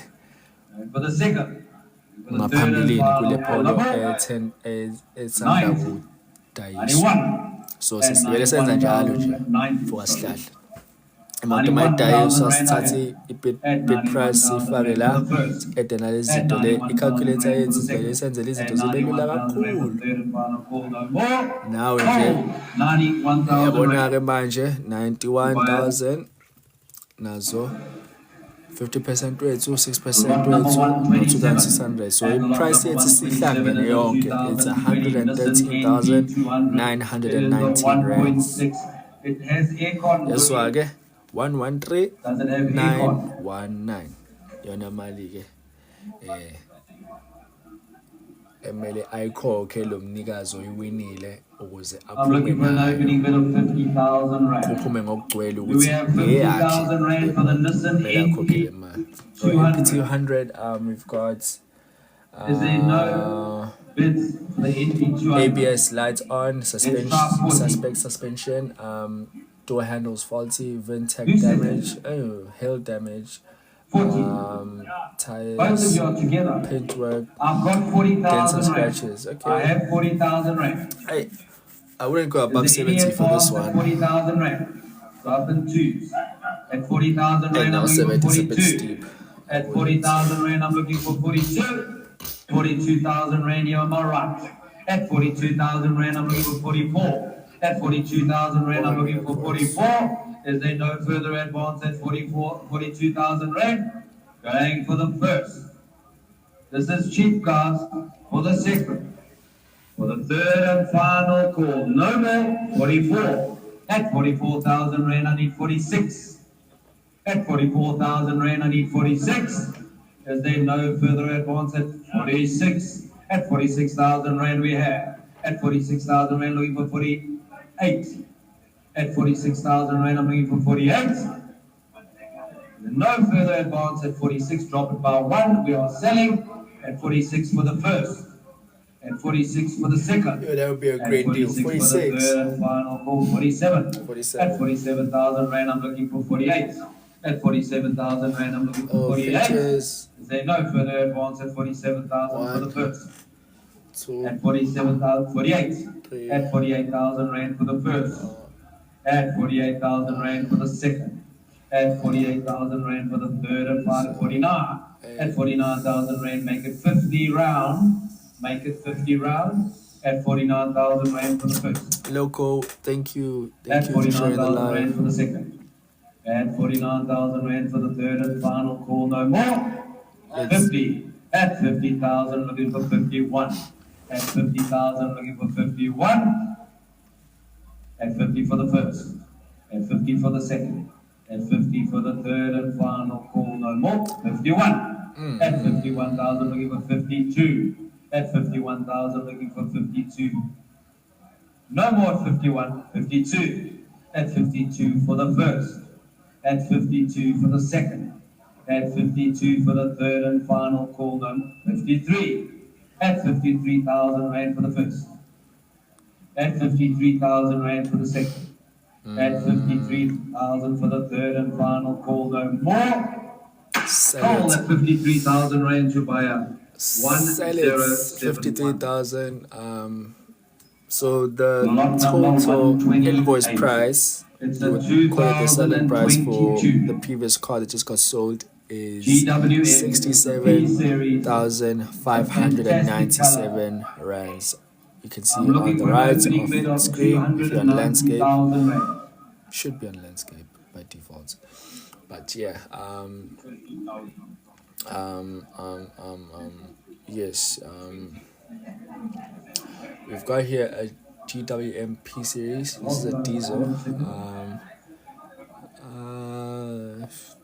ngaphambilini kule polo esanda kudayiswa. So sisibele senza njalo nje for Asihlahla. Imoto mayidayiswa sithathe i-bid price siyifake la ede nalezi zinto le i-calculator yethu sivele senzele izinto zibe lula kakhulu. Nawe nje yabona-ke manje 91,000 nazo 50% wethu 6% wethu no-2,600. So i-price yethu sihlangene yonke it's 113,919 rands. Yeswa-ke 113,919 yona mali-ke emele ayikhokhe lo mnikazi oyiwinile ukuze aphume nayo kuphume ngokugcwele ukuthi ngeyakhe kumele akhokhe le mali. So APT 100 we've got ABS lights on, suspect suspension, door handles faulty, Ventec damage, hail damage, tires, paintwork, dents and scratches. Okay. I have 40,000 rand. Hey, I wouldn't go above 70 for this one. 40,000 rand. Drop in twos. At 40,000 rand, I'm looking for 42. At 40,000 rand, I'm looking for 42. 42,000 rand here on my right. At 42,000 rand, I'm looking for 44. At 42,000 rand, I'm looking for 44. Is there no further advance at 42,000 rand? Going for the first. This is cheap, guys. For the second. For the third and final call. No more. 44. At 44,000 rand, I need 46. At 44,000 rand, I need 46. Is there no further advance at 46? At 46,000 rand we have. At 46,000 rand looking for 48. At 46,000 rand I'm looking for 48. No further advance at 46. Drop it by one. We are selling at 46 for the first. At 46 for the second. Yeah, that would be a great deal. 46. For the third and final call. 47. 47. At 47,000 rand I'm looking for 48. At 47,000 rand I'm looking for 48. Features. Is there no further advance at 47,000 for the first? 2, At 47,000, 48. 3, At 48,000 rand for the first. At 48,000 rand for the second. At 48,000 rand for the third and final 49. At 49,000 rand, make it 50 round. Make it 50 round. At 49,000 rand for the first. Loco, thank you. At Thank you for sharing the 49,000 rand live. for the second. At 49,000 rand for the third and final call, no more. 50. At 50,000, looking for 51. At 50,000, looking for 51. At 50 for the first. At 50 for the second. At 50 for the third and final call, no more. 51. At 51,000, looking for 52. At 51,000, looking for 52. No more at 51, 52. At 52 for the first. At 52 for the second. At 52 for the third and final call number 53. At 53,000 rand for the first. At 53,000 rand for the second. At 53,000 for the third and final call no more. Sell Call it. at 53,000 rand to buy a Sell it. 1071. 53,000. So the Lot number total 128. invoice price, It's you a would call it the selling price for 2022 the previous car that just got sold, is GWM P series. 67,597 rands. You can see I'm on looking the for an right opening of bid the of screen. If you're on landscape, 290,000 rand. should be on landscape by default. But yeah, yes, we've got here a GWM P series. This is a diesel.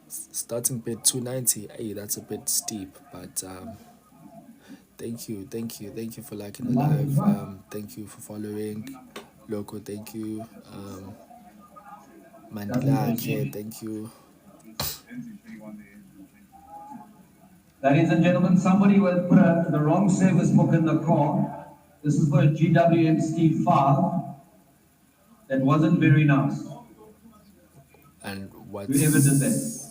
Starting bid 290. Hey, that's a bit steep, but thank you for liking the live. Thank you for following. Loco, thank you. Mandela, okay, thank you. Ladies and gentlemen, somebody will put the wrong service book in the car. This is for a GWM Steve 5. That wasn't very nice. And what's Whoever did that?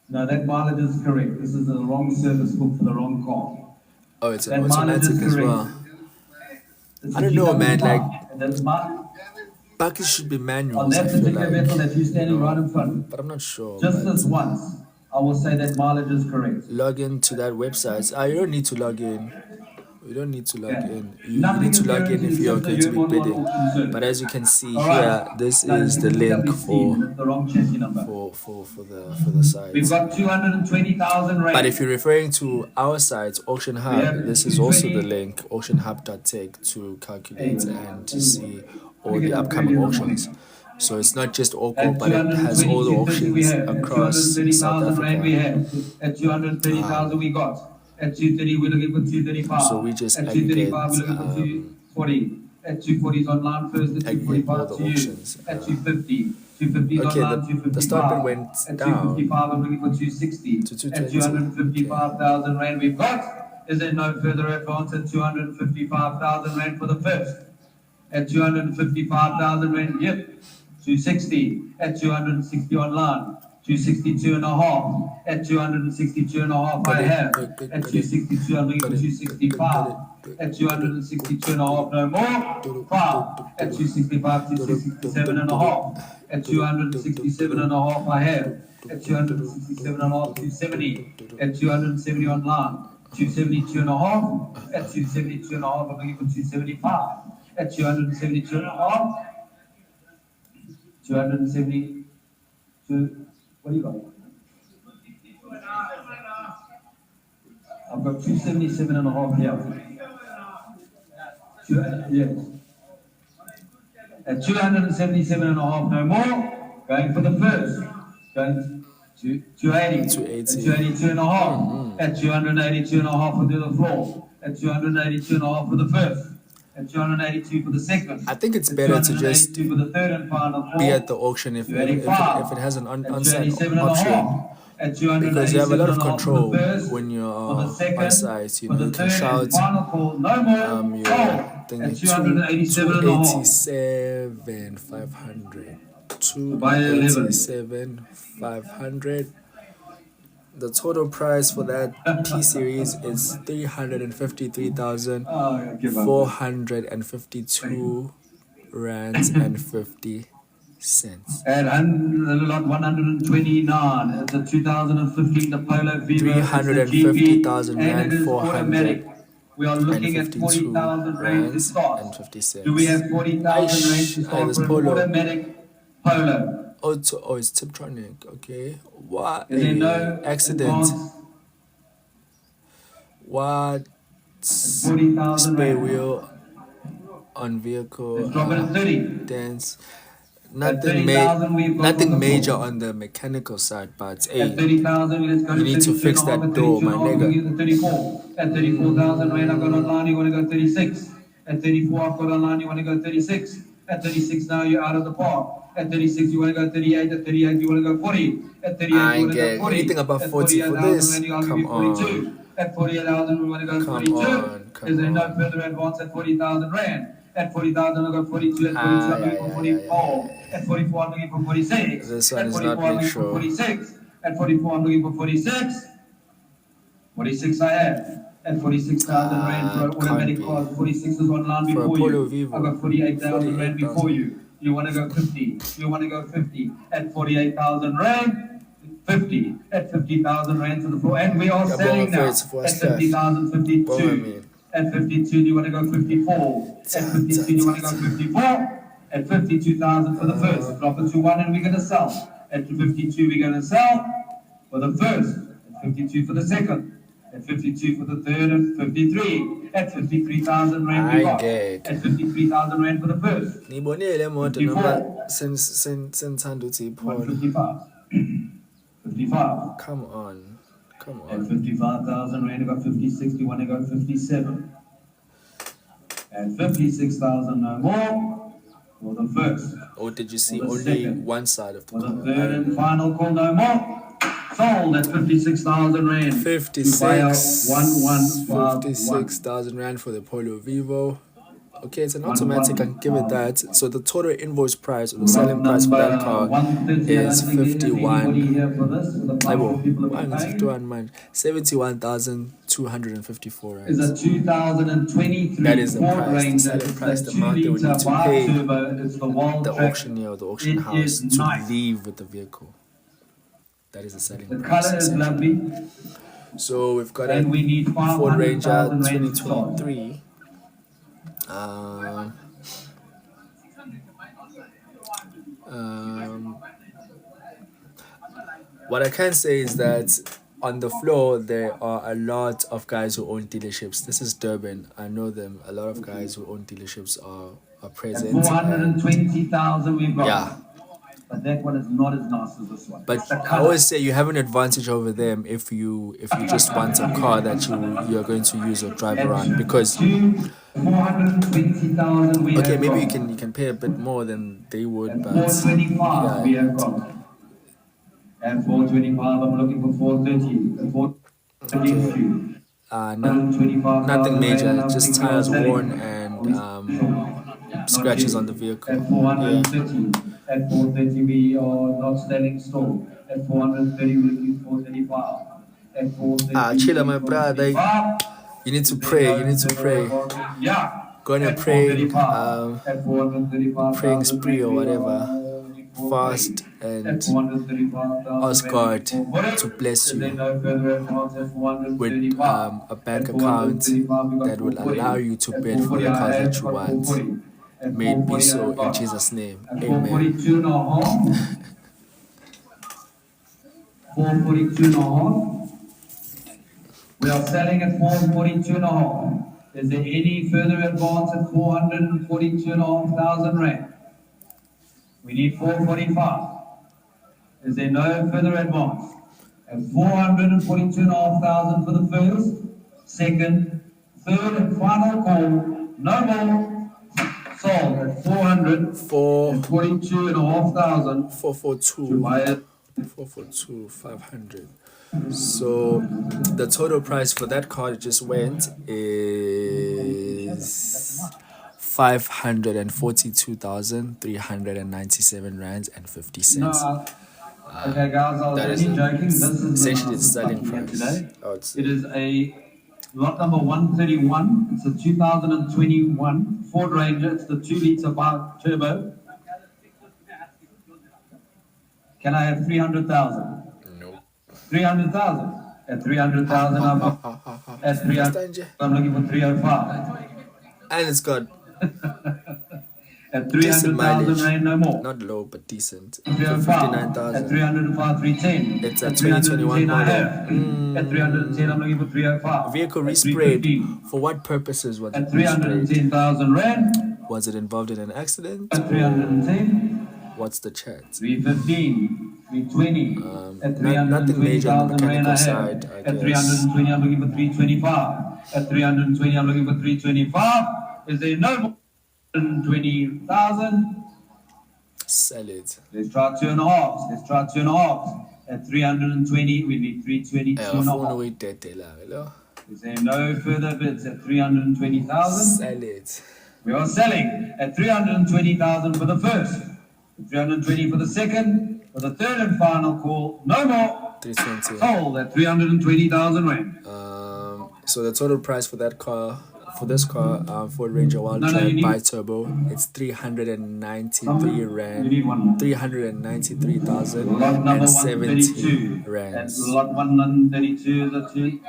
No, that mileage is correct. This is the wrong service book for the wrong car. Oh, it's That an mileage automatic is as correct. well. It's I a don't know, GWM man. Like, 5. And that's buckets should be on manuals. that I feel particular vessel like, that you're standing right in front. but I'm not sure. Just But this once, I will say that mileage is correct. log in to that website. You don't need to log in. You don't need to log Yeah. in. You Nothing need to is log in guaranteed if you're except the going to be human bidding. auction service. But as you can see All here, right. this That is the link PWC, that's the wrong chassis number. for the site. We've got 220,000 rand. But if you're referring to our site, Auction We Hub, have this is also the 220. link, auctionhub.tech, to calculate and to see all Look at the that, upcoming really auctions. So it's not just Aucor, At but it has all the 222,000 we auctions have. At across South 230,000 rand we Africa. have. At 230,000 we got. At 230 we're looking for 235. So we just At aggregate 235 we're looking for 240. At 240 is online first. At aggregate all 245 the to you. auctions. At 250. 250 is Okay, online. the start bid 255. went At down 255 I'm looking for 260. to At 220. 255,000 rand we've got. Is there no further advance at 255,000 rand for the first? At 255,000 rand, yep. 260 at 260 online, 262 and a half at 262 and a half I have, at 262 I'm looking for 265, at 262 and a half no more, 5, at 265, 267 and a half, at 267 and a half I have, at 267 and a half, 270, at 270 online, 272 and a half, at 272 and a half I'm looking for 275, at 272 and a half, 272. What do you got? I've got 277 and a half here. Yes. At 277 and a half, no more. Going for the first. Going to 280. 280. At 282 and a half. At 282 and a half for the floor. At 282 and a half for the first. At 282 for the second. I think it's At better to just 282 for the third and final call. be at the auction if it has an on-site option, At because you have a lot of 287 and a half for control the first, when you're for the second, on site. You for know, the you can third shout and final call, no more. your thing At at 287 and a half. 287,500. Buy 11. 287,500. The total price for that P series is 353,452 rands and 50 cents. At lot 129, it's a 2015 the Polo Vivo. 350,000 and rand, it is 400 automatic. We are looking at 52 40,000 rand to rands start. and 50 cents. Do we have 40,000 rand to start this for an Polo. automatic Polo? Oh, it's Tiptronic. Okay. What Is there no accident? advance? What 40,000 spare rand. wheel on vehicle Let's drop it at 30. dance? Nothing major on the mechanical side, but hey, At 30,000, let's go you to need to 32 fix and a half. that At door, 32 my and a half, we're nigga. going to 34. At 34,000 rand, I've got online, you want to go 36. At 34, I've got online, you want to go 36. At 36, now you're out of the park. At 36, you want to go 38. At 38, you want to go 40. At 38, I you want to go get 40. anything above At 40 for 48,000 this. rand, I'll give Come you on. 42. At 48,000, we want to go Come 42. on. Is there no On. further advance at 40,000 rand? At 40,000, I've got 42. At 42, I'm looking for 44. At 44, I'm looking for 46. This one At is 44, not I'm make looking for sure. 46. At 44, I'm looking for 46. 46 I have. At 46,000 rand for an automatic car. 46 is online For a before Polo you. Vivo, I've got 48,000 rand 48,000. before you. You want to go 50. You want to go 50. At 48,000 rand, 50. At 50,000 rand to the floor. And we are selling now. At 50,000, 52. At 52, you want to go 54. At 52, you want to go 54. At 52,000 for the first. Drop it to one and we're going to sell. At 52, we're going to sell for the first. At 52 for the second. At 52 for the third. And 53. At 53,000 rand we got. At 53,000 rand for the first. 54. Since 155. 55. Come on. At 55,000 rand, I got 56. You want to go 57? At 56,000, no more. For the first. Or did you see only second. one side of the For the car? third and final call, no more. Sold at 56,000 rand. 56,000 rand for the Polo Vivo. Okay, it's an automatic. I can give it that. So the total invoice price or the selling price for that car is 71,254 rand. Is a 2023 That is the Ford price, the Ranger. selling It's price, the the amount they would need to pay turbo. It's the wall the track. auctioneer or the auction It house is to nice. leave with the vehicle. That is the selling The price. color is lovely. So we've got a And we need Ford Ranger 500,000 rand to start. 2023. What I can say is that on the floor there are a lot of guys who own dealerships. This is Durban. I know them. A lot of guys who own dealerships are At present. 420,000 we've got. Yeah. But that one is not as nice as this one. But It's the I color. always say you have an advantage over them if you just want a car that you're going to use or drive around, because 420,000 we okay, have maybe got. you can pay a bit more than they would, At but 425 we yeah, have got. At 425 I'm looking for 430. At 433. nothing major, just tires worn and scratches on the vehicle. At 430. At 430 we are not selling store. At 430 we're looking for 435. At 430. Chilla, my brother. You need to pray. Yeah. Go on a At praying, 435. At 435. praying spree or whatever. Fast and ask God to bless you with a bank account that will allow you to bid for the cars that you want. May it be so in Jesus' name. Amen. 442 and a half. 442 and a half. We are selling at 442 and a half. Is there any further advance at 442,500 rand? We need 445. Is there no further advance? At 442,500 for the first, second, third, and final call. No more. Sold at 442,500. 442, 500. So the total price for that car that just went is 542,397 rands and 50 cents. Okay, guys, I was That is only joking. This is essentially the selling price. today. I would say. It is a lot number 131. It's a 2021 Ford Ranger. It's the 2-liter turbo. Can I have 300,000? No. 300,000. At 300,000, at 300, I'm looking for 305. And it's got At decent 300,000 mileage. rand, no more. Not low, but decent. For 305. At 59,000. 305, 310. It's a At 2021 310 I model. have. At 310, I'm looking for 305. Vehicle At resprayed. 315. For what purposes was At it resprayed? 310,000 rand. Was it involved in an accident? At 310. What's the chat? 315, 320, at Nothing major on the 320,000 rand mechanical I side, have. I At guess. 320, I'm looking for 325. At 320, I'm looking for 325. Is there no more than 20,000? Sell it. Let's try 2.5. Let's try 2.5. At 320, we need 322 and a half. Is there no further bids at 320,000? Sell it. We are selling at 320,000 for the first, 320 for the second, for the third and final call, no more. 320. Sold at 320,000 rand. So the total price for that car, for this car, Ford Ranger Wild No, Drive you need- bi-turbo, it's 393 You rand, need one more. Lot number 393,070 132. rands. At lot 132 is a two.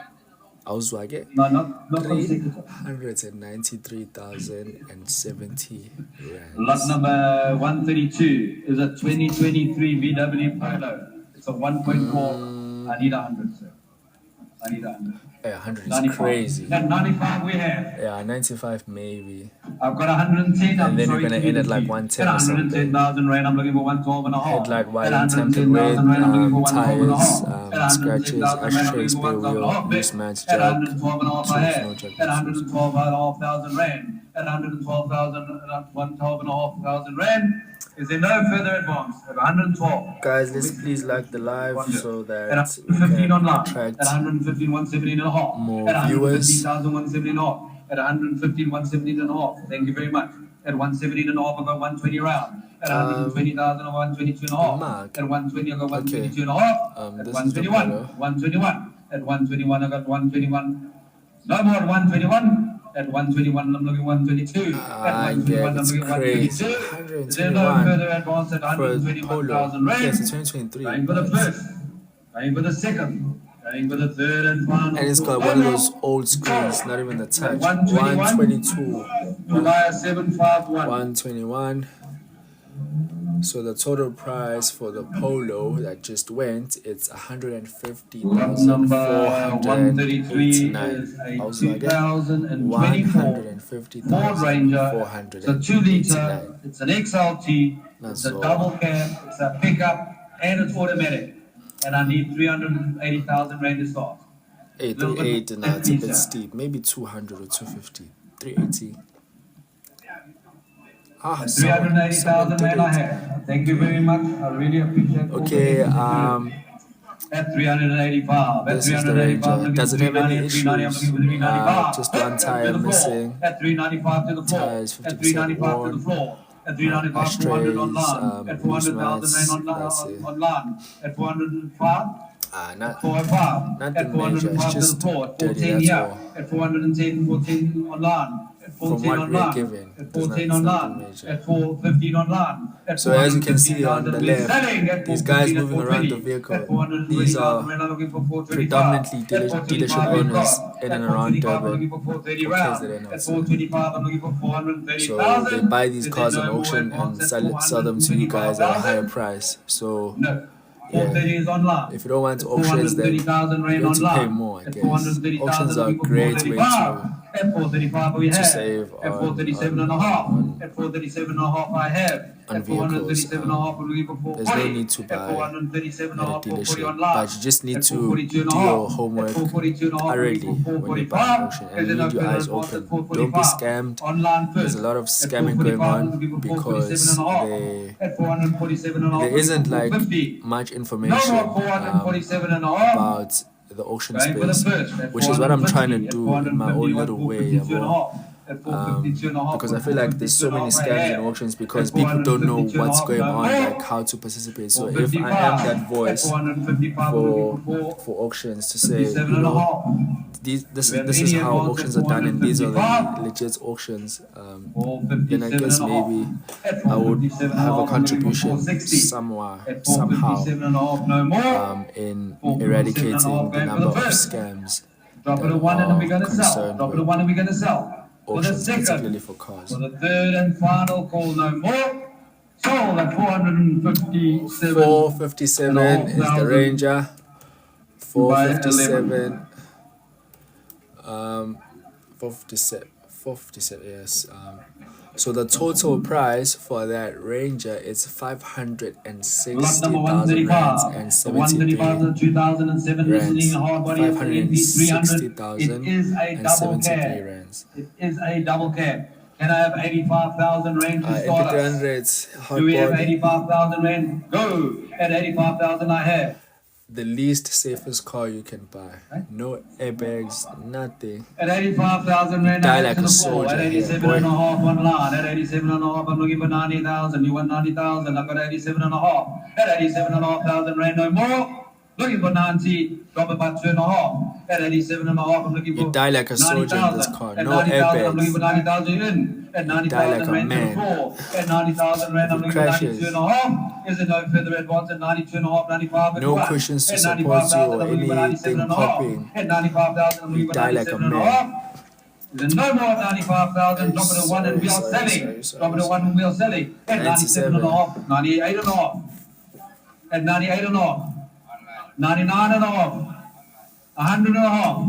Auswage, No, not consecutive. 393,070 rands. Lot number 132 is a 2023 VW Polo. It's a 1.4. I need 100, sir. I need 100. Yeah, 100 is 95. crazy. At 95 we have. Yeah, 95 maybe. I've got 110. I'm And then sorry you're gonna to end give at it like to you. 110 At or something. 110,000 rand, I'm looking for 112 and a half. Headlight wide At and tampered 110,000 rand, I'm looking for with, 112 and a half. tires, At scratches, 110,000 rand, I'm ashtray, looking for spare 112 and a wheel, half. loose match At jack, 112 and a half I tools, have. no jack, At no 112 and a half thousand rand. At 112,000, 112 and a half thousand rand. Is there no further advance? At 112. Guys, let's please like the live so that At we 115 can online. attract At 115, 117 and a half. more At viewers. 115,000, 117 and a half. At 115, 117 and a half. Thank you very much. At 117 and a half, I got 120 round. At 120,000, I got 122 and a half. Mark. At 120, I got Okay. 122 and a half. At This is the 121, Polo. 121. At 121, I got 121. No more at 121. At 121, I'm looking 122. At 121, I'm it's looking crazy. 122. Is there no 121 further advance at for a Polo. 121,000 rand? Yes, it's 2023. Going for the first. Going for the second. Going for the third and final. And it's got one of those old screens, not even the touch. 121. 122. July 751. 121. So the total price for the Polo that just went, it's Lot number 133 150,489. is a I was like, 2024 Ford Ranger. It's a 2 liter. It's an XLT. That's It's a all. double cab. It's a pickup and it's automatic. And I need 380,000 rand to start. 838 and that's a bit steep. Maybe 200 or 250. 380. At someone 380,000 did rand I it. have. Thank you very much. I really appreciate all Okay, the efforts. At 385. At this is the 385. Ranger. Does it have any 390, I'm issues? looking for 395. Just one tire To the floor. missing. At 395 to the floor. Tires At 50% 395 to the worn. floor. At 395, 400 Ashtrays, online. At 400,000 rand that's it. online. At 405. Not 405. nothing At 405 major, it's to just the floor. At dirty, 410 that's here. all. At 410, 410 online. At From 410 what we're online. given, At there's 410 nothing online. major. At 415 online. At So as you can see on the 415,000, we're left, selling at these guys 415, at moving around the 420. vehicle, At 420,000, these are we're looking for 425. predominantly At dealership 425, we've owners got. in At and around 425, we're Durban looking for 430 for round. KZN At also. 425, I'm looking for So 430,000. they buy these Is cars there on no more auction advance and at sell them to you guys at a higher 425,000? price. So No. yeah, 430 is online. if you don't want At auctions, then 430,000 you rand need to pay online. more, I At guess. 430,000, Auctions are a looking for great way 435. At 435 we have. save At on- 437 and a half. At 437 and a half I have. on At vehicles, 437 and a half we're looking for 440. there's no need to At buy 437 and a at a half, 440 dealership, online. but you just need At to 442 and a do half. your homework At 442 and a half, we're thoroughly looking for when you buy an 445. auction and Is there leave no your eyes further advance open. at Don't be 445? scammed. Online first. There's a lot of At scamming going 445, on looking for 447 and a half. because At 447 and a half, there we're isn't looking for like 450. much No information more 447 and a half. about the auction Going for the space, first at which is what I'm trying to 450, do in my own little way. 452 and a half. At 452 and a half, Because I feel like there's so many 452 and a scams half in I have. auctions because At people don't know 452 and a what's half, going no on, more. like how to participate. So if I 455. am that At voice 455, for looking for for auctions to say, 57 you and a know, half. this We have is any how advance auctions at are done and these are the 455. legit auctions. Then I 457 guess and a half. maybe At I would 457 and have a half, I'm looking for contribution 460. somewhere, At somehow, 457 and a half, no more. in 457 and a eradicating half, the going for number the of first. scams Drop it that a one and then we're are gonna sell. concerned Drop it a with one and we're gonna sell. For the auctions, particularly second, for cars. for the third and final call, no more. Sold at 457. 457 is the 4,500. Ranger. By 457. 457. 457. Yes. So the total price for that Ranger is Lot number 560,000 rands 135. and The 135 73 is a 2007 listening rands. hard body FNP 300. It is a double 560,073 cab. rands. It is a double cab. Can I have 85,000 rand to start us? MP300 Do we have hardboard. 85,000 rand? Go! At 85,000 I have. The least safest car you can buy. No airbags, nothing. At 85,000 rand, Die I like to a the floor. soldier At here, 87 boy. and a half online. At 87 and a half, I'm looking for 90,000. You want 90,000? I've got 87 and a half. At 87 and a half thousand rand, no more. Looking for 90, drop it by 2.5. At 87 and a half, I'm looking for You die like a soldier in this car. At No 90,000, I'm looking for airbags. 90,000 in. At You die like 90,000 a rand to the man. floor. At 90,000 rand, I'm If it looking for crashes. 92 and a half. Is it no further advance at 92 and a half, 95 and No one? cushions to At support you 95,000, or I'm looking for 97 anything and a half. popping. At 95,000, I'm You looking for die like a 97 and a man. half. There's no more at 95,000. Drop it at one and we are selling. Drop it at one and we are selling. At 97 and a half, 98 and a half. At 98 and a half. 99 and a half. 100 and a half.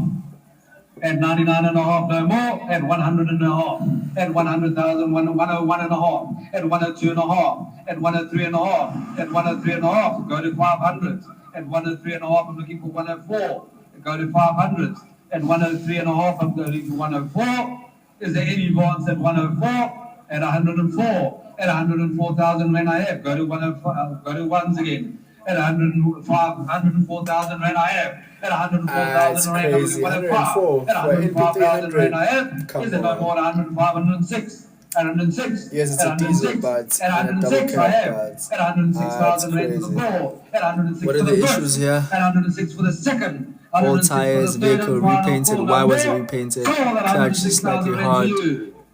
At 99 and a half, no more. At 100 and a half. At 100,000, 101 and a half. At 102 and a half. At 103 and a half. At 103 and a half, go to 500. At 103 and a half, I'm looking for 104. Go to 500. At 103 and a half, I'm going for 104. Is there any advance at 104? At 104. At 104,000 rand I have. Go to 105. Go to ones again. At 104,000 rand I have. At 104,000 rand, I'm looking for 105. At 105,000 rand I have. Is it no more than 105, 106? At 106. Yes, it's at a diesel, 106. but At and a 106 double I cab, have. but At 106,000 rand for the crazy. floor. At 106 What are for the the issues first. here? At 106 for the second. All tires, vehicle repainted. Why was it repainted? Clutch slightly hard.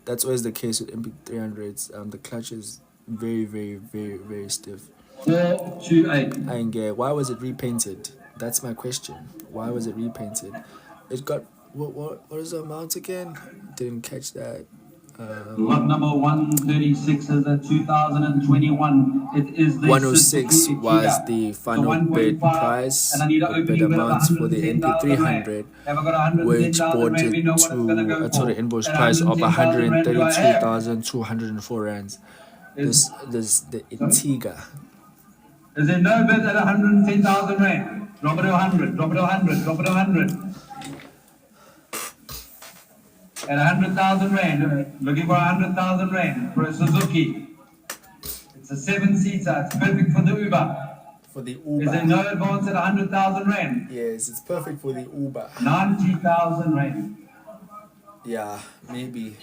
That's always the case with MP300s. The clutch is very, very, very, very stiff. 428. I ain't get why was it repainted? That's my question. Why was it repainted? It got what is the amount again? Didn't catch that. Lot number 136 is a 2021. It is the 106 was the final 1.5, bid price, and I need the an bid opening bid of amount for the 110,000 MP300, Have I got which 110,000 brought rand? We it know what it's gonna to go a total for. invoice At price of 110,000 rand do I have? 132,204 rands. This the Etiga. Is there no bid at 110,000 rand? Drop it to 100, drop it to 100, drop it to 100. At 100,000 rand, looking for 100,000 rand for a Suzuki. It's a 7-seater, it's perfect for the Uber. For the Is there Uber. no advance at 100,000 rand? Yes, it's perfect for the Uber. 90,000 rand. Yeah, maybe.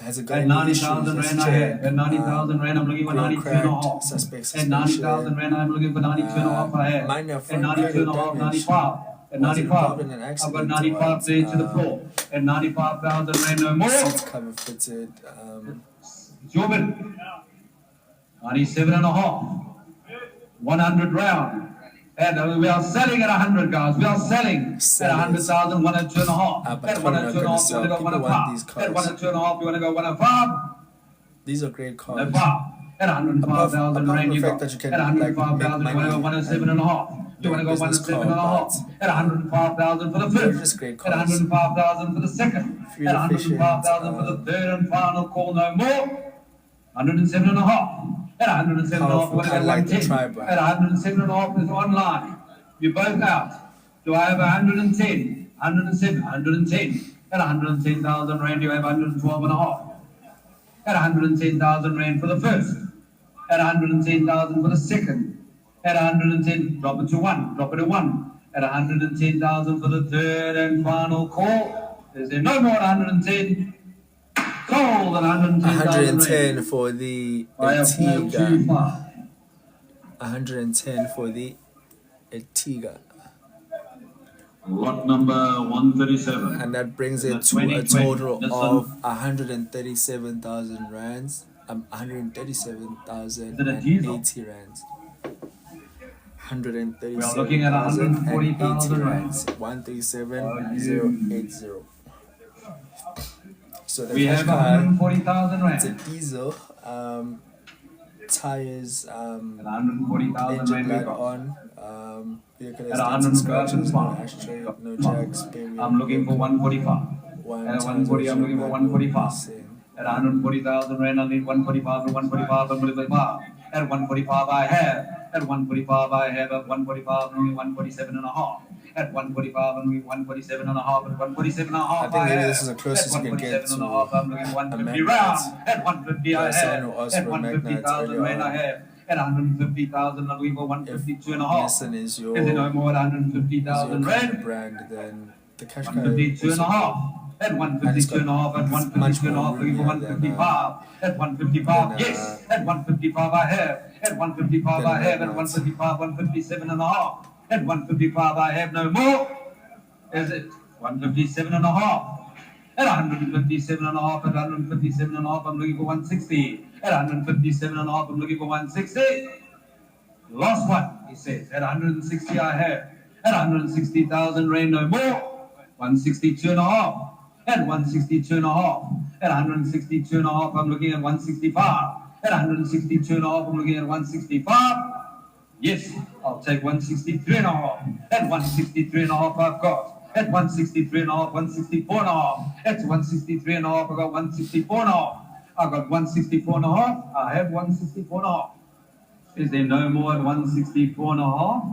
Has it got At any 90,000 issues? rand Let's I check. have. At 90,000 rand I'm looking for Grill 92 and a cracked, half. suspect At 90,000 rand I'm looking for 92 and a half I have. Mine are At front 92 and a grill half, damage. 95. At Was it 95, involved in an I've accident got 95 there to the floor. At 95,000 rand no more. Seats cover fitted. It's your bid. 97 and a half. 100 round. And we are selling at 100, guys. We are selling at 100,000, 102 and a half. But At people are 102 and a not half, you gonna want to go sell. People want these 105. cars. At 102 and a half, you want to go 105. These are great No cars. five. At 105,000 Apart rand, from you the got. fact that you can, At like, 105,000, make you want to go money 107 and a half. You want to go business 107 and a car, half. At 105,000 for the They're first. just great At cars. 105,000 for the second. Fuel At 105,000 for the third and final call, no more. 107 and a half. At 107 and a half, you want to Powerful. go I like the 110. tri-brand. At 107 and a half is online. You're both out. Do I have 110? 107, 110. At 110,000 rand, you have 112 and a half. At 110,000 rand for the first. At 110,000 for the second. At 110, drop it to one, drop it to one. At 110,000 for the third and final call. Is there no more at 110? Sold at 110,000 110 for the I have Etiga. 425. 110 for the Etiga. Lot number 137. And that brings it The to a 2020 total Nissan. of 137,000 rands. 137,080 rands. We are looking at 140,000 rands. 137,080. So the We have Qashqai, 140,000 it's a rand. diesel. Tires, At 140,000 engine rand. light we got. on. Vehicle At has dents and scratches, no 100,000. ashtray, no jacks, spare wheel. I'm looking for 145. 1 At times 140, I'm looking for original value 145. missing. At 140,000 rand, I need 145 to 145 and 145. At 145, I have. At 145, I have. At 145, only 147 and a half. At 145, only 147 and a half. At 147 and a half, I think I maybe have. this is the At closest you can get 147 and a to half, I'm looking at a 150 magnite. round. At 150, I There are someone have. who asked At for magnites 150,000 earlier rand, I on. have. At 150,000, I'm looking for If 152 and a half. Nissan is your Is it no more at is your 150,000 kind of rand? brand, then the cash guy 152 and a also half. could. At And it's 152 got and a half. At much 152 and a more half. room Looking for here than 155. At 155. Yes. At 155 I have. At 155 than a I have. At magnite. 155, 157 and a half. At 155 I have no more. Is it 157 and a half? At 157 and a half. At 157 and a half. I'm looking for 160. At 157 and a half. I'm looking for 160. Last one, he says. At 160 I have. At 160,000 rand no more. 162 and a half. At 162 and a half. At 162 and a half, I'm looking at 165. At 162 and a half, I'm looking at 165. Yes, I'll take 163 and a half. At 163 and a half, I've got. At 163 and a half, 164 and a half. At 163 and a half, I got 164 and a half. I got 164 and a half. I have 164 and a half. Is there no more at 164 and a half?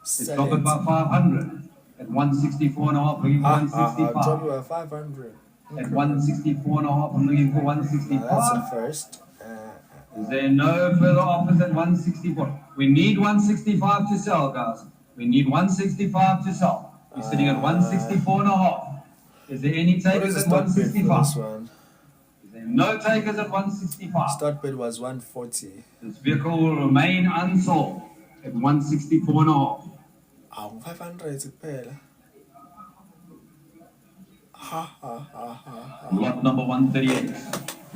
It's Sell dropped it. by 500. At 164 and a half, looking for Drop 165. it by 500. At 164 and a half, I'm looking for Now that's a 165. first. Is there no further offers at 164? We need 165 to sell, guys. We need 165 to sell. We're sitting at 164 and a half. Is there any What takers is the at start bid for 165? this one? Is there no takers at 165? Start bid was 140. This vehicle will remain unsold at 164 and a half. 500 kuphela. Lot number 138.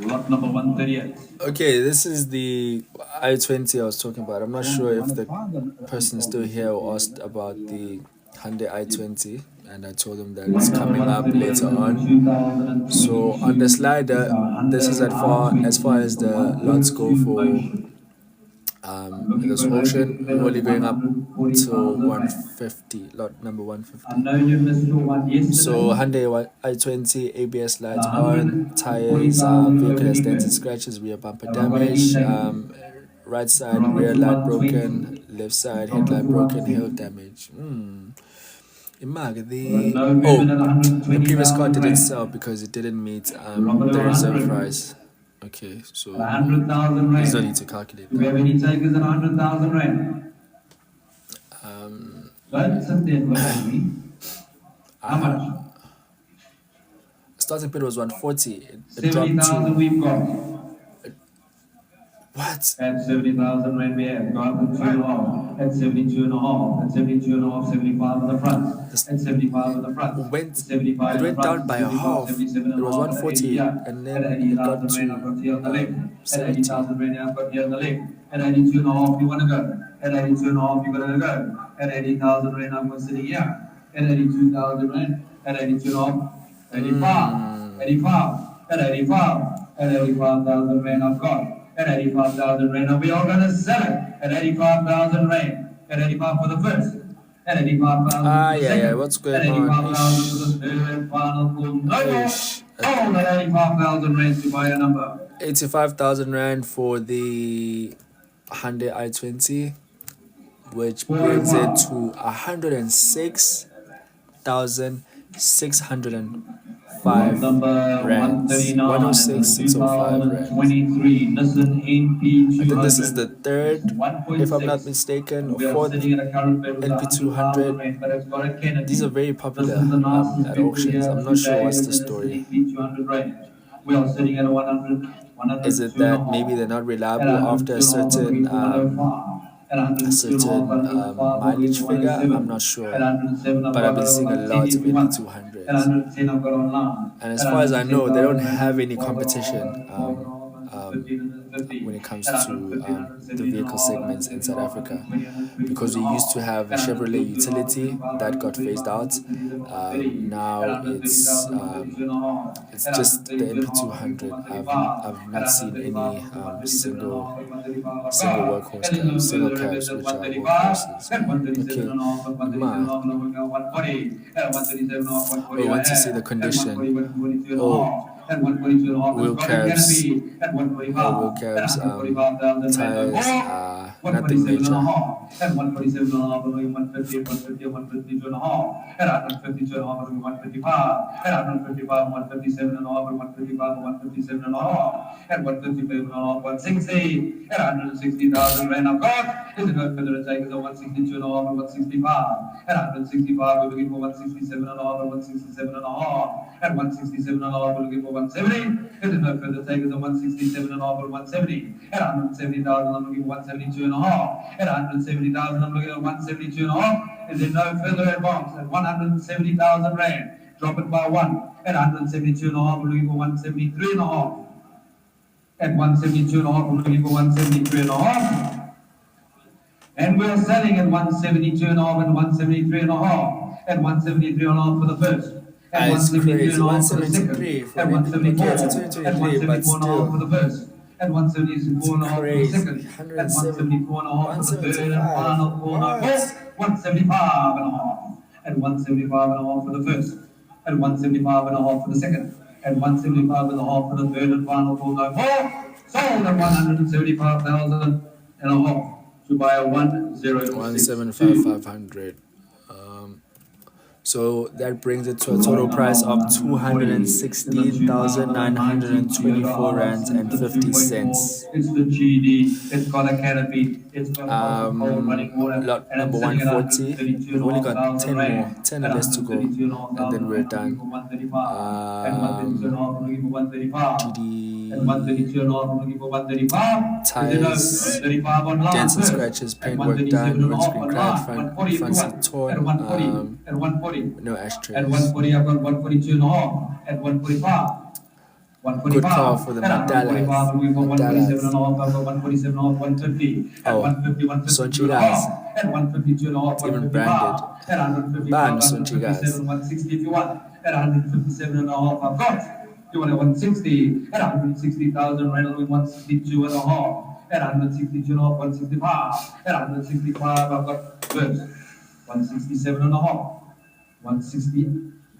Lot number 138. Okay, this is the i20 I was talking about. I'm not sure if the person still here who asked about the Hyundai i20, and I told them that it's coming up later on. So on the slider, this is as far as the lots go for this auction. We're only going up to 150, lot number 150. So Hyundai i20, ABS lights on, tires, vehicle has dents and scratches, rear bumper damage, right side rear light broken, left side headlight broken, hail damage. The previous car didn't sell because it didn't meet the reserve price. Okay, so there's no need to calculate Do we have that. any takers at 100,000 rand? Don't sit there and look at me. How much? Starting bid was 140. It dropped 70,000 to we've got. what? At 70,000 rand we have. Go up to 2.5. At 72 and a half. At 72 and a half, 75 in the front. At 75 in the front. It went down by a half. It was 140 and then it got to 70. 80,000 rand I've got here on the left. At 82 and a half you want to go. At 82 and a half you got to go. At 80,000 rand I'm going to sit here. At 82,000 rand. At 82 and a half. 85. 85. At 85. At 85,000 rand I've got. At 85,000 rand, we are going to sell it at 85,000 rand. At 85 for the first. At 85,000 for the second. What's At going on? 85,000 for the third and final call. No more. Ish. Hold at 85,000 rand to buy a number. 85,000 rand for the Hyundai i20, which brings it to 106,605 rand. 106,605 rand. 23 Nissan NP200. I think this is the third, if I'm not mistaken, or fourth NP200. These are very popular at auctions. I'm not sure what's the story. We are sitting at 100. Is it that maybe they're not reliable after a certain mileage figure? I'm not sure, but I've been seeing a lot of NP200s. And as far as I know, they don't have any competition when it comes to the vehicle segments in South Africa, because we used to have a Chevrolet utility that got phased out. Now it's just the MP200. I've not seen any single workhorse cabs, single cabs which are workhorses. Okay, Ma, we want to see the condition. Oh, wheel cabs, tires, nothing major. At 147 and a half, 150, 150, 152 and a half. At 152 and a half, 155. At 155, 157 and a half, 155, 157 and a half. At 155 and a half, 160. At 160,000 rand I've got. Is it no further take is a 162 and a half, 165. At 165, we're looking for 167 and a half, 167 and a half. At 167 and a half, we're looking for 170. Is it no further take is a 167 and a half, 170. At 170,000, I'm looking for 172 and a half. At 170,000, I'm looking at 172 and a half. Is there no further advance? At 170,000 rand, drop it by one. At 172 and a half, we're looking for 173 and a half. At 172 and a half, we're looking for 173 and a half. And we're selling at 172 and a half and 173 and a half. At 173 and a half for the first. At 173 and a half for the second. At 174. At 174 and a half for the first. At 174 and a half for the second. At 174 and a half for the third and final corner. 175 and a half. At 175 and a half for the first. At 175 and a half for the second. At 175 and a half for the third and final corner. Sold at 175,000 and a half. To buy a 175,500. So that brings it to a total price of 216,924 rands and 50 cents. It's the GD. It's got a canopy. It's got a running water. Lot number 140. We've only got 10 less to go, and then we're done. Tires, dents and scratches, paintwork done, windscreen cracked, front seat torn, no ashtrays. At 140, I've got 142 and a half. At 145. Good call for the Madalas. We've got 147 and a half. I've got 147 and a half, 150. At 150, 152 and a half. At 152 and a half, even branded. At 155, Ban 157, 160 if you want. At 157 and a half, I've got. You want a 160. At 160,000, Reynolds with 162 and a half. At 162 and a half, 165. At 165, I've got first. 167 and a half. 160,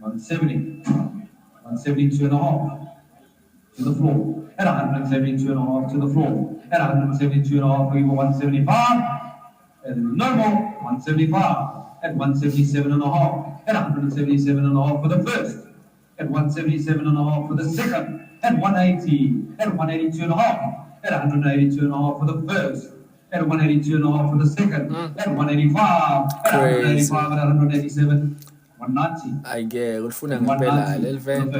170. 172 and a half. To the floor. At 172 and a half to the floor. At 172 and a half, we were 175. And no more, 175. At 177 and a half. At 177 and a half for the first. At 177 and a half for the second. At 180. At 182 and a half. At 182 and a half for the first. At 182 and a half for the second. At 185. At 185 and 187. 190. I get ufuna ngempela le event.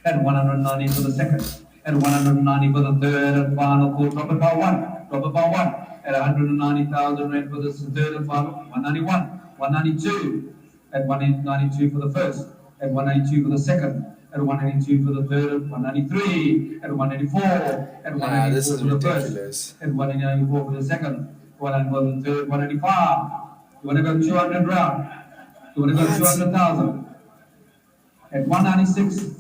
At 190 for the second. At 190 for the third and final call. Drop it by one. Drop it by one. At 190,000 rand for the third and final. 191. 192. At 192 for the first. At 192 for the second. At 182 for the third. 193. At 184. At 184 for the first. At 194 for the second. 194 for the third. 185. You want to go 200 round? You want to go 200,000? At 196.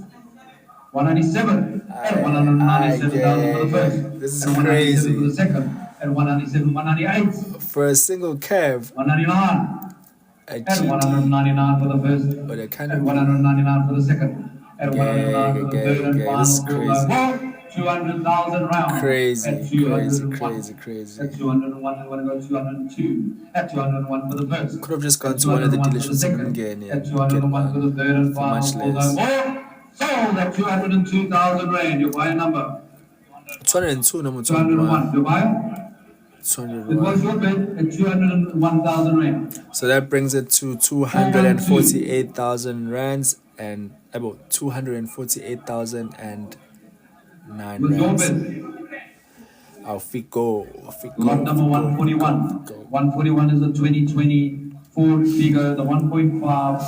197 at 197,000 for the first. This is at 197 crazy. For the second. At 197, 198. For a single cab. 199. At 199 for the first. At 199 for the second. At 199 for the third and final. This is crazy. 200,000 rounds. Crazy. At 201. At 201, I want to go 202. At 201 for the first. Could have just gone to one of the dealerships and get At 201 for the third and for final. much less. Sold at 202,000 rand. You buy a number. 202 number 201. You buy it? 201. It was your bid at 201,000 rand. So that brings it to 248,000 rands and about 248,009 With your rands. bid. Off we go. Lot number 141. 141 is the 2020 Ford Figo, the 1.5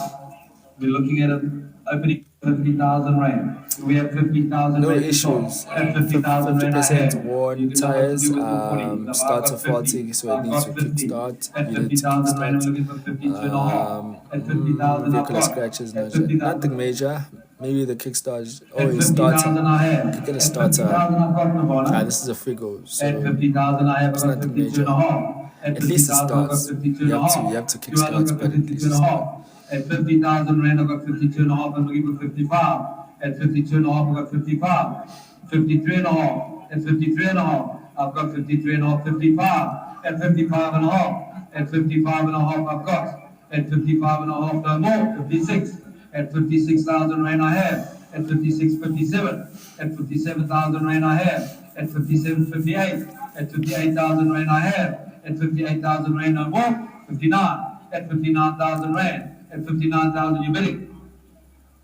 We're looking at an opening 50,000 rand. We have 50,000 No rand to issues. start. At 50,000 rand I 50% have. worn You can know what to tires. do with the 40. I've Starter got 50. faulty, so it I've needs to got 50. kickstart. At Needed to 50,000 rand, I'm kickstart. looking for 52 and a half. At 50,000 I've Vehicle got. scratches, At 50,000. nothing major. Maybe the kickstart. Oh, At it's 50,000 starter. I have. Kicking a At starter. 50,000 I've got Nirvana. This is a figure, so At 50,000 I have it's got nothing 52 and major. a half. At At least it 50,000 I've got starts. 52 You and a have to half. You kickstart, got but at 52 least and it a starts. half. At 50,000 rand I've got 52 and a half. I'm looking for 55. At 52 and a half I've got 55. 53 and a half. At 53 and a half I've got 53 and a half. 55. At 55 and a half. At 55 and a half I've got. At 55 and a half no more. 56. At 56,000 rand I have. At 56, 57. At 57,000 rand I have. At 57, 58. At 58,000 rand I have. At 58,000 rand no more. 59. At 59,000 rand. At 59,000 you're bidding.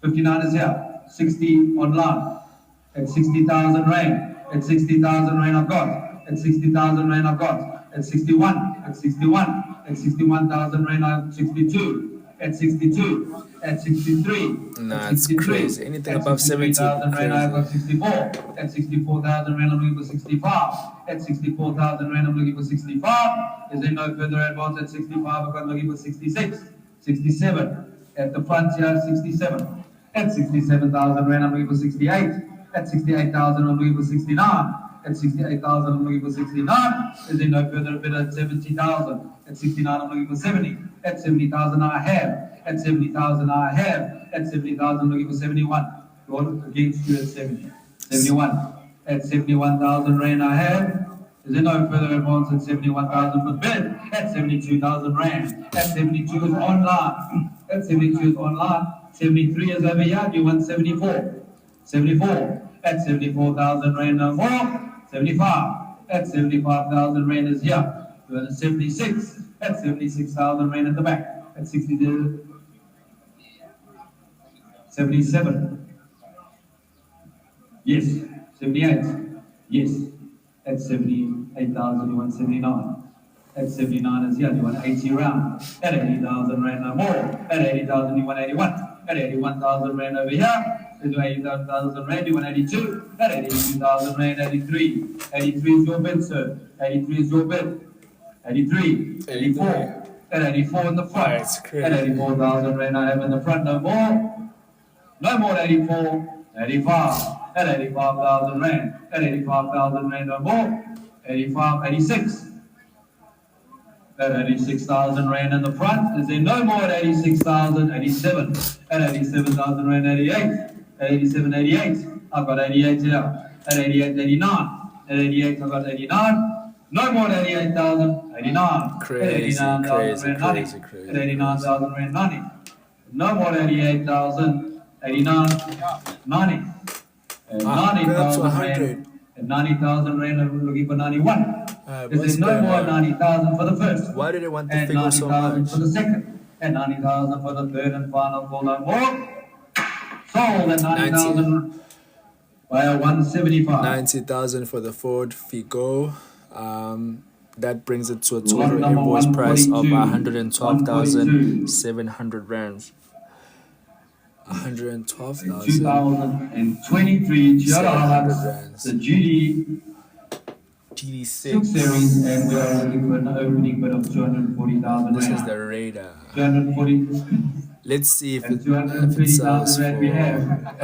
59 is here. 60 online. At 60,000 rand. At 60,000 rand I've got. At 60,000 rand I've got. At 61. At 61. At 61,000 rand I've 62. At 62. At 63. Nah, at it's 63. crazy. Anything At above 70 63,000 rand I've got crazy. 64. At 64,000 rand I'm looking for 65. At 64,000 rand I'm looking for 65. Is there no further advance? At 65 I've got looking for 66. 67. At the front here 67. At 67,000 rand I'm looking for 68. At 68,000 I'm looking for 69. At 68,000 I'm looking for 69. Is there no further bid at 70,000? At 69 I'm looking for 70. At 70,000 I have. At 70,000 I have. At 70,000 I'm looking for 71. Going against you at 70. 71. At 71,000 rand I have. Is there no further advance at 71,000 for bid? At 72,000 rand. At 72 is online. At 72 is online. 73 is over here. Do you want 74? 74. At 74,000 rand no more. 75. At 75,000 rand is here. You want 76. At 76,000 rand at the back. At 60. 77. Yes. 78. Yes. At 78,000 you want 79. At 79 is here, you want 80 round. At 80,000 rand no more. At 80,000 you want 81. At 81,000 rand over here. At 80,000 rand you want 82. At 82,000 rand 83. 83 is your bid, sir. 83 is your bid. 83. 84. At 84 in the front. At 84,000 rand I have in the front no more. No more 84. 85. At 85,000 rand. At 85,000 rand no more. 85, 86. At 86,000 rand in the front. Is there no more at 86,000? 87. At 87,000 rand, 88. At 87, 88. I've got 88 here. At 88, 89. At 88, I've got 89. No more at 88,000. 89. Crazy, at 89,000 rand, 90. crazy. At 89,000 rand, 90. No more at 88,000. 89, 90. At 90,000 rand. At 90,000 rand, I'm looking for 91. Is there no more 90,000 for the first? Why did they want the And figure so 90,000 much? for the second. And 90,000 for the third and final call no more. Sold at 90,000 by a 175. 90,000 for the Ford Figo. That brings it to a Lot total number invoice price of 142. 112,700 rands. 112,000. 2023 Toyota rands. the GD 6 GD6. series, and we are looking for an opening bid of 240,000 This is rand. the radar. 240. Let's see if At it sells 220,000 rand we have. At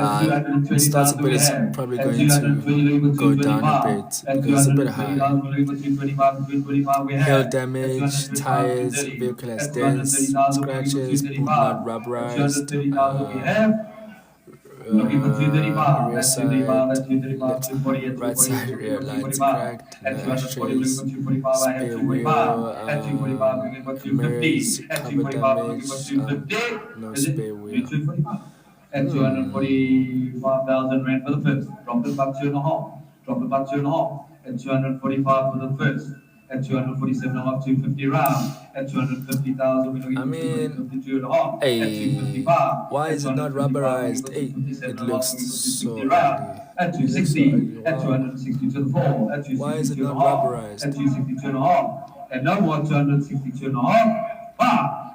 for. The starting 220,000 bid we is have. probably At going 220 to we go down a 225. bit At because it's a bit high. 220,000 we looking for 225 and 225 we have. Hail At damage, 230,000 tires, 230. vehicle has At dents, 230,000 we looking for scratches, boot 235. not At rubberized, 230,000 we have. Looking for 235. rear At side, 235, at 235, 240, at right 240, side at rear lights 245. cracked, At no 240, looking ashtrays, for 245, I have spare 245. wheel, At 245, looking for 250. mirrors, At cover 245, looking for damage, 250. no Is it? spare wheel. 245. At 245,000 rand for the first. Drop it about 2.5. Drop it about 2.5. At 245 for the first. At 247 and a half, 250 round. At 250,000, we're looking for 252 and a half. At Hey, 255. why At is it not 255, rubberized? we're looking Hey, for it 257 and a half, looks we're looking for so 260 round. ugly. At It looks so 260. ugly. At Wow. 260 to the 4. At 262 Why is it and a not half. rubberized? At 262 and a half. And no more 262 and a half.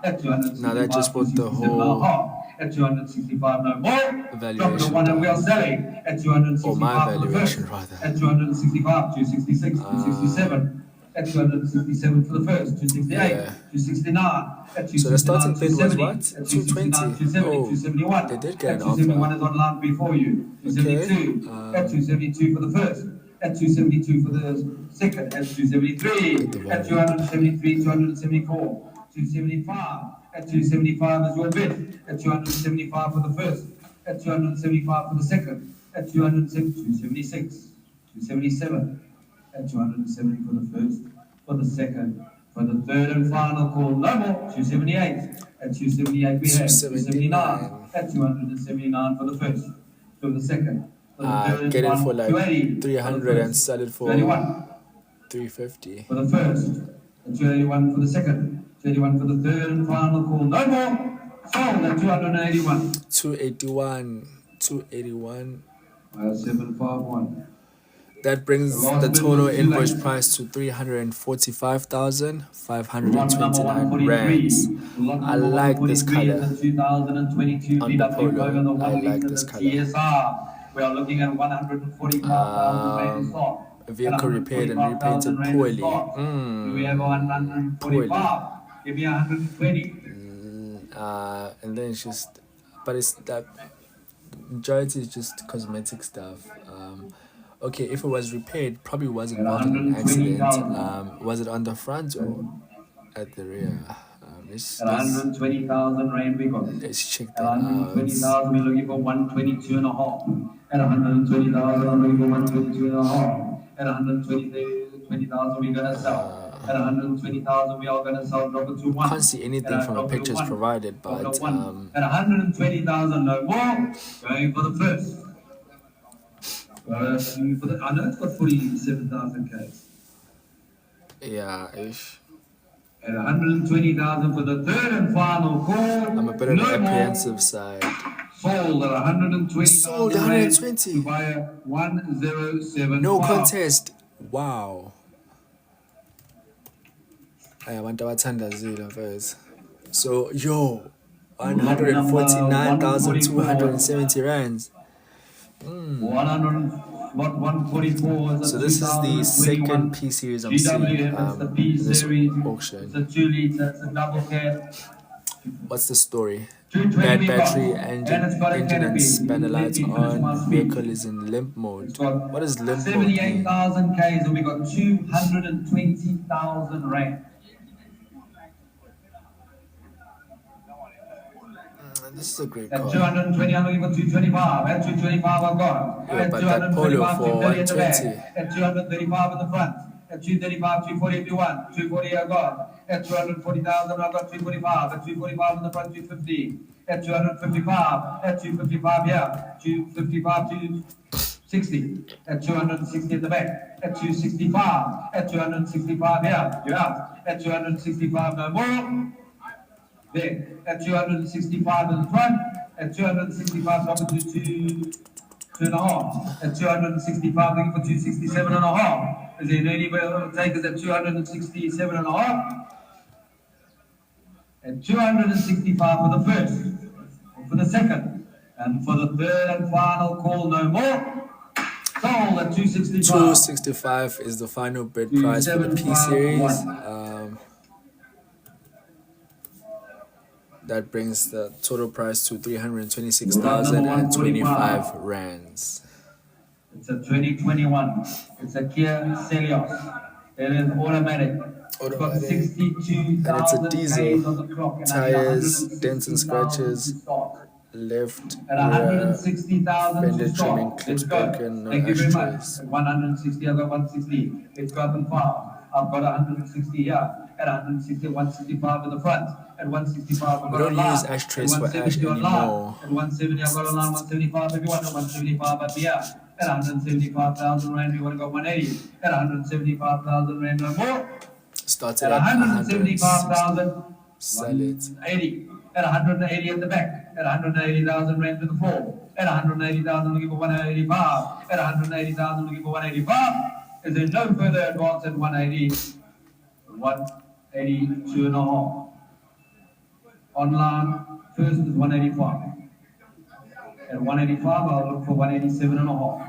At 265. Now that just put the 267 and a whole half. at 265, no more. Drop it to Valuation 1 and we are down. selling at Or 265 my for the first, valuation rather. at 265, 266, 267, at 267 for the first, 268, Yeah. 269, at So the 269, starting bid was 270, what? at 269, 220. 270, Oh, 271, they did get at an 271 offer. is online before you, Okay. 272, at 272 for the first, at 272 for the second, at 273, at 273, 274, 275, at 275 is your bid, at 275 for the first, at 275 for the second, at 276, 277, at 270 for the first, for the second, for the third and final call, no more, 278, at 278 we have, 279, at 279 for the first, for the second, for the third and Get it final, for like 280 300 for the and first, sell it for 281 350. for the first, and 281 for the second, 281 for the third and final call, no more, sold at 281. 281. 281. 751. That brings The last the bid total was too invoice late. price to Lot number 345,529 rands. 143. Lot I number like this 143 color is the 2022 on the VW Polo, polo. the I 1 like liter, this the color. TSR. We are looking at 145,000 rand in stock. Vehicle repaired and repainted 145,000 rand in poorly. stock. Do we have Poorly. 145? Give me 120. And then it's just, but it's that majority is just cosmetic stuff. Okay, if it was repaired, probably was involved in an accident. 120,000. Was it on the front or at the rear? Let's, At 120,000 rand we got. let's check At that out. 120,000 we're looking for 122 and a half. At 120,000 I'm looking for 122 and a half. At 120,000 we're gonna sell. At 120,000 we are gonna sell. Drop it to 1. Can't see anything from the Drop it to pictures 1. provided, Drop it but to 1. At 120,000 no more. Going for the first. I know it's got 47,000 Ks. yeah, ish. At 120,000 for the third and final call. I'm a bit on the apprehensive side. Sold at 120,000. Sold 120. Via 1075. No contest. Wow. I want to attend that zero first. So, yo, 149,270 rands. 144. So this is the second P series I'm seeing GWM, it's the P in this series. auction. It's a 2 liter, it's a double cab. What's the story? 220 Bad we battery, got. engine And it's got a and canopy. spanner lights Let me finish my on. speech. Vehicle is in limp mode. It's got What does limp mode mean? 78,000 Ks and we got 220,000 rand. This is a great At car. 220, I'm looking for 225. At 225, I've got. Yeah, At but that Polo 225, for 230 at the back. 120. At 235 in the front. At 235, 240 if you want. 240, I've got. At 240,000, I've got 245. At 245 in the front, 250. At 255. At 255, yeah. 255, 260. At 260 at the back. At 265. At 265, yeah. You're out. At 265, no more. There, at 265 in the front, at 265 drop it to 2.5, at 265 looking for 267.5. Is there any takers at 267.5? At 265 for the first, for the second, and for the third and final call, no more. Sold at 265. 265 is the final bid price for the P series. That brings the total price to 326,025 rands. It's a 2021. It's a Kia Celios. It is automatic. It's got 62,000 And it's a diesel. Ks on the clock and Tires, 160,000 dents and scratches, to start. left, At rear, 160,000 fender to start. trimming, clips Let's go. broken, no Thank you very much. ashtrays. At 160, I've got 160. It's got them far. I've got 160 here. At 160, 165 in the front. At 165, I've got We don't online. use ashtrays At for ash 170 online. anymore. At 170, I've got online 175 if you want. At 175 up here. At 175,000 rand, you want to go 180. At 175,000 rand, no more. Started At at 175,000, 160. Sell it. 180. At 180 at the back. At 180,000 rand to the floor. At 180,000, looking for 185. At 180,000, looking for 185. Is there no further advance at 180? 182.5. Online First is 185. At 185, I'll look for 187 and a half.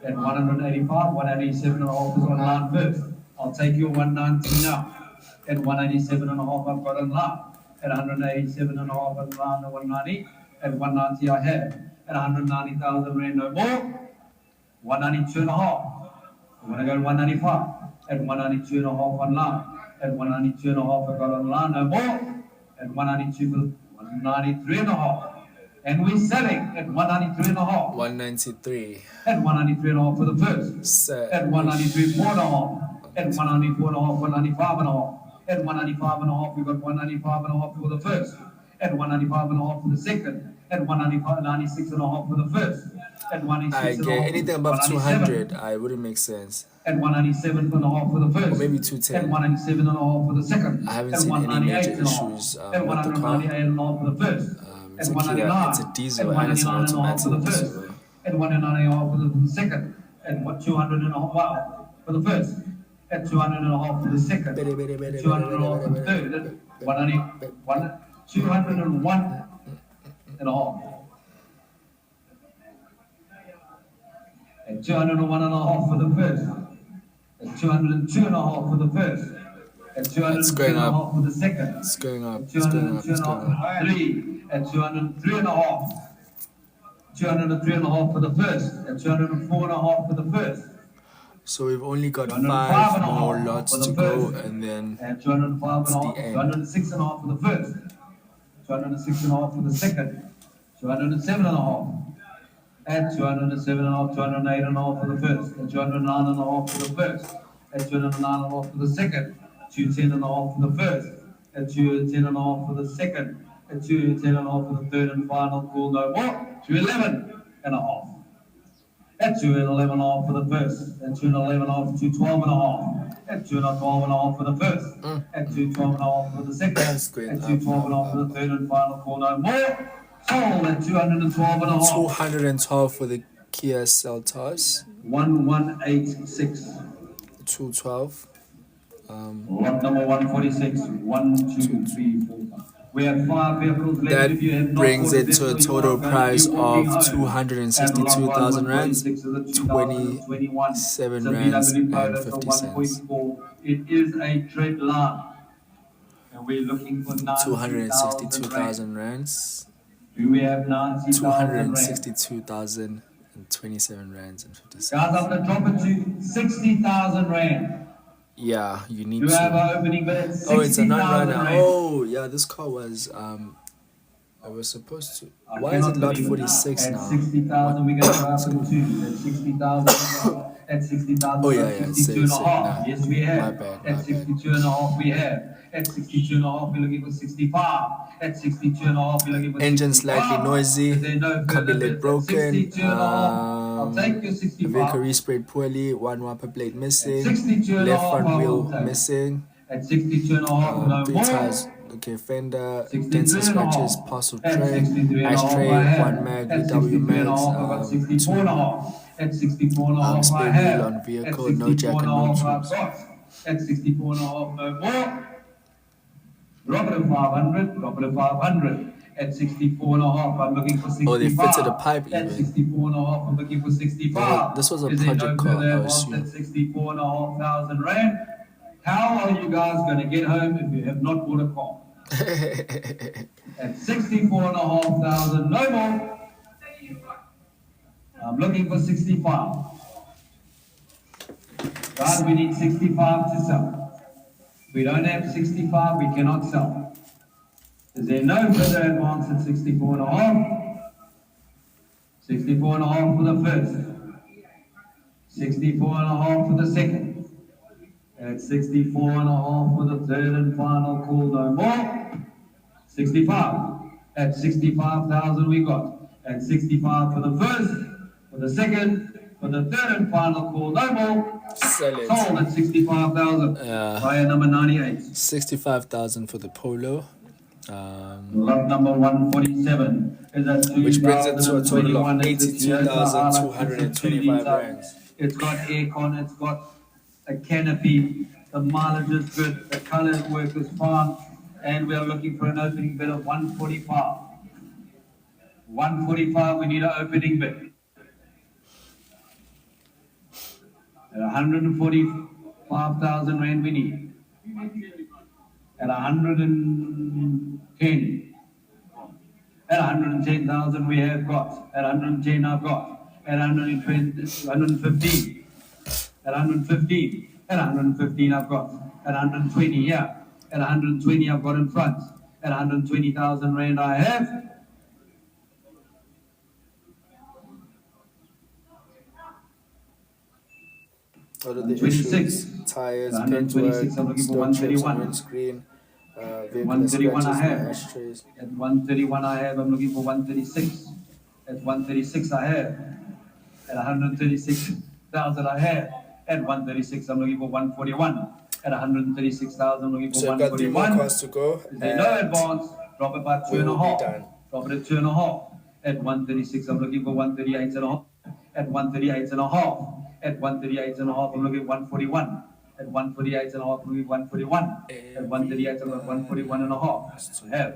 At 185, 187 and a half is online first. I'll take your 190 now. At 187 and a half, I've got online. At 187 and a half, I've got 190. At 190, I have. At 190,000 rand, no more. 192 and a half. I'm going to go to 195. At 192 and a half online. At 192 and a half, I've got online, no more. At 192 for 193 and a half. And we're selling at 193 and a half. 193. At 193 and a half for the first. At 193, 4 and a half. At 194 and a half, 195 and a half. At 195 and a half, we got 195 and a half for the first. At 195 and a half for the second. At 195, 96 and a half for the first. At 196 I and a get half. anything above 200. I wouldn't make sense. At 197 and a half for the first. Or maybe 210. At 197 and a half for the second. I haven't at seen any major issues At with the car. 198 and a half for the first. It's At a Kia, 199. it's a diesel At and it's an 199 and a half for the automatic. first. So At 199 and a half for the second. At 200 and a half, wow, for the first. At 200 and a half for the second. At 200 and a half for the third. At 201 and a half. At 201 and a half for the first. At 202 and a half for the first. At 202 and a half for the second. it's going up. At It's going up. 202 It's and a going half up. for three. At 203 and a half. 203 and a half for the first. At 204 and a half for the first. So we've only got 205 5 and a more half lots for the to go, first. and then At 205 and a half. the end. 206 and a half for the first. 206 and a half for the second. 207 and a half. At 207 and a half, 208 and a half for the first. At 209 and a half for the first. At 209 and a half for the second. 210 and a half for the first. At 210 and a half for the second. At 210 and a half for the third and final call, no more. 211 and a half. At 211 and a half for the first. At 211 and a half, 212 and a half. At 212 and a half for the first. At 212 and a half for the second. That's great. At 212 and a half for the third and final call, no more. Sold at 212 and a half. 212 for the Kia Seltos. 1186. 212. Lot number 146. 1, 2, 3, 4. We have 5 vehicles left. That If you have not brings bought it to a vehicle, total you are going price to be walking of home. 262,000 rands, 27 7 rands rands and and 50 cents. It is a trade line. And we're looking for 90,000 rands. 262,000 rands, Do we have 90,000 rands? 262,027 rands and 50 cents. Guys, I'm going to drop it to 60,000 rand. Yeah, you need You have to. our opening bid at 60,000 Oh, it's a non-runner. rand. Oh, yeah, this car was I was supposed to. Why is it lot 46 at now? 60,000, we're going to go up to 2. At 60,000, at 60,000, Oh, yeah, 62 say, and a say, half. nah. Yes, we have. My bad, At my 62 and a half, we have. At 62 and a half, we're looking for 65. At 62 and a half, we're looking for Engine 65. slightly noisy, Is there no cubby further lid bids? At broken, 62 and a half, I'll take your the 65. vehicle resprayed poorly, one wiper plate missing, 62 and a left half, front I wheel will take. missing, At 62 and a half, no 3 more. tires, okay, fender, 63 dents and and a half. scratches, parcel At tray, 63 and a half, ashtray, I have. 1 mag, At VW 63 and a half, I got mags, 64 and a half. At 64 and a half, I spare have. wheel on vehicle, At no 64 jack and and a no half, I've tubes. got. At 64 and a half, no more. Drop it to 500, drop it to 500. At 64 and a half, I'm looking for 65. Oh, they fitted a pipe At even. 64 and a half, I'm looking for 65. Oh, this was a Is there project no car, further I advance assume. at 64 and a half thousand rand? How are you guys going to get home if you have not bought a car? At 64 and a half thousand, no more. I'm looking for 65. Guys, we need 65 to sell. If we don't have 65, we cannot sell. Is there no further advance at 64 and a half? 64 and a half for the first. 64 and a half for the second. At 64 and a half for the third and final call, no more. 65. At 65,000 we got. At 65 for the first, for the second, for the third and final call, no more. Sell it. Sold at 65,000. Buyer number 98. 65,000 for the Polo. Lot number 147 is at Which brings it to a total of 2021. It's a Toyota Hilux. It's a 82,225 2 rands. It's got aircon, it's got a canopy, the mileage is good, the color work is fine, and we are looking for an opening bid of 145. 145, we need an opening bid. At 145,000 rand we need. At 110. At 110,000 we have got. At 110 I've got. At 120, 115. At 115. At 115 I've got. At 120, yeah. At 120 I've got in front. At 120,000 rand I have. What are the 26. issues? Tires, At paintwork, 126 I'm looking for stone chips on 131. windscreen, vehicle 131 I scratches, have. no ashtrays. At 131 I have, I'm looking for 136. At 136 I have. At 136,000 I have. At 136 I'm looking for 141. At 136,000 I'm looking for So I've got 3 more 141. cars to go. Is there no advance? Drop it by 2.5. done. Drop it at 2.5. At 136 I'm looking for 138.5. At 138.5. At 138.5 I'm looking at 141. At 148.5 I'm looking at 141. At 138 I'm at 141.5. I have.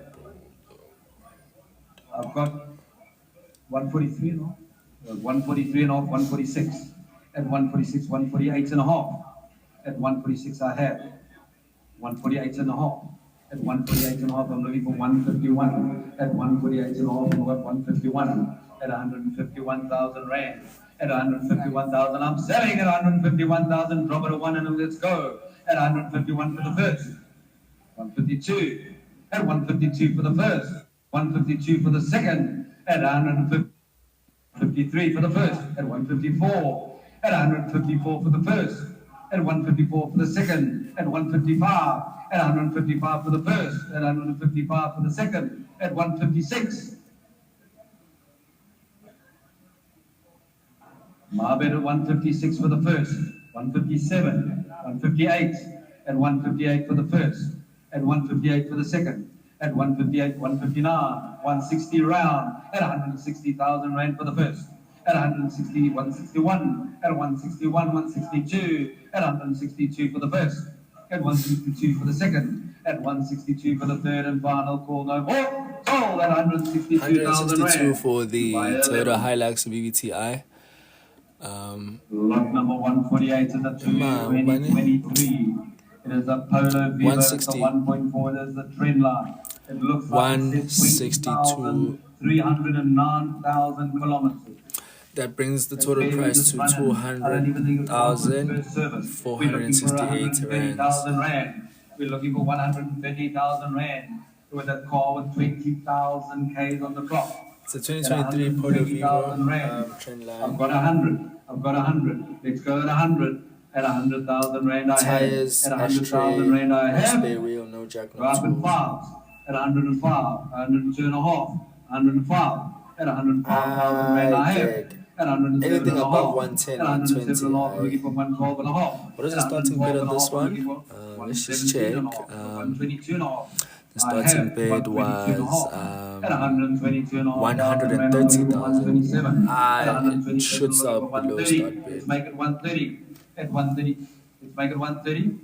I've got 143 now. 143.5, 146. At 146, 148.5. At 146 I have. 148.5. At 148.5 I'm looking for 151. At 148.5 I'm at 151. At 151,000 rand. At 151,000 I'm selling. At 151,000, drop it a 1 and let's go. At 151 for the first. 152. At 152 for the first. 152 for the second. At 153 for the first. At 154. At 154 for the first. At 154 for the second. At 155. At 155 for the first. At 155 for the second. At 156. Marbet at 156 for the first. 157. 158. At 158 for the first. At 158 for the second. At 158, 159, 160 round. At 160,000 rand for the first. At 160, 161. At 161, 162. At 162 for the first. At 162 for the second. At 162 for the third and final call. No more. Sold at 162,000 162 rand. for the Toyota Hilux VVTi. Lot number 148 is the 2023. It is a Polo Vivo. It's a 160. 1.4. It is the trend line. It looks like 162. 309,000 kilometers. That brings the total price to 200,468 rand. We're looking for 130,000 rand with a car with 20,000 Ks on the clock. It's a 2023 Polo Vivo trend line. I've got 100. I've got 100. Let's go at 100. At 100,000 rand I have. Tires, At ashtray, 100,000 rand I no have. spare wheel, no jack, no Drop in tools. fives. At 105. 102.5. 105. At 105,000 rand I have. dig. At 107 Anything and a above half. 110, At 107 and a half, 120, looking for 112 and a half. What is the At starting 112 bid on and a this half, one? looking for Let's just 117 and a check. half, 122 and a half. The starting bid was 122 and a half. 130,000. It should look start for below 130. start bid. Let's make it 130. At 130. Let's make it 130.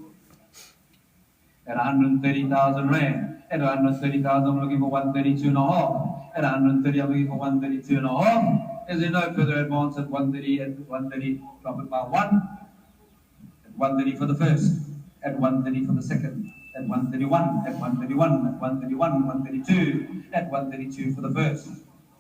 At 130,000 rand. At 130,000, I'm looking for 132 and a half. At 130, I'm looking for 132 and a half. Is there no further advance at 130? At 130, drop it by 1. At 130 for the first. At 130 for the second. At 131. At 131. At 131. 132. At 132 for the first.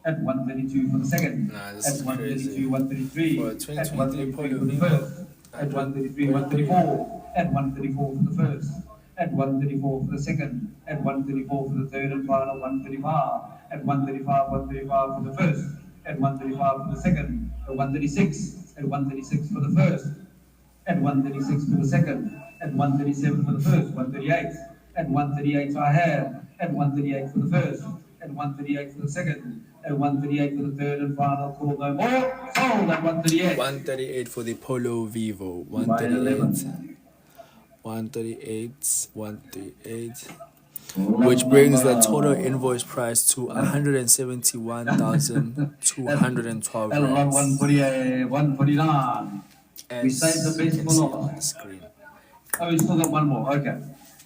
At 132 for the second. Nah, this At is 132, crazy. 133. For a At 2023 133 Polo for the Vivo. first. At 133, 134. At 134 for the first. At 134 for the second. At 134 for the third and final 135. At 135, 135 for the first. At 135 for the second. At 136. At 136 for the first. At 136 for the second. At 137 for the first. 138. At 138 I have. At 138 for the first. At 138 for the second. At 138 for the third and final call. No more. Sold at 138. 138 for the Polo Vivo. By 138. 11. 138. 138. Which brings the total invoice price to 171,212 L rands. 148, 149. As We saved the you best can for see last. on the screen. Oh, we still got one more. Okay.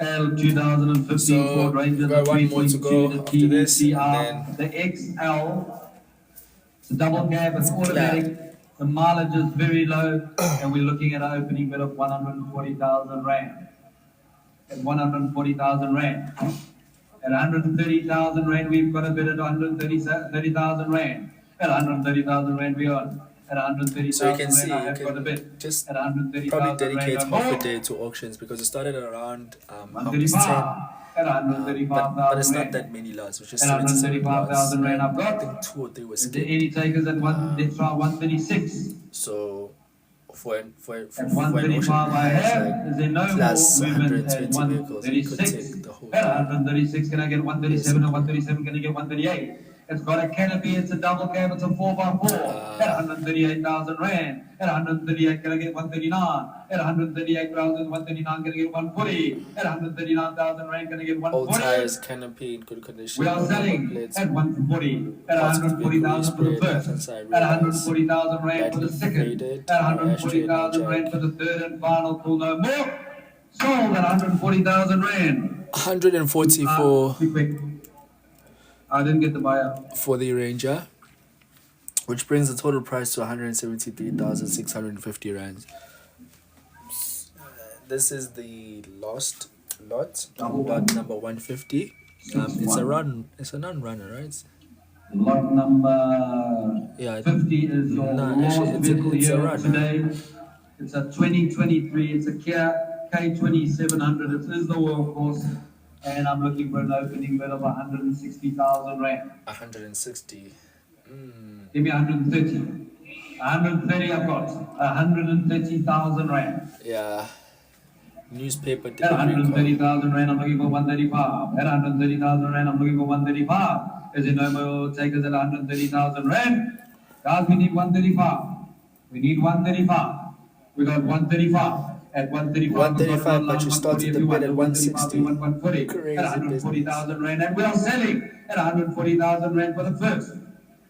L 2015 So, Ford Ranger, we've the got one more to 3.2, go the after this, TCR, and the XL, It's a double cab, it's automatic, the mileage is very low, and we're looking at an opening bid of 140,000 Rand. At 140,000 Rand. At 130,000 Rand, we've got a bid at 130,000 Rand. At 130,000 Rand, we on. At So you 130,000 can Rand, see I you have got a can bid. just At probably 130,000 Rand, dedicate no half a more. day to auctions because it started at around 10. 135. At But it's 135,000 not that Rand. many lots, it's just At 77 lots. 135,000 Rand, I've And I got. think 2 or 3 were Is there skipped. any takers at one? Let's try 136. So for an At auction 135 that I has have. Is there no plus more movement at 120 vehicles, it could 136? take the whole At day. 136, can I get 137? At 137, can I get 138? It's got a canopy, it's a double cab, it's a 4x4. At 138,000 Rand. At 138, can I get 139? At 138,000, 139, can I get 140? At 139,000 Rand, can I get All 140? tires, canopy in good condition. We are selling plates, at 140, at parts of the vehicle 140,000 for the sprayed, first, left-hand side at rears, 140,000 Rand for the badly second, faded, at no ashtray, no 140,000 Rand jack. for the third and final call, no more. Sold at 140,000 Rand. 144 Be quick. I didn't get the buyer. for the Ranger, which brings the total price to 173,650 rands. This is the last lot, lot number 150. It's a run. It's a non-runner, right? Lot number Yeah. 50 is your last actually, vehicle it's a here runner. today. It's a 2023. It's a Kia K2700. It is the workhorse. And I'm looking for an opening bid of 160,000 Rand. 160. Give me 130. 130 I've got. 130,000 Rand. Yeah. Newspaper At delivery car. 130,000 Rand, I'm looking for 135. At 130,000 Rand, I'm looking for 135. Is it no more takers at 130,000 Rand? Guys, we need 135. We need 135. We got 135. At 135, 135, but you started the bid at 160. 140. Crazy At 140,000 Rand, and we are selling at 140,000 Rand for the first.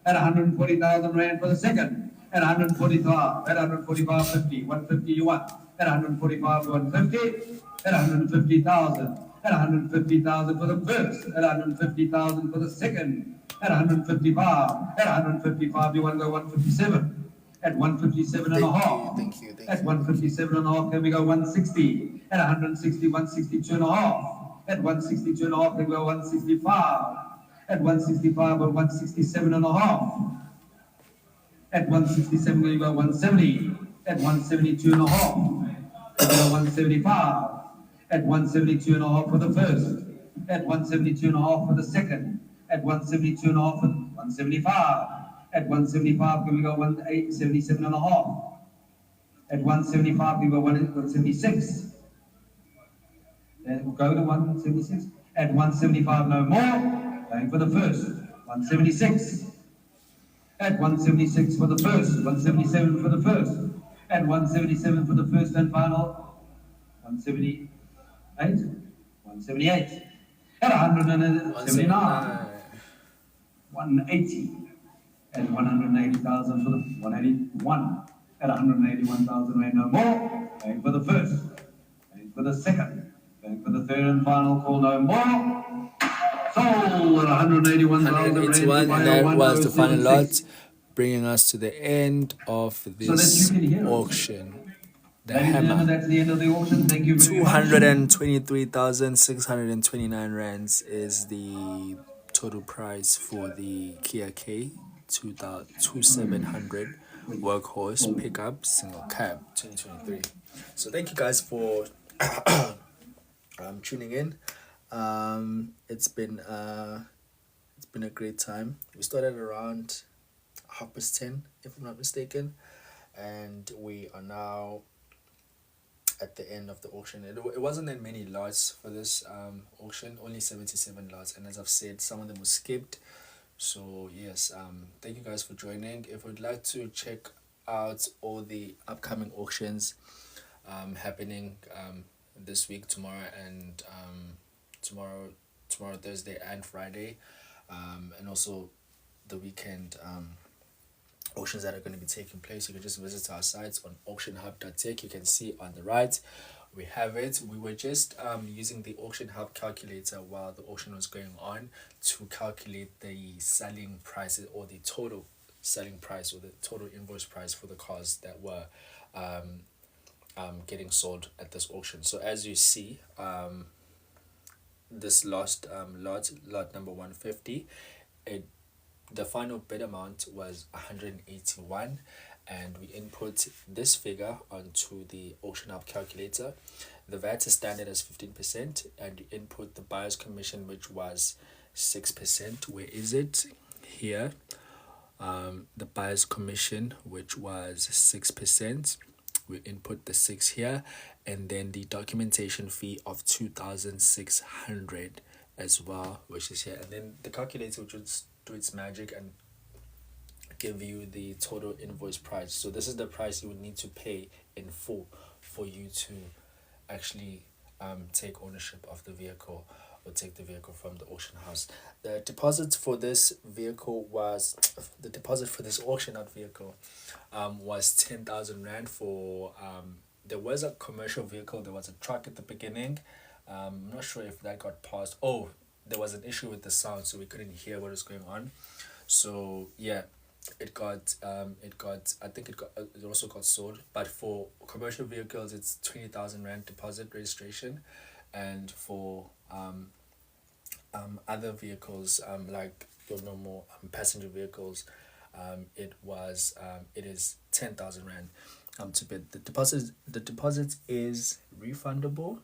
At 140,000 Rand for the second. At 145. At 145, 50. 150 you want. At 145, 150. At 150,000. At 150,000 for the first. At 150,000 for the second. At 155. At 155 you want to go 157. At 157 and a half. Thank you. At 157 and a half, can we go 160? At 160, 162 and a half. At 162 and a half, can we go 165? At 165 or 167 and a half. At 167, can we go 170? At 172 and a half. Can we go 175? At 172 and a half for the first. At 172 and a half for the second. At 172 and a half for 175. At 175, can we go 177 and a half? At 175, we go 176. Then we'll go to 176. At 175, no more. Going for the first. 176. At 176 for the first. 177 for the first. At 177 for the first and final. 178. 178. At 179. 180. At 180,000 for the 181. At 181,000 Rand, no more. Going for the first. Going for the second. Going for the third and final call, no more. Sold at 181,000 Rand. 181, and that was the final lot, bringing us to the end of this auction. The hammer. That's the end of the auction. Thank you very much. 223,629 rands is the total price for the Kia K 2700 workhorse pickup single cab 2023. So thank you guys for tuning in. It's been a great time. We started around 10:30, if I'm not mistaken, and we are now at the end of the auction. It wasn't that many lots for this auction, only 77 lots, and as I've said, some of them were skipped. So yes, thank you guys for joining. If you'd like to check out all the upcoming auctions happening this week, tomorrow and tomorrow Thursday and Friday, and also the weekend auctions that are going to be taking place, you can just visit our sites on auctionhub.tech. You can see on the right we have it. We were just using the AuctionHub calculator while the auction was going on to calculate the selling prices or the total selling price or the total invoice price for the cars that were getting sold at this auction. So as you see, this last lot number 150, it the final bid amount was 181, and we input this figure onto the AuctionHub calculator. The VAT is standard as 15%, and you input the buyer's commission, which was 6%. Where is it? Here. The buyer's commission, which was 6%. We input the 6 here, and then the documentation fee of 2,600 as well, which is here. And then the calculator will just do its magic and give you the total invoice price. So this is the price you would need to pay in full for you to actually take ownership of the vehicle or take the vehicle from the auction house. The deposit for this auction out vehicle was 10,000 rand for there was a commercial vehicle, there was a truck at the beginning. I'm not sure if that got passed. Oh, there was an issue with the sound, so we couldn't hear what was going on. So yeah, it also got sold. But for commercial vehicles, it's 20,000 rand deposit registration, and for other vehicles like your normal passenger vehicles, it is 10,000 rand to bid. The deposit is refundable.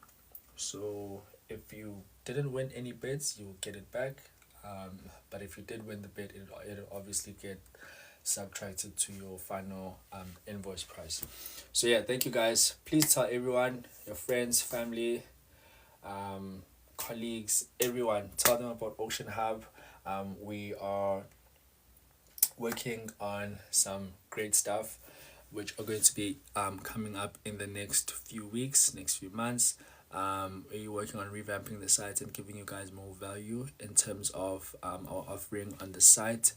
So if you didn't win any bids, you'll get it back. But if you did win the bid, it'll obviously get subtracted to your final invoice price. So yeah, thank you guys. Please tell everyone, your friends, family, colleagues, everyone, tell them about AuctionHub. We are working on some great stuff which are going to be coming up in the next few weeks, next few months. We're working on revamping the site and giving you guys more value in terms of our offering on the site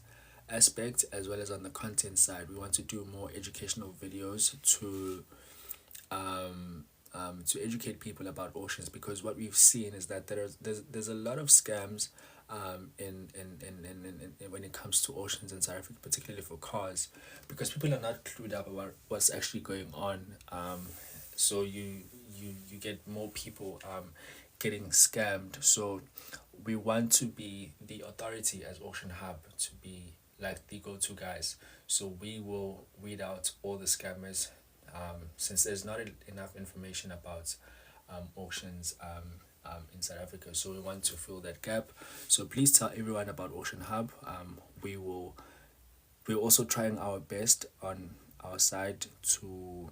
aspect as well as on the content side. We want to do more educational videos to educate people about auctions, because what we've seen is that there's a lot of scams in when it comes to auctions in South Africa, particularly for cars, because people are not clued up about what's actually going on. So you get more people getting scammed. So we want to be the authority as AuctionHub, to be like the go-to guys. So we will weed out all the scammers, since there's not enough information about auctions in South Africa. So we want to fill that gap. So please tell everyone about AuctionHub. We're also trying our best on our side to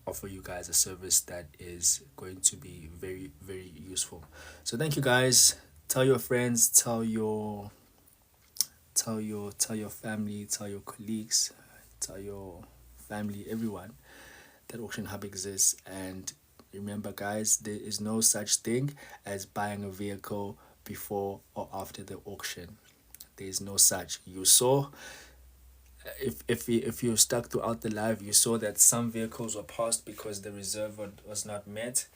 offer you guys a service that is going to be very, very useful. So thank you guys. Tell your friends, tell your family, tell your colleagues, tell your family, everyone, that AuctionHub exists. And remember guys, there is no such thing as buying a vehicle before or after the auction. There is no such. You saw, if you're stuck throughout the live, you saw that some vehicles were passed because the reserve was not met.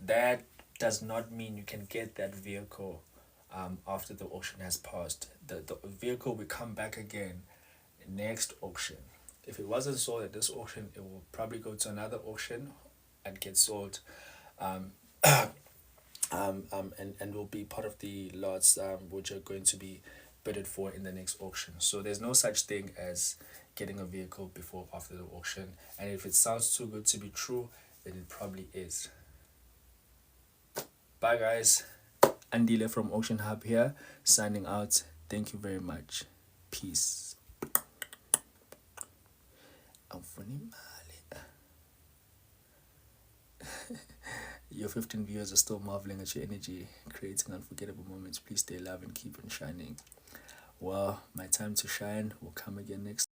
That does not mean you can get that vehicle after the auction has passed. The vehicle will come back again next auction. If it wasn't sold at this auction, it will probably go to another auction and get sold, and will be part of the lots which are going to be bidded for in the next auction. So there's no such thing as getting a vehicle before or after the auction. And if it sounds too good to be true, then it probably is. Bye guys. Andile from AuctionHub here, signing out. Thank you very much. Peace. Your 15 viewers are still marveling at your energy, creating unforgettable moments. Please stay alive and keep on shining. Well, my time to shine will come again next